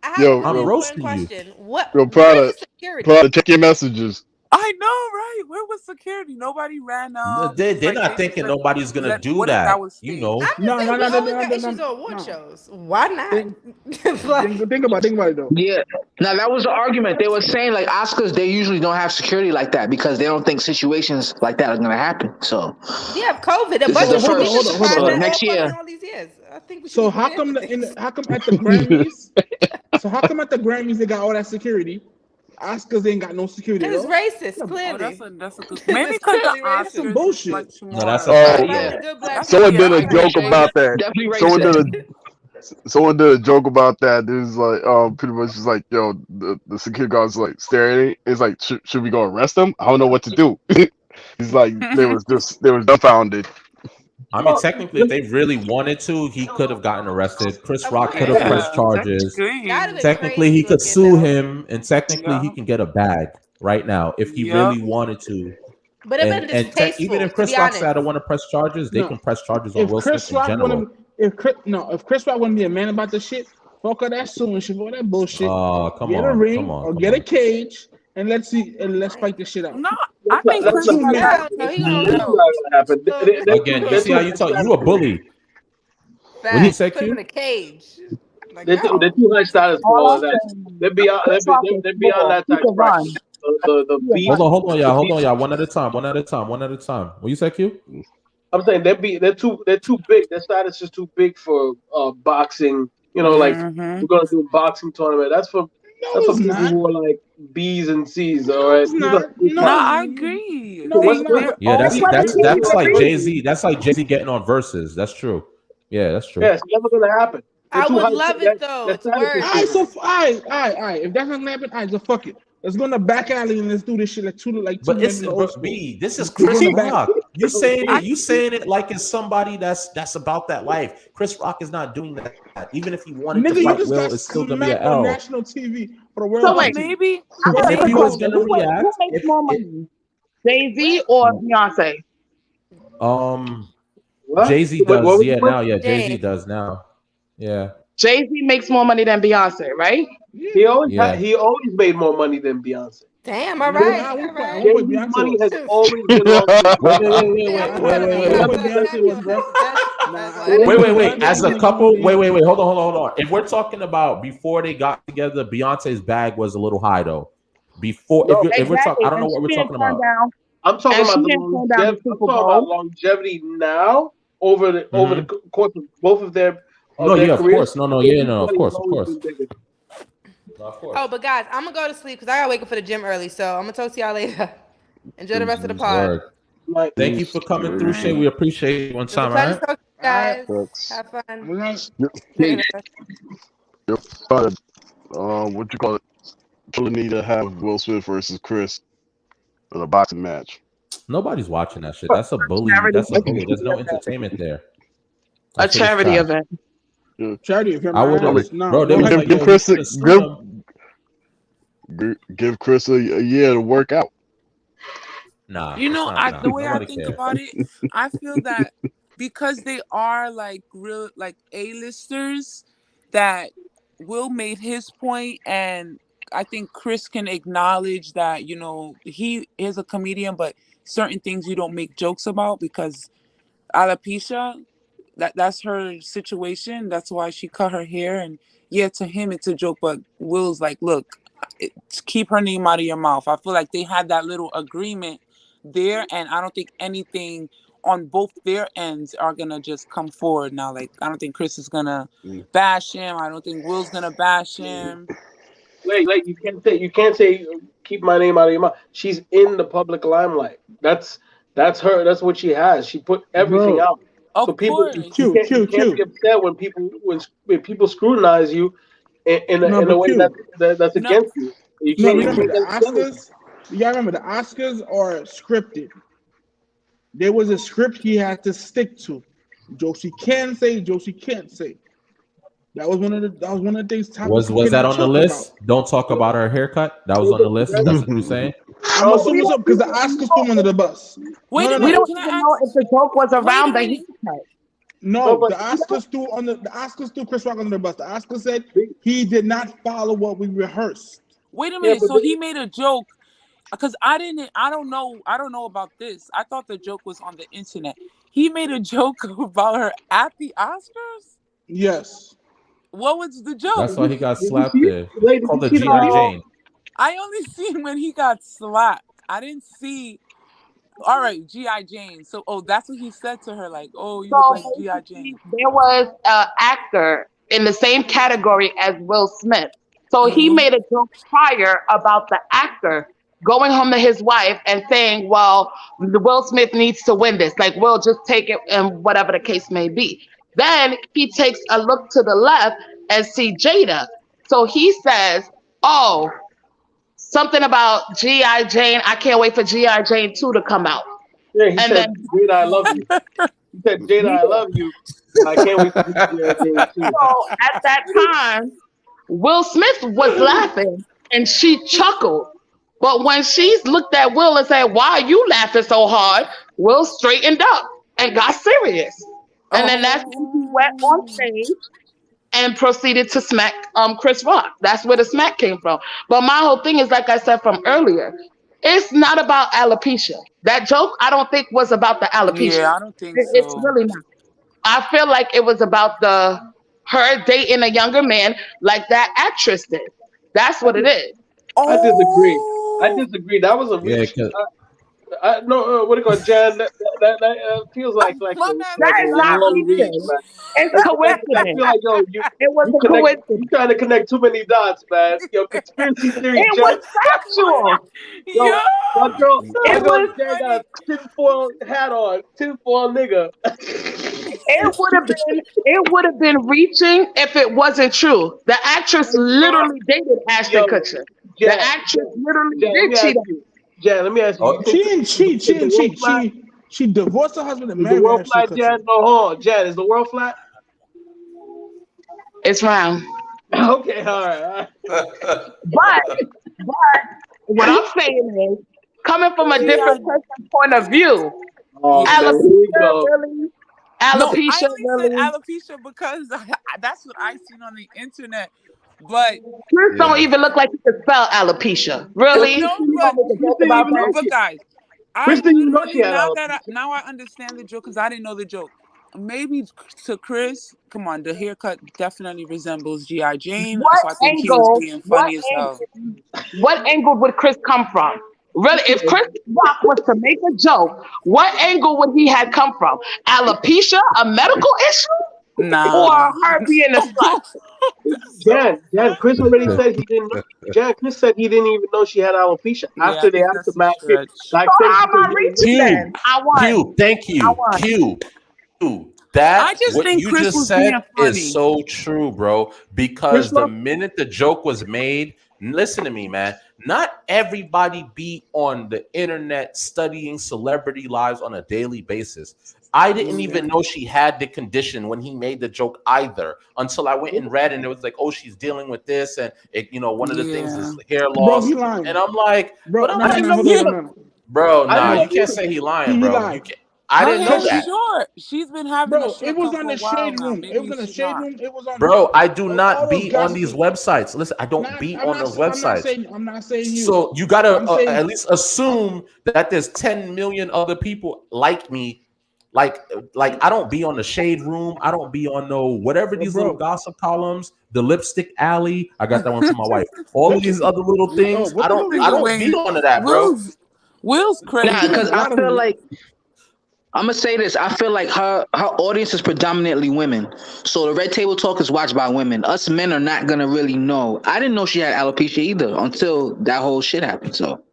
I have Yo, a really I'm important roasting you. question. What? Yo, where's Prada, the security? Prada, check your messages. I know, right? Where was security? Nobody ran up. They're Like, not they thinking just nobody's gonna let- do what if that. was You fake? know. I'm just No, saying, no, we no, always no, got no, issues no, on award no. shows. Why not? Think about it though. Yeah. Now that was the argument. They were saying like Oscars, they usually don't have security like that because they don't think situations like that are gonna happen. So We have COVID. A This bunch is of the movies first- have hold on. survived Next all year. fucking all these years. I think we should So be how doing come everything. how come at the Grammys? So how come at the Grammys they got all that security? Oscars ain't got no security. It's Though? racist, Oh, clearly. that's a good. Maybe because the clearly racist. Oscars is Bullshit. much more. No, that's a Oh, fact. Probably though. good black That's Someone yeah, did a I joke agree. about that. definitely Someone did a joke about that. It was like, pretty much just like, yo, the security guard's like staring at it. It's like, should we go arrest him? I don't know what to do. He's like, they was dumbfounded. I mean, technically, if they really wanted to, he could have gotten arrested. Chris Rock could have Yeah, pressed charges. technically. That'd have been Technically, he crazy could looking, sue though. him, and technically, Yeah. he can get a bag right now if he Yeah. really wanted to. But it been distasteful. Even if to Chris be Rock honest. said I don't want to press charges, they No. can press charges on If Will Chris Smith in Rock general. if Chris Rock wouldn't be a man about this shit, fuck all that suing shit, all that bullshit. Come Get on, a ring come on, or come get on. a cage and let's fight this shit out. No, I think That's Chris not- Rock Yeah, got no, he That's gonna not know. what happened. Again, you see how you talk? You a bully. What he said, Put him Q? in a cage. Like, They're no. too high status for all of that. They're beyond that type of bracket. The beef. Hold on, y'all. One at a time. What you said, Q? I'm saying they're too big. Their status is too big for boxing. You know, like we're gonna do a boxing tournament. That's for it's people not. who are like B's and C's. All right, It's not. No, No, I agree. no, it's What's not. the Yeah, They wasn't that's even like Jay big. Z. That's like Jay Z getting on verses. That's true. Yeah, that's true. Yeah, it's never gonna happen. They're I too would high. love it though. Their It's status is work. Alright, too so alright. If that's not gonna happen, alright, so fuck it. Let's go in the back alley and let's do this shit like two But men it's in the old school. B. This is Let's go Chris in the back. Rock. You saying I- it? You saying it like it's somebody that's about that life. Chris Rock is not doing that. Even if he wanted Nigga, to you fight just Will, got it's still gonna be an smacked on L. national TV for the world. So But wait, maybe I got And a if he quick was question. gonna Who react, makes more money, Jay Z or Beyonce? What? Jay Z What does. was Yeah, the now. question? Yeah, Jay Z Jay. does now. Yeah, Jay Z makes more money than Beyonce, right? He always yeah. he always made more money than Beyonce. Damn. All Nah, right. I All won't right. Jay put Z's Beyonce money was. has always been on. Wait, Yeah, I'm gonna I be won't put honest. Beyonce was, bro. Wait. As a couple, wait. Hold on. If we're talking about before they got together, Beyonce's bag was a little high though. Before, No, if we're talking, Exactly. I don't know And what she we're didn't talking turn about. down. I'm talking And she about the didn't turn down the longevity. I'm Super talking about Bowl. longevity now over the course of both of their No, their yeah, of careers. course. No, Jay yeah, Z's no, of money has course, of always course. been bigger. No, of course. Oh, but guys, I'm gonna go to sleep because I gotta wake up for the gym early. So I'm gonna talk to y'all later. Enjoy the rest of the pod. Word. Like, Thank you for coming through, Shay. We appreciate you one It was a time, all pleasure right? talking to you guys. Thanks. Have fun. We're not- Yep. What you call it? People need to have Will Smith versus Chris in a boxing match. Nobody's watching that shit. That's a bully. That's a bully. There's no entertainment there. A That shit is charity trash. event. Charity, if you're I would my have, ass, no, bro. They no was hype. like, Give yo, Chris you a should sue them. give Chris a year to work out. Nah, you it's know, not. Nah, the way I nobody think cares. about it, I feel that because they are like real like A-listers, that Will made his point, and I think Chris can acknowledge that, you know, he is a comedian, but certain things you don't make jokes about because alopecia, that's her situation. That's why she cut her hair, and yeah, to him it's a joke, but Will's like, look, keep her name out of your mouth. I feel like they had that little agreement there, and I don't think anything on both their ends are gonna just come forward now. Like, I don't think Chris is gonna bash him. I don't think Will's gonna bash him. like you can't say keep my name out of your mouth. She's in the public limelight. That's her. That's what she has. She put everything Bro. out. So Of people, course. you can't be upset when people scrutinize you in No, a but way Q. that's No. against you. You No, can't remember the get upset with Oscars. You gotta remember the Oscars are scripted. There was a script he had to stick to. Josie can say, Josie can't say. That was one of the things Was topics that on the talk list? about. Don't talk about her haircut. That was on the list. That's what you're saying. I'm assuming so because the Oscars threw him under the bus. Wait a We minute. don't Can I even know ask? if the joke was Wait a around the minute. haircut. No, but the Oscars threw Chris Rock under the bus. The Oscars said he did not follow what we rehearsed. Wait a Yeah, minute. but So he made a joke because I don't know about this. I thought the joke was on the internet. He made a joke about her at the Oscars. Yes. What was the joke? That's why he got did you slapped see there. it? Wait, did Called you the see the G.I. video? Jane. I only seen when he got slapped. I didn't see. All right, G.I. Jane. So, that's what he said to her. Like, oh, you look So like G.I. Jane. there was an actor in the same category as Will Smith. So he Mm-hmm. made a joke prior about the actor going home to his wife and saying, well, Will Smith needs to win this. Like, Will, just take it and whatever the case may be. Then he takes a look to the left and see Jada. So he says, oh, something about G.I. Jane. I can't wait for G.I. Jane 2 to come out. Yeah, he And said, then Jada, I love you. He said, Jada, I love you. I can't wait to see your thing too. so at that time, Will Smith was laughing and she chuckled. But when she looked at Will and said, why are you laughing so hard? Will straightened up and got serious. And then that's when he went on stage and proceeded to smack Chris Rock. That's where the smack came from. But my whole thing is, like I said from earlier, it's not about alopecia. That joke, I don't think was about the alopecia. Yeah, I don't think It's so. really not. I feel like it was about her dating a younger man like that actress did. That's what it is. I disagree. I Oh, disagree. That was a Yeah, reach. 'cause- no, what do you call it, Jan? That feels like My a, man That like a is not said long read, reaching. man. It's I feel coincidence. like yo, It was you a connect, you coincidence. trying to connect too many dots, man. Yo, conspiracy theory, It Jan. was factual. yo, Yo, It my girl was. Jan got funny. a tinfoil hat on, tinfoil nigga. It would have been reaching if it wasn't true. The actress literally dated Ashton Yo, Kutcher. The Jan, actress literally Jan, let did me ask cheat on you, Jan, let me ask you. You Oh, think She didn't cheat. She is the didn't world cheat. flat? She divorced her husband and Is the married world Ashton flat, Jan? Kutcher. No, hold on, Jan. Is the world flat? It's round. Okay, all right. But what I'm saying is, coming from a G.I. different person's point of view, Oh Yeah. man, here we alopecia go. really, No, I alopecia only said really. alopecia because that's what I seen on the internet. But Chris don't yeah. even look like he could spell alopecia. Yo, Really? no, You gonna but make a joke Kristen about even know that? she, guys, I Kristen even know she literally had alopecia. now I understand the joke because I didn't know the joke. Maybe to Chris, come on, the haircut definitely resembles G.I. Jane, What so I think he was angle? being What funny as hell. angle? What angle would Chris come from? Really, if Chris Rock was to make a joke, what angle would he have come from? Alopecia, a medical issue, or Nah. her being a slut? That's so Jan, Chris already funny. said he didn't know. Jan, Chris said he didn't even know she had alopecia. Yeah, I After they think asked that's him a stretch. So backstage, how he am said, I "Yo, reaching Q, then? I won. Q, thank I you. won. Q. I That just what think you Chris just was said being is funny. so true, bro. Chris Because the Rock." minute the joke was made, listen to me, man. Not everybody be on the internet studying celebrity lives on a daily basis. I didn't even know she had the condition when he made the joke either until I went and read, and it was like, oh, she's dealing with this, and it, one of the things Yeah. is hair Bro, loss, he lying. and I'm like, Bro, but I'm no, like, hold Yeah. on, no. bro, I nah, know. you can't say he lying, He bro. You lied. can't. I Her didn't know hair Because is that. short. She's been having a bro, it was shortcut on for a the while shade now. room. It was Maybe on the she's shade not. room. It was on Bro, I do all not those be on these gossiping. websites. Listen, I don't Not, be on those websites. I'm not saying you. So you gotta I'm saying at least assume that there's 10 million other people like me. Like I don't be on the shade room. I don't be on no whatever these little bro. gossip columns, the lipstick alley. I got that one for my wife. All of these other little Oh, things. what I the don't hell I is Nigga, don't be wait. on to that, bro. Will's Nah, crazy. because a I lot of feel them. like I'm gonna say this. I feel like her audience is predominantly women. So the Red Table Talk is watched by women. Us men are not gonna really know. I didn't know she had alopecia either until that whole shit happened. So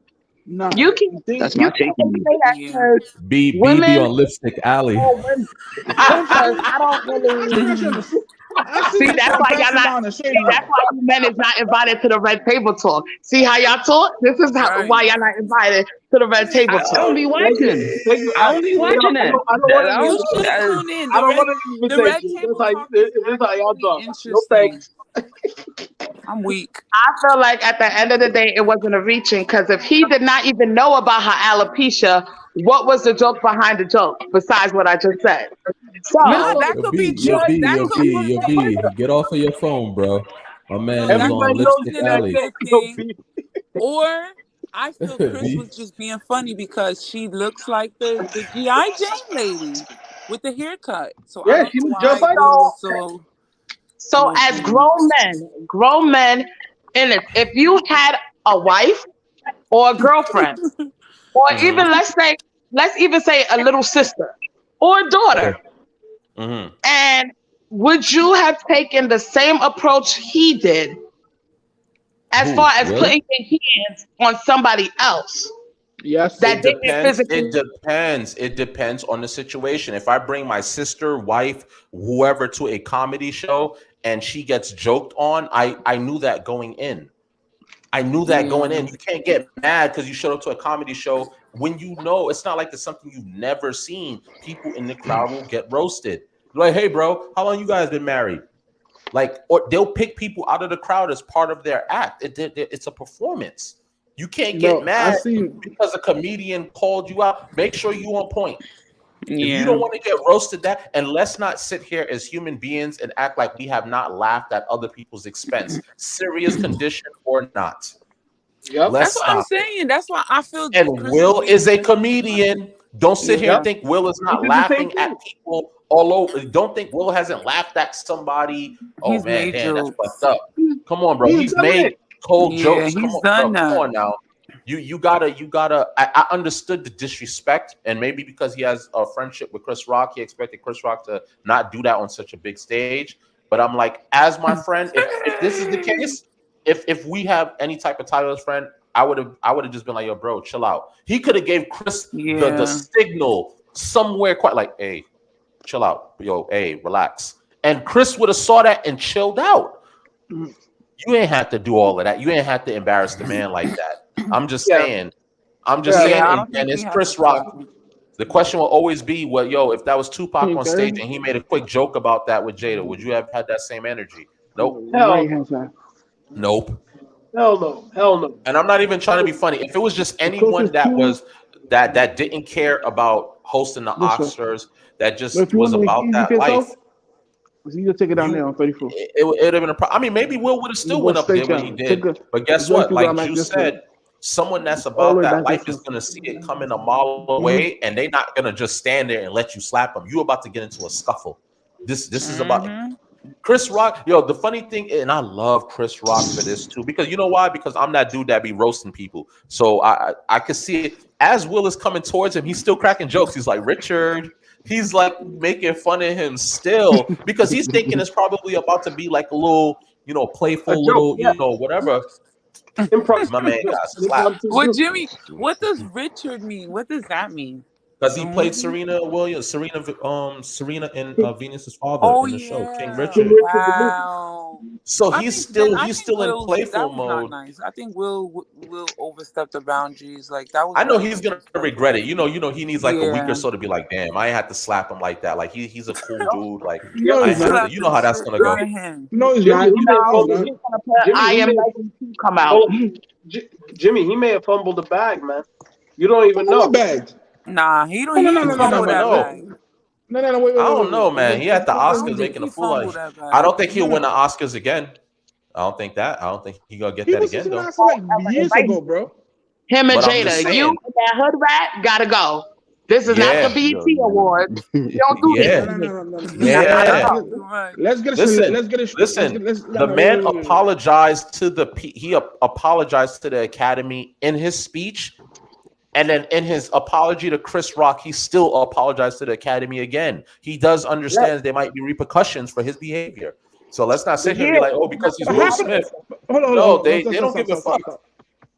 Nah, you can think that's my take on it. Say that Yeah. because Be women on lipstick alley. or women. Because I don't I really seen that shit on the. I seen see. that shit That's on why y'all passing not. by in the shade See, room. that's why you men is not invited to the Red Table Talk. See how y'all talk? This is Right. why y'all not invited to the Red Table I Talk. don't be Thank you, watching. thank you. I don't be watching that. I don't want an You should invitation. tune in. I don't want an The Red invitation. Table Talk is This how y'all actually talk. No interesting. thanks. I'm weak. I feel like at the end of the day, it wasn't a reaching because if he did not even know about her alopecia, what was the joke behind the joke besides what I just said? Nah, So that Yo, could be B, yo, true. B, That yo, could be B, a yo, thing. B. Get off of your phone, bro. My man No, is that on could Everybody knows lipstick me definitely that alley. be a yo, thing. B. Or I feel Chris B. was just being funny because she looks like the G.I. Jane lady with the haircut. So I Yeah, don't she know was just why like Will was so so as grown men, in it, if you had a wife or a girlfriend, or Mm-hmm. even let's even say a little sister or a daughter, Okay. Mm-hmm. and would you have taken the same approach he did as far Who? as Will? putting your hands on somebody else Yes. that It didn't depends. physically? It depends. It depends on the situation. If I bring my sister, wife, whoever to a comedy show and she gets joked on, I knew that going in. I knew that going Yeah. in. You can't get mad because you showed up to a comedy show when you know it's not like it's something you've never seen. People in the crowd will get roasted. Like, hey, bro, how long you guys been married? Like, or they'll pick people out of the crowd as part of their act. It's a performance. You can't get Bro, I mad seen. because a comedian called you out. Make sure you on point. If you Yeah. don't want to get roasted, that and let's not sit here as human beings and act like we have not laughed at other people's expense, serious condition or not. Yep. Let's That's what I'm stop it. saying. That's why I feel And Chris was Will being is a funny. comedian. Don't sit here and Yep. think Will is He not did the same laughing thing. at people all over. Don't think Will hasn't laughed at somebody. Oh He's man, made damn, that's jokes. fucked up. Come on, bro. He's He's done it. made cold Yeah, jokes. Come he's on, bro. done Come that. on now. You gotta. I understood the disrespect, and maybe because he has a friendship with Chris Rock, he expected Chris Rock to not do that on such a big stage. But I'm like, as my friend, if this is the case, if we have any type of title as friend, I would have just been like, yo, bro, chill out. He could have gave Chris the Yeah. signal somewhere, quite like, hey, chill out, yo, hey, relax. And Chris would have saw that and chilled out. You ain't have to do all of that. You ain't have to embarrass the man like that. I'm just saying. I'm just saying. I And, don't think and he it's has Chris to Rock. tell. The question will always be, well, yo, if that was Tupac on stage Okay. and he made a quick joke about that with Jada, would you have had that same energy? Nope. Right hand side. Nope. Hell no. Hell no. And I'm not even trying to be funny. If it was just The anyone closest that to was that didn't care about hosting the this one. Oscars, that But just if you was want to make it about easy that for yourself, life, you just take it down there you on 34. it would have been a problem. I mean, maybe Will would have You still go went up straight there what he down. did. But guess Majority what? people are Like like you this way. said, someone that's All the about way that back life this is way. going to see it coming a mile away, and they're not going to just stand there and let you slap them. You're about to get into a scuffle. This is about Chris Rock. Yo, the funny thing, and I love Chris Rock for this too, because you know why? Because I'm that dude that be roasting people. So I could see it as Will is coming towards him. He's still cracking jokes. He's like, Richard. He's like making fun of him still because he's thinking it's probably about to be like a little, A playful joke, little, yeah. whatever. Improv. My man got slapped Well, Jimmy, what does Richard mean? What does that mean? because he The played movie? Serena in Venus's father Oh in the show King yeah! Richard. Wow. So I he's think then still I he's think still in Will's playful that was not mode. nice. I think Will overstepped the boundaries. Like that was I know very he's gonna disrespectful. regret it. He needs like a week or Yeah. so to be like, damn, I ain't have to slap him like that. Like he's a cool dude. Like No, I he's ain't have not. to. Slap You the know how that's shit gonna out go. of him. No, he's Jimmy, not. he may have No, fumbled. he's gonna put Jimmy, I he am may. legend 2 come out. Hold on. Jimmy, he may have fumbled the bag, man. You don't even What know. bag? Nah, he don't. No, He no, no, didn't no, no, You no, fumble never no, that no, know. bag. no. Wait, I wait, don't know, man. He had the I don't Oscars think making he a fool of. fumbled that I bag. don't think he'll win the Oscars again. I don't think that. I don't think he gonna get He that was again just though. last like Ever years invite ago, bro. him and But I'm just Jada. You saying, and that hood rat gotta go. This is not the yeah, BET Awards. We don't do this yeah, No, here. Nah, yeah. that's too much. No. Listen, Let's get it. listen. The No, man wait. apologized to apologized to the Academy in his speech, and then in his apology to Chris Rock, he still apologized to the Academy again. He does understand there might be repercussions for his behavior. So let's not sit here and be Yeah. like, oh, because he's But Will how could? Smith. Hold on. No, they Stop, don't stop, give a stop, stop, fuck. stop.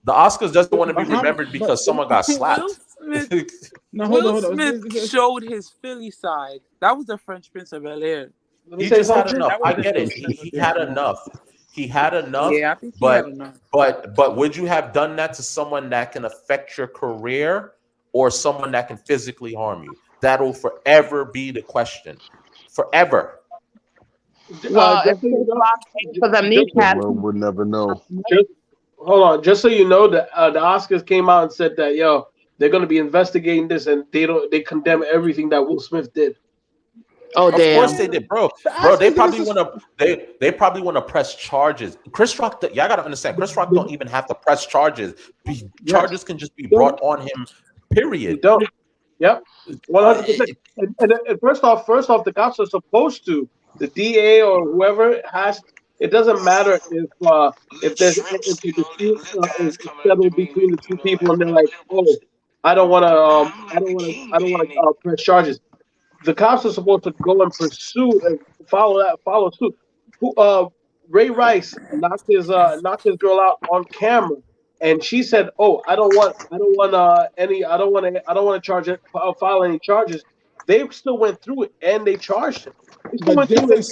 The Oscars doesn't want to be How? remembered But because someone got Will slapped. Smith. no, hold Will on. Smith showed his Philly side. That was the Fresh Prince of Bel Air. Let me He say just had something. enough. That was I the get it. Philly He side he right there. had enough. He had enough. Yeah, I think he had But enough. but would you have done that to someone that can affect your career or someone that can physically harm you? That'll forever be the question. Forever. Well, if Just so you Chris know, Rock paid for them just, kneecaps, We'll never know. just hold on. Just so you know, the Oscars came out and said that they're going to be investigating this, and they condemn everything that Will Smith did. oh Of course damn. they did, bro. The Bro, they Oscars probably did want to. They probably want to press charges. Chris Rock, y'all gotta understand. Chris Rock don't even have to press charges. Charges can just be brought on him. You Period. don't. Yep. 100%. And first off, the cops are supposed to. The DA or whoever has. It doesn't matter if the dispute is settled between the two people, and they're like, oh, I don't want to press charges. The cops are supposed to go and pursue and follow suit. Ray Rice knocked his girl out on camera, and she said, "Oh, I don't want to file any charges." They still went through it and they charged him. They still But went through it. But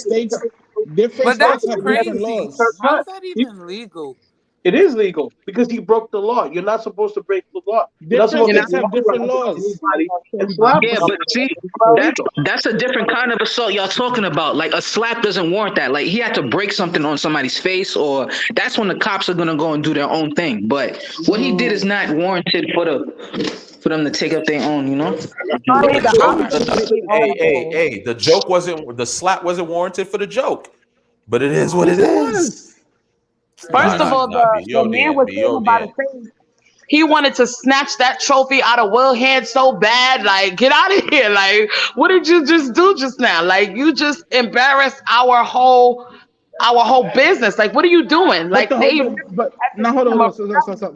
different states that's have different crazy. laws. How is that even legal? It is legal because he broke the law. You're not supposed to break the law. You're not Different supposed to states walk have different around to laws. anybody and slap Yeah, them. but see, It's not that's legal. that's a different kind of assault y'all talking about. Like a slap doesn't warrant that. Like he had to break something on somebody's face, or that's when the cops are gonna go and do their own thing. But what he did is not warranted for them to take up their own. You know. But Funny, the the joke, Oscars did their own thing. the joke wasn't the slap wasn't warranted for the joke. But it is what it is. First of all, the man was saying about a thing. He wanted to snatch that trophy out of Will's hand so bad. Like, get out of here. Like, what did you just do just now? Like, you just embarrassed our whole business. Like, what are you doing? Like, But now hold on.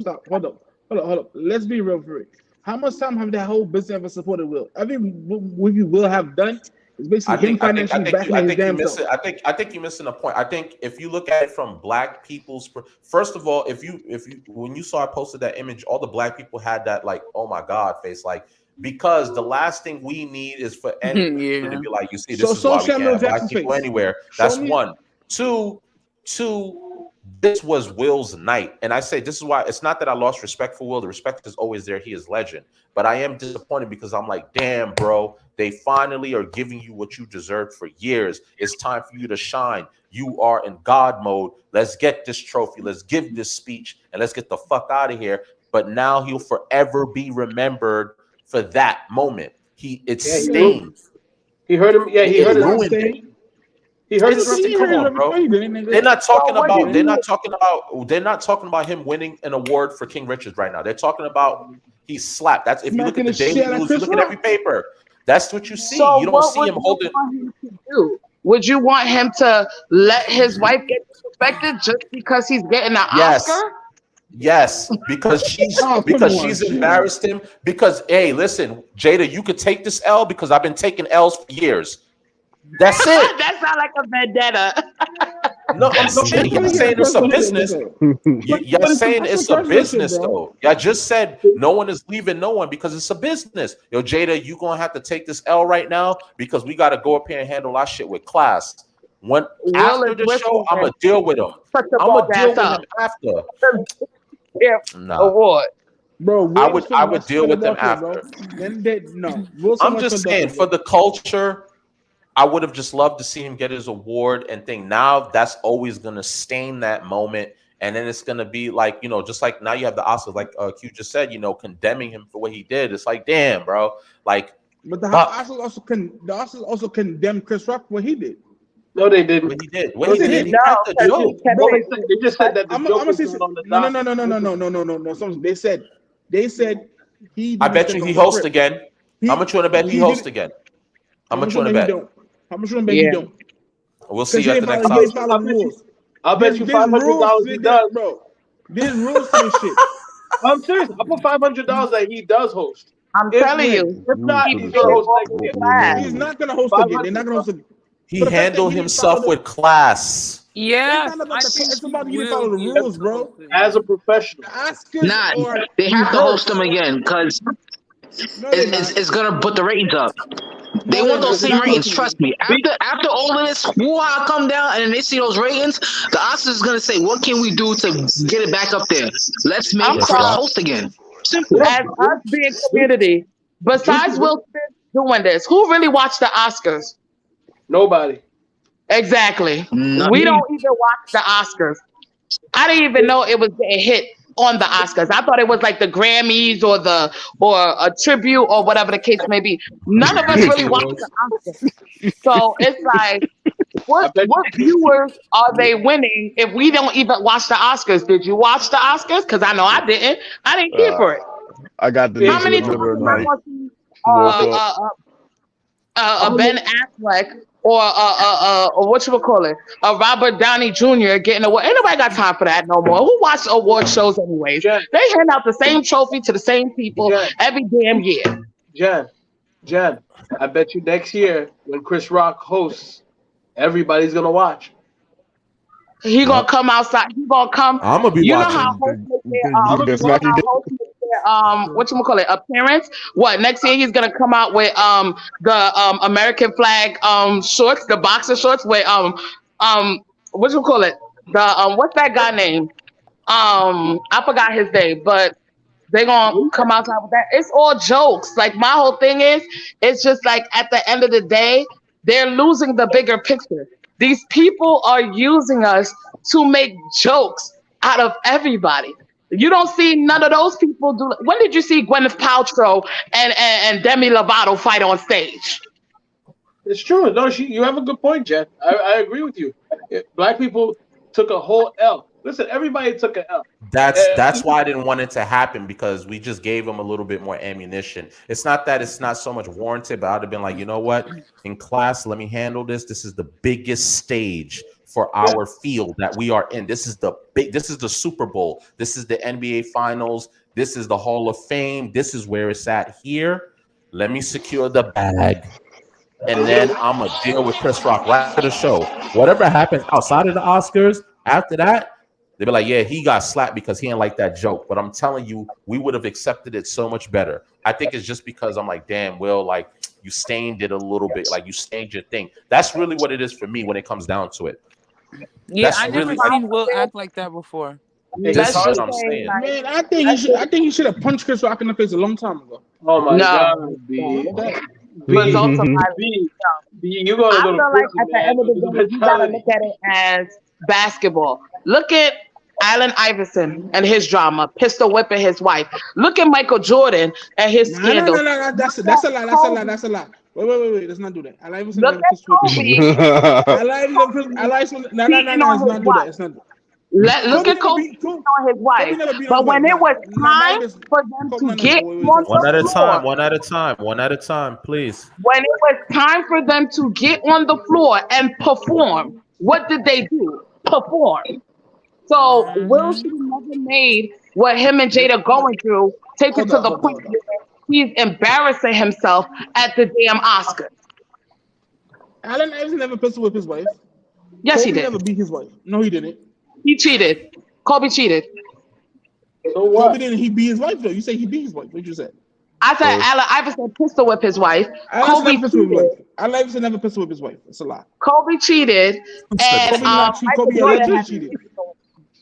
Stop. Hold on. Hold up. Let's be real for it. How much time have that whole business ever supported Will? I think what you will have done is basically him financially backing his you damn miss self. it. I think you're missing a point. I think if you look at it from black people's first of all, if you when you saw I posted that image, all the black people had that like, oh my God face, like because the last thing we need is for anyone to Yeah. be like, you see, So this is why we Samuel can't have black Jackson's people face. anywhere. Show That's me. one. Two, this was Will's night. And I say this is why it's not that I lost respect for Will. The respect is always there. He is legend. But I am disappointed because I'm like, damn, bro, they finally are giving you what you deserved for years. It's time for you to shine. You are in God mode. Let's get this trophy. Let's give this speech and let's get the fuck out of here. But now he'll forever be remembered for that moment. It's stained. He hurt him. Yeah, he It hurt his ruined it. Stain. He hurt It's, his come on, bro. No, you didn't, nigga. They're not talking So what about. did They're you- not talking about. They're not talking about him winning an award for King Richards right now. They're talking about he slapped. That's if you look at Smacking the the Daily shit out of News, you Chris look at every Rock. paper. That's what you see. So You don't what see would him you holding. want him to do? Would you want him to let his wife get disrespected just because he's getting an Yes, Oscar? yes, because Oh, come on, she's Jada. embarrassed him. Because hey, listen, Jada, you could take this L because I've been taking L's for years. That's it. That sounds like a vendetta. No, I'm saying y'all saying it's a business. Y'all saying it's a business though. Y'all just said no one is leaving no one because it's a business. Yo, Jada, you gonna have to take this L right now because we got to go up here and handle our shit with class. When Will after is the with show, me, I'm gonna deal with him. Shut your I'm gonna bald deal ass with up. him after. Yeah, Nah, award. Bro, I Will would Smith must deal spit with them about it, bro. after. Then they no. Will I'm Smith just must saying spit for about the culture, I would have just loved to see him get his award and think now that's always gonna stain that moment. And then it's gonna be like, just like now you have the Oscars, like Q just said, condemning him for what he did. It's like, damn, bro. Like, But the fuck Oscars also condemned Chris Rock for what he did. No, they didn't. what he did. What No, he they did, didn't. he No, cracked the because joke. he kept No, it. they just said that the I'm joke gonna was say not on the no. document. Something they said he. I didn't bet send you the he whole hosts script. again. How much you wanna bet he he hosts did- again? How How much much you wanna he bet? don't? How much he Yeah. don't? We'll see Because you at the next he house. ain't follow the rules. I'll bet you There's rules $500 to he this, does. bro. There's rules to this shit. I'm serious. I'll put $500 that he does host. I'm If telling you, if not, he he's did gonna it host off next the year. class. He's not gonna host again. They're not gonna host again. He But the fact that handled he didn't follow himself the, with class. Yes, it's not about I the. think It's he about you didn't will follow the be able rules, to bro. host it As a again. professional. The Oscars Nah, are they have to host rehearsed. them again because No, they're not. it's gonna put the ratings up. They No, want they're those not. same ratings. Trust me. After all of this, I come down and then they see those ratings. The Oscars is gonna say, "What can we do to get it back up there? Let's make I'm Chris sorry. host again." Simple. As us being community, besides Will Smith doing this, who really watched the Oscars? Nobody. Exactly. Not We me. don't even watch the Oscars. I didn't even know it was getting hit on the Oscars. I thought it was like the Grammys or a tribute or whatever the case may be. None of us really watch the Oscars. So it's like, what viewers are they winning if we don't even watch the Oscars? Did you watch the Oscars? Because I know I didn't. I didn't care for it. I got the How news in many the middle of the times am I night. going to see Woke up. Ben Affleck or whatchamacallit, a Robert Downey Jr. getting award? Ain't nobody got time for that no more. Who watch award shows anyways? They hand out the same trophy to the same people every damn year. Jen, I bet you next year when Chris Rock hosts, everybody's gonna watch. He gonna come outside. He gonna come. I'm gonna be You know watching. how hosts make their That's not appearance. What next year he's gonna come out with the American flag shorts, the boxer shorts with the what's that guy name? I forgot his name, but they gonna come outside with that. It's all jokes. Like my whole thing is, it's just like at the end of the day, they're losing the bigger picture. These people are using us to make jokes out of everybody. You don't see none of those people do. When did you see Gwyneth Paltrow and Demi Lovato fight on stage? It's true. No, you have a good point, Jen. I agree with you. Black people took a whole L. Listen, everybody took an L. That's why I didn't want it to happen because we just gave them a little bit more ammunition. It's not that it's not so much warranted, but I'd have been like, you know what? In class, let me handle this. This is the biggest stage for our field that we are in. This is the Super Bowl. This is the NBA Finals. This is the Hall of Fame. This is where it's at here. Let me secure the bag. And then I'm going to deal with Chris Rock right after the show. Whatever happens outside of the Oscars, after that, they'll be like, yeah, he got slapped because he didn't like that joke. But I'm telling you, we would have accepted it so much better. I think it's just because I'm like, damn, Will, like, you stained it a little bit. Like, you stained your thing. That's really what it is for me when it comes down to it. Yeah, That's I never really seen Will act like that before. this Let's is just what I'm say, saying. like, Man, I think he should have punched Chris Rock in the face a long time ago. Oh my no. God, B. Results of violence. B, you gotta I go to feel like prison, at the man. end of the day, you gotta look at it as basketball. Look at Allen Iverson and his drama, pistol whipping his wife. Look at Michael Jordan and his scandal. No. That's a lie. That's a lie. Wait. Let's not do that. Allen Iverson Look never at pistol whipped his Kobe. wife. Allen Iverson. No. Cheating Let's on not his do that. wife. Let's not do that. Look at Kobe cheating on his wife. But when it was time for them to get on the floor, One at a time, please. when it was time for them to get on the floor and perform, what did they do? Perform. So Will should have never made what him and Jada going through take it to the point where he's embarrassing himself at the damn Oscars. Allen Iverson never pistol whipped his wife. Yes, Kobe he did. never beat his wife. No, he didn't. He cheated. Kobe cheated. So what? Kobe didn't. He beat his wife though. You say he beat his wife. What you said? I said Allen Iverson pistol whipped his wife. Allen Kobe never pistol whipped his cheated. wife. Allen Iverson never pistol whipped his wife. That's a lie. Kobe cheated. And Kobe Michael allegedly Jordan cheated.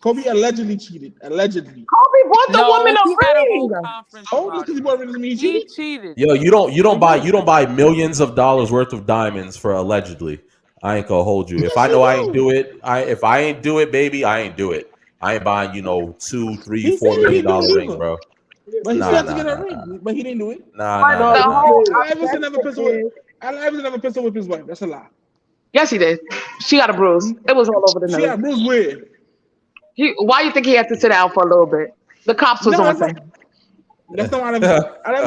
Kobe allegedly cheated. Allegedly. Kobe bought the woman he had a whole a ring. conference Oh, about just because it. he bought rid of me, he He cheated. cheated. Yo, you don't buy millions of dollars worth of diamonds for allegedly. I ain't gonna hold you. If I know I ain't do it, if I ain't do it, baby, I ain't do it. I ain't buying, $2, $3, $4 million ring, bro. But he still had to get a ring. But he didn't do it. Whole Allen Iverson never pistol whipped his wife. That's a lie. Yes, he did. She got a bruise. It was all over the nose. She got a bruise where? Why you think he had to sit down for a little bit? The cops was on him. That's not what I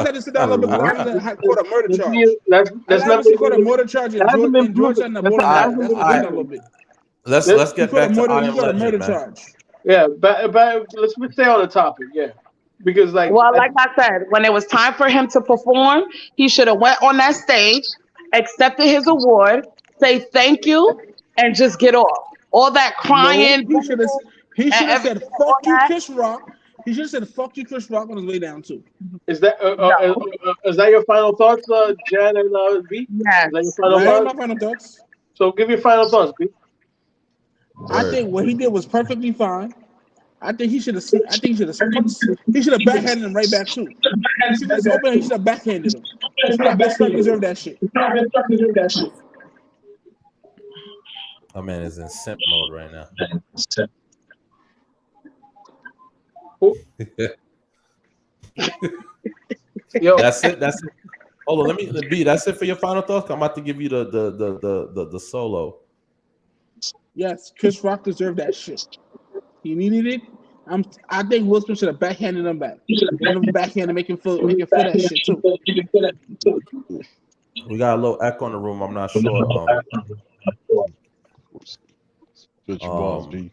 had to sit down a little bit because I had caught a murder charge. That's not caught a murder charge in Georgia and the border. That's a little bit. Let's get back to I Am Legend, man. Charge. Yeah, but let's stay on the topic. Yeah, because like I said, when it was time for him to perform, he should have went on that stage, accepted his award, say thank you, and just get off. All that crying. No, he should have said fuck you, Chris Rock. He should have said fuck you, Chris Rock on his way down too. Is that is that your final thoughts, Jan and B? Yes. Is that your final thoughts? My final thoughts. So give your final thoughts, B. I think what he did was perfectly fine. I think he should have. He should have backhanded him right back too. He should have backhanded him. Best friend deserved that shit. My man is in simp mode right now. Yo, that's it. Hold on, let me B. That's it for your final thoughts. I'm about to give you the solo. Yes, Chris Rock deserved that shit. He needed it. I think Will Smith should have backhanded him back. Backhand and make him feel that shit too. We got a little echo in the room. I'm not sure. Good balls, B.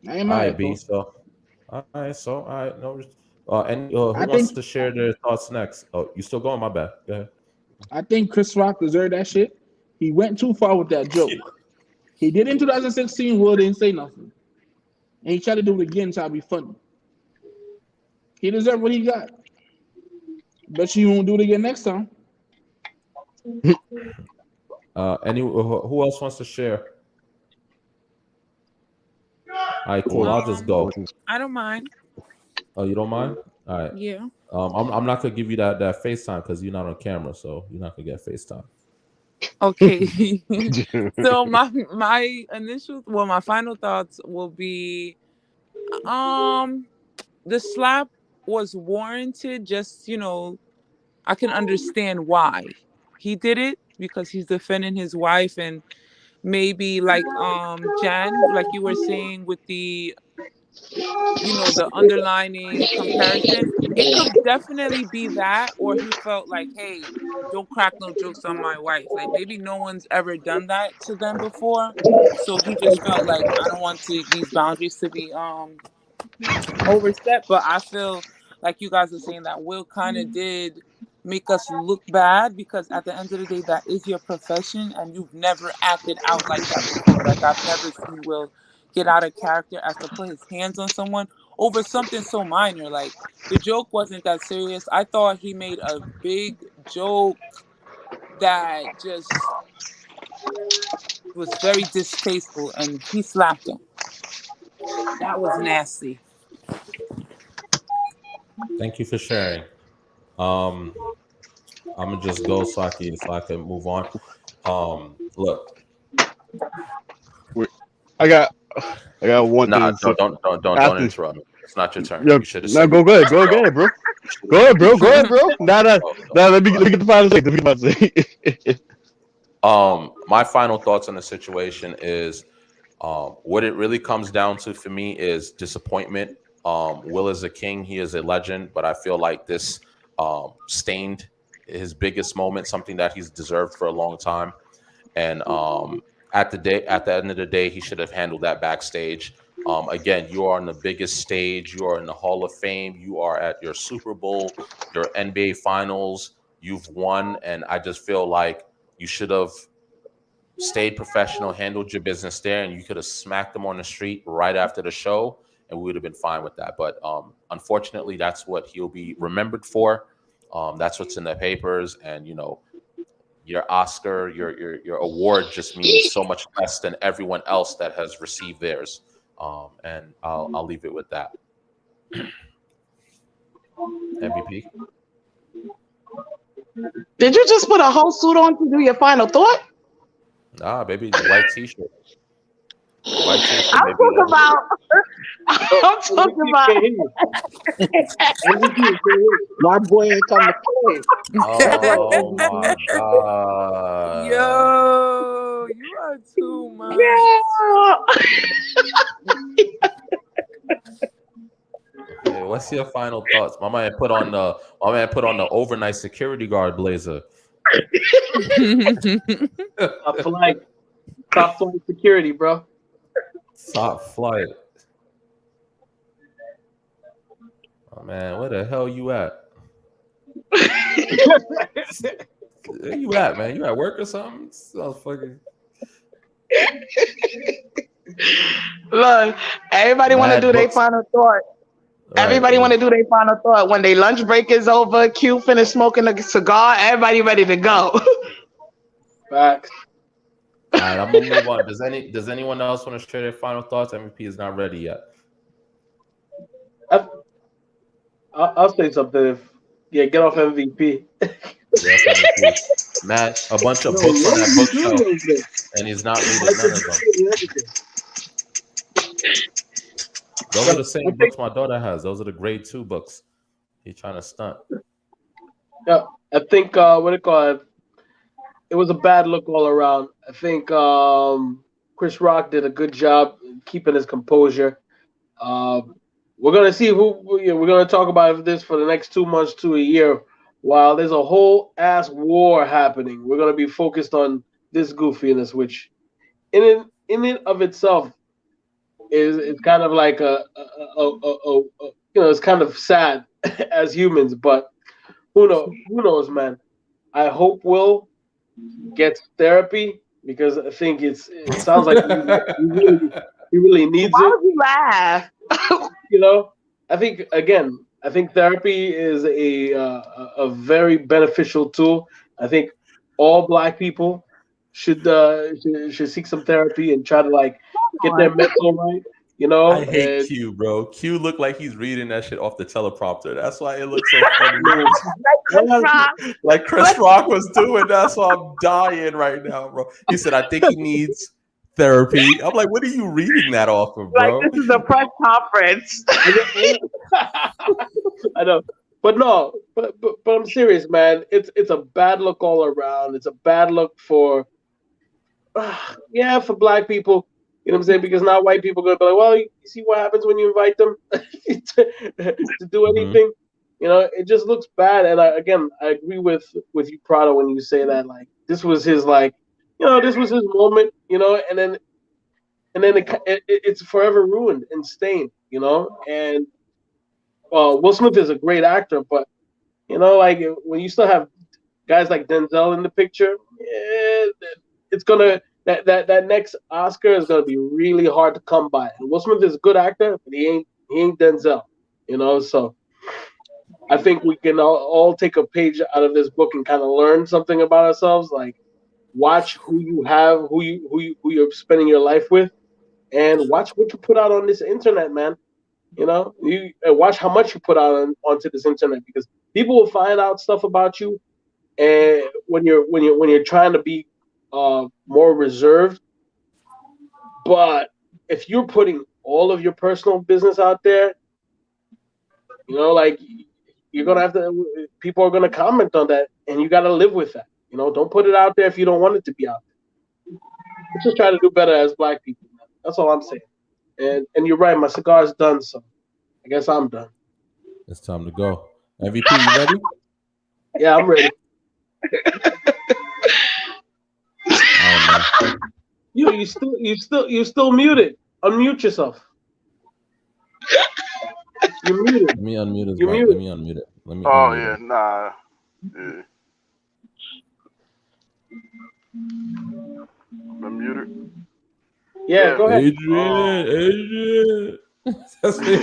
I ain't All mad, right, B. So, all right. No. Who wants to share their thoughts next? Oh, you still going? My bad. Go ahead. I think Chris Rock deserved that shit. He went too far with that joke. He did in 2016. Will didn't say nothing, and he tried to do it again, try to be funny. He deserved what he got. Bet you won't do it again next time. Who else wants to share? All right, cool. I'll just go. I don't mind. Oh, you don't mind? All right. Yeah. I'm not gonna give you that FaceTime because you're not on camera, so you're not gonna get FaceTime. Okay. So my final thoughts will be, the slap was warranted. Just I can understand why he did it because he's defending his wife, and maybe like Jan, like you were saying with the the underlining comparison, it could definitely be that, or he felt like, hey, don't crack no jokes on my wife. Like maybe no one's ever done that to them before, so he just felt like I don't want these boundaries to be overstep, but I feel like you guys are saying that Will kind of did make us look bad because at the end of the day, that is your profession, and you've never acted out like that before. Like I've never seen Will get out of character as to put his hands on someone over something so minor. Like the joke wasn't that serious. I thought he made a big joke that just was very distasteful, and he slapped him. That was nasty. Thank you for sharing. Um, I'm gonna just go so I can move on. Look, Wait, I got I got one nah, thing to say. don't After, interrupt me. It's not your turn. yeah, You should have no, said it. go ahead, bro. Go ahead, bro. Go ahead, bro. Nah, nah, nah. Let me get the final say. Let me get the final say. My final thoughts on the situation is what it really comes down to for me is disappointment. Will is a king, he is a legend, but I feel like this stained his biggest moment, something that he's deserved for a long time. And at the end of the day, he should have handled that backstage. Again, you are on the biggest stage, you are in the Hall of Fame, you are at your Super Bowl, your NBA Finals, you've won, and I just feel like you should have stayed professional, handled your business there, and you could have smacked them on the street right after the show, and we would have been fine with that. But unfortunately, that's what he'll be remembered for. That's what's in the papers, and your Oscar, your award just means so much less than everyone else that has received theirs. And I'll leave it with that. MVP. Did you just put a whole suit on to do your final thought? Ah, baby, the white T-shirt. White T-shirt, I'm baby. talking about. I'm talking about. My boy ain't come to play. Oh my god. Yo, you are too much. Okay, what's your final thoughts? My man put on the overnight security guard blazer. Top flight security, bro. Top flight. Oh man, where the hell you at? Where you at, man? You at work or something? So fucking. Look, everybody want to do their final thought. Right. Everybody want to do their final thought. When their lunch break is over, Q finish smoking a cigar, everybody ready to go. Facts. All right, I'm gonna move on. Does anyone else want to share their final thoughts? MVP is not ready yet. I'll say something. Get off MVP. Matt, a bunch of books on that bookshelf, and he's not reading none of them. Those are the same books my daughter has. Those are the grade 2 books. He's trying to stunt. Yeah, I think it was a bad look all around. I think Chris Rock did a good job keeping his composure. We're gonna see we're gonna talk about this for the next 2 months to a year. While there's a whole ass war happening, we're gonna be focused on this goofiness, which in it of itself is kind of like it's kind of sad as humans, but who knows, man. I hope Will gets therapy because I think it sounds like he really needs it. Why would you laugh? I think therapy is a very beneficial tool. I think all Black people should seek some therapy and try to get their mental right. I hate Q, bro. Q looked like he's reading that shit off the teleprompter. That's why it looks so funny. Like Chris Rock was doing. That's why I'm dying right now, bro. He said, "I think he needs therapy." I'm like, "What are you reading that off of, bro?" Like this is a press conference. I know, but no, but I'm serious, man. It's a bad look all around. It's a bad look for for Black people. You know what I'm saying? Because now white people are gonna be like, well, you see what happens when you invite them to do anything. It just looks bad. And I agree with you, Prado, when you say that this was his this was his moment. And then it's forever ruined and stained. you know. And Will Smith is a great actor, but you know, like when you still have guys like Denzel in the picture, it's gonna that next Oscar is gonna be really hard to come by. And Will Smith is a good actor, but he ain't Denzel, you know. So I think we can all take a page out of this book and kind of learn something about ourselves. Like, watch who you have, who you're spending your life with, and watch what you put out on this internet, man. You know, you watch how much you put out onto this internet, because people will find out stuff about you, and when you're trying to be more reserved. But if you're putting all of your personal business out there, you know, like you're gonna have to. People are gonna comment on that, and you got to live with that. You know, don't put it out there if you don't want it to be out there. Let's just try to do better as Black people, man. That's all I'm saying. And you're right, my cigar is done, so I guess I'm done. It's time to go. MVP, you ready? Yeah, I'm ready. You still muted. Unmute yourself. You're muted. Let me unmute his You're mic. muted. Let me unmute it. Let me Oh unmute yeah, it. nah. Yeah. Unmuted. Yeah, go ahead. Adrian. That's me.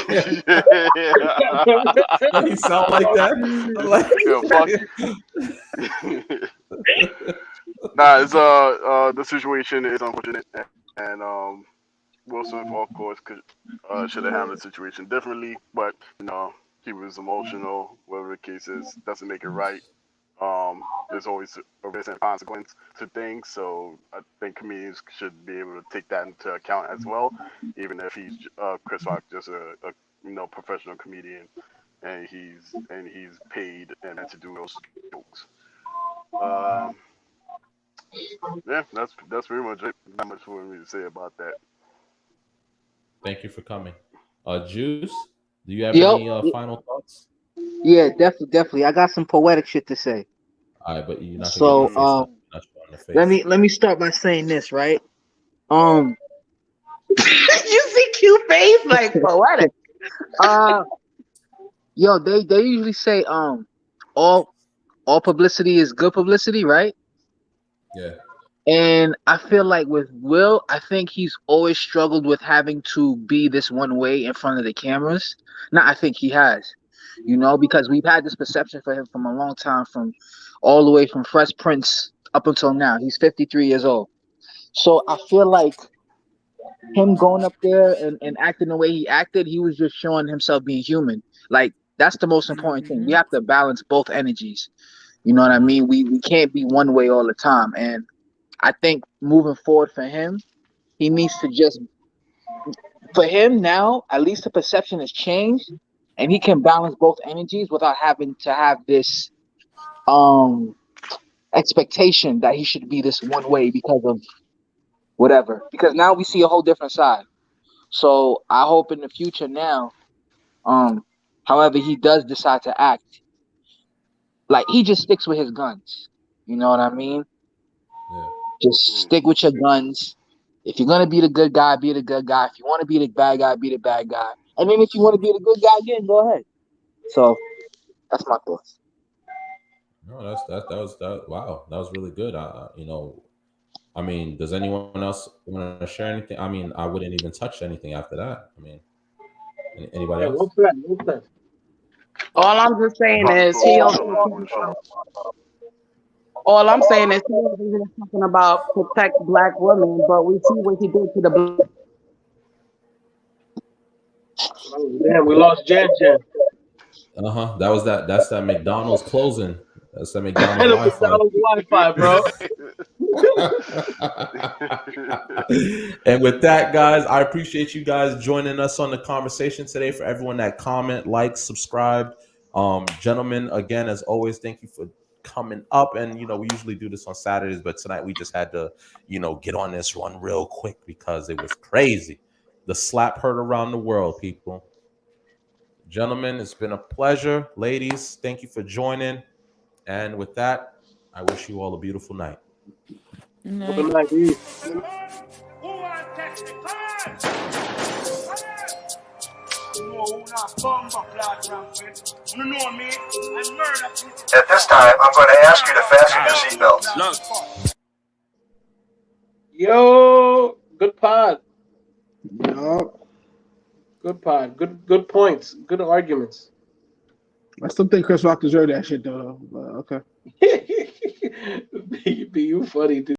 When he sound like that, I'm like, nah, it's the situation is unfortunate, and Will Smith, of course, should have handled the situation differently, but you know, he was emotional. Whatever the case is, doesn't make it right. There's always a risk and consequence to things, so I think comedians should be able to take that into account as well, even if he's Chris Rock, just a professional comedian, and he's paid and to do those jokes. Yeah, that's pretty much it. Not much for me to say about that. thank you for coming. Juice, do you have Yep. any final thoughts? Yeah, definitely. I got some poetic shit to say. All right, but you're not gonna get your face up. You're not showing the face. let me start by saying this, right? You see cute face like poetic. Yo, they usually say all publicity is good publicity, right? Yeah. And I feel like with Will, I think he's always struggled with having to be this one way in front of the cameras. Now, I think he has, because we've had this perception for him from a long time, from all the way from Fresh Prince up until now. He's 53 years old. So I feel like him going up there and acting the way he acted, he was just showing himself being human. Like, that's the most important thing. We have to balance both energies. You know what I mean? We can't be one way all the time. And I think moving forward for him, he needs to just, for him now, at least the perception has changed, and he can balance both energies without having to have this expectation that he should be this one way because of whatever. Because now we see a whole different side. So I hope in the future now, however he does decide to act, like he just sticks with his guns. You know what I mean? Yeah. Just stick with your guns. If you're gonna be the good guy, be the good guy. If you want to be the bad guy, be the bad guy. And then if you want to be the good guy again, go ahead. So that's my thoughts. No, that. Wow, that was really good. I mean, does anyone else want to share anything? I mean, I wouldn't even touch anything after that. I mean, anybody else? What's that? All I'm just saying is he all I'm saying is he over here talking about protect Black women, but we see what he did to the Black. Damn, we lost Jan. That's that McDonald's closing. That's that McDonald's Wi-Fi, bro. And with that, guys, I appreciate you guys joining us on the conversation today. For everyone that comment, like, subscribe, gentlemen, again, as always, thank you for coming up. And we usually do this on Saturdays, but tonight we just had to get on this one real quick because it was crazy. The slap heard around the world, people. Gentlemen, it's been a pleasure. Ladies, thank you for joining. And with that, I wish you all a beautiful night. Good night. At this time, I'm going to ask you to fasten your seatbelts. Look. Yo, good pod. Yeah. Good pod. Good points. Good arguments. I still think Chris Rock deserved that shit though. But okay. Be you funny, dude.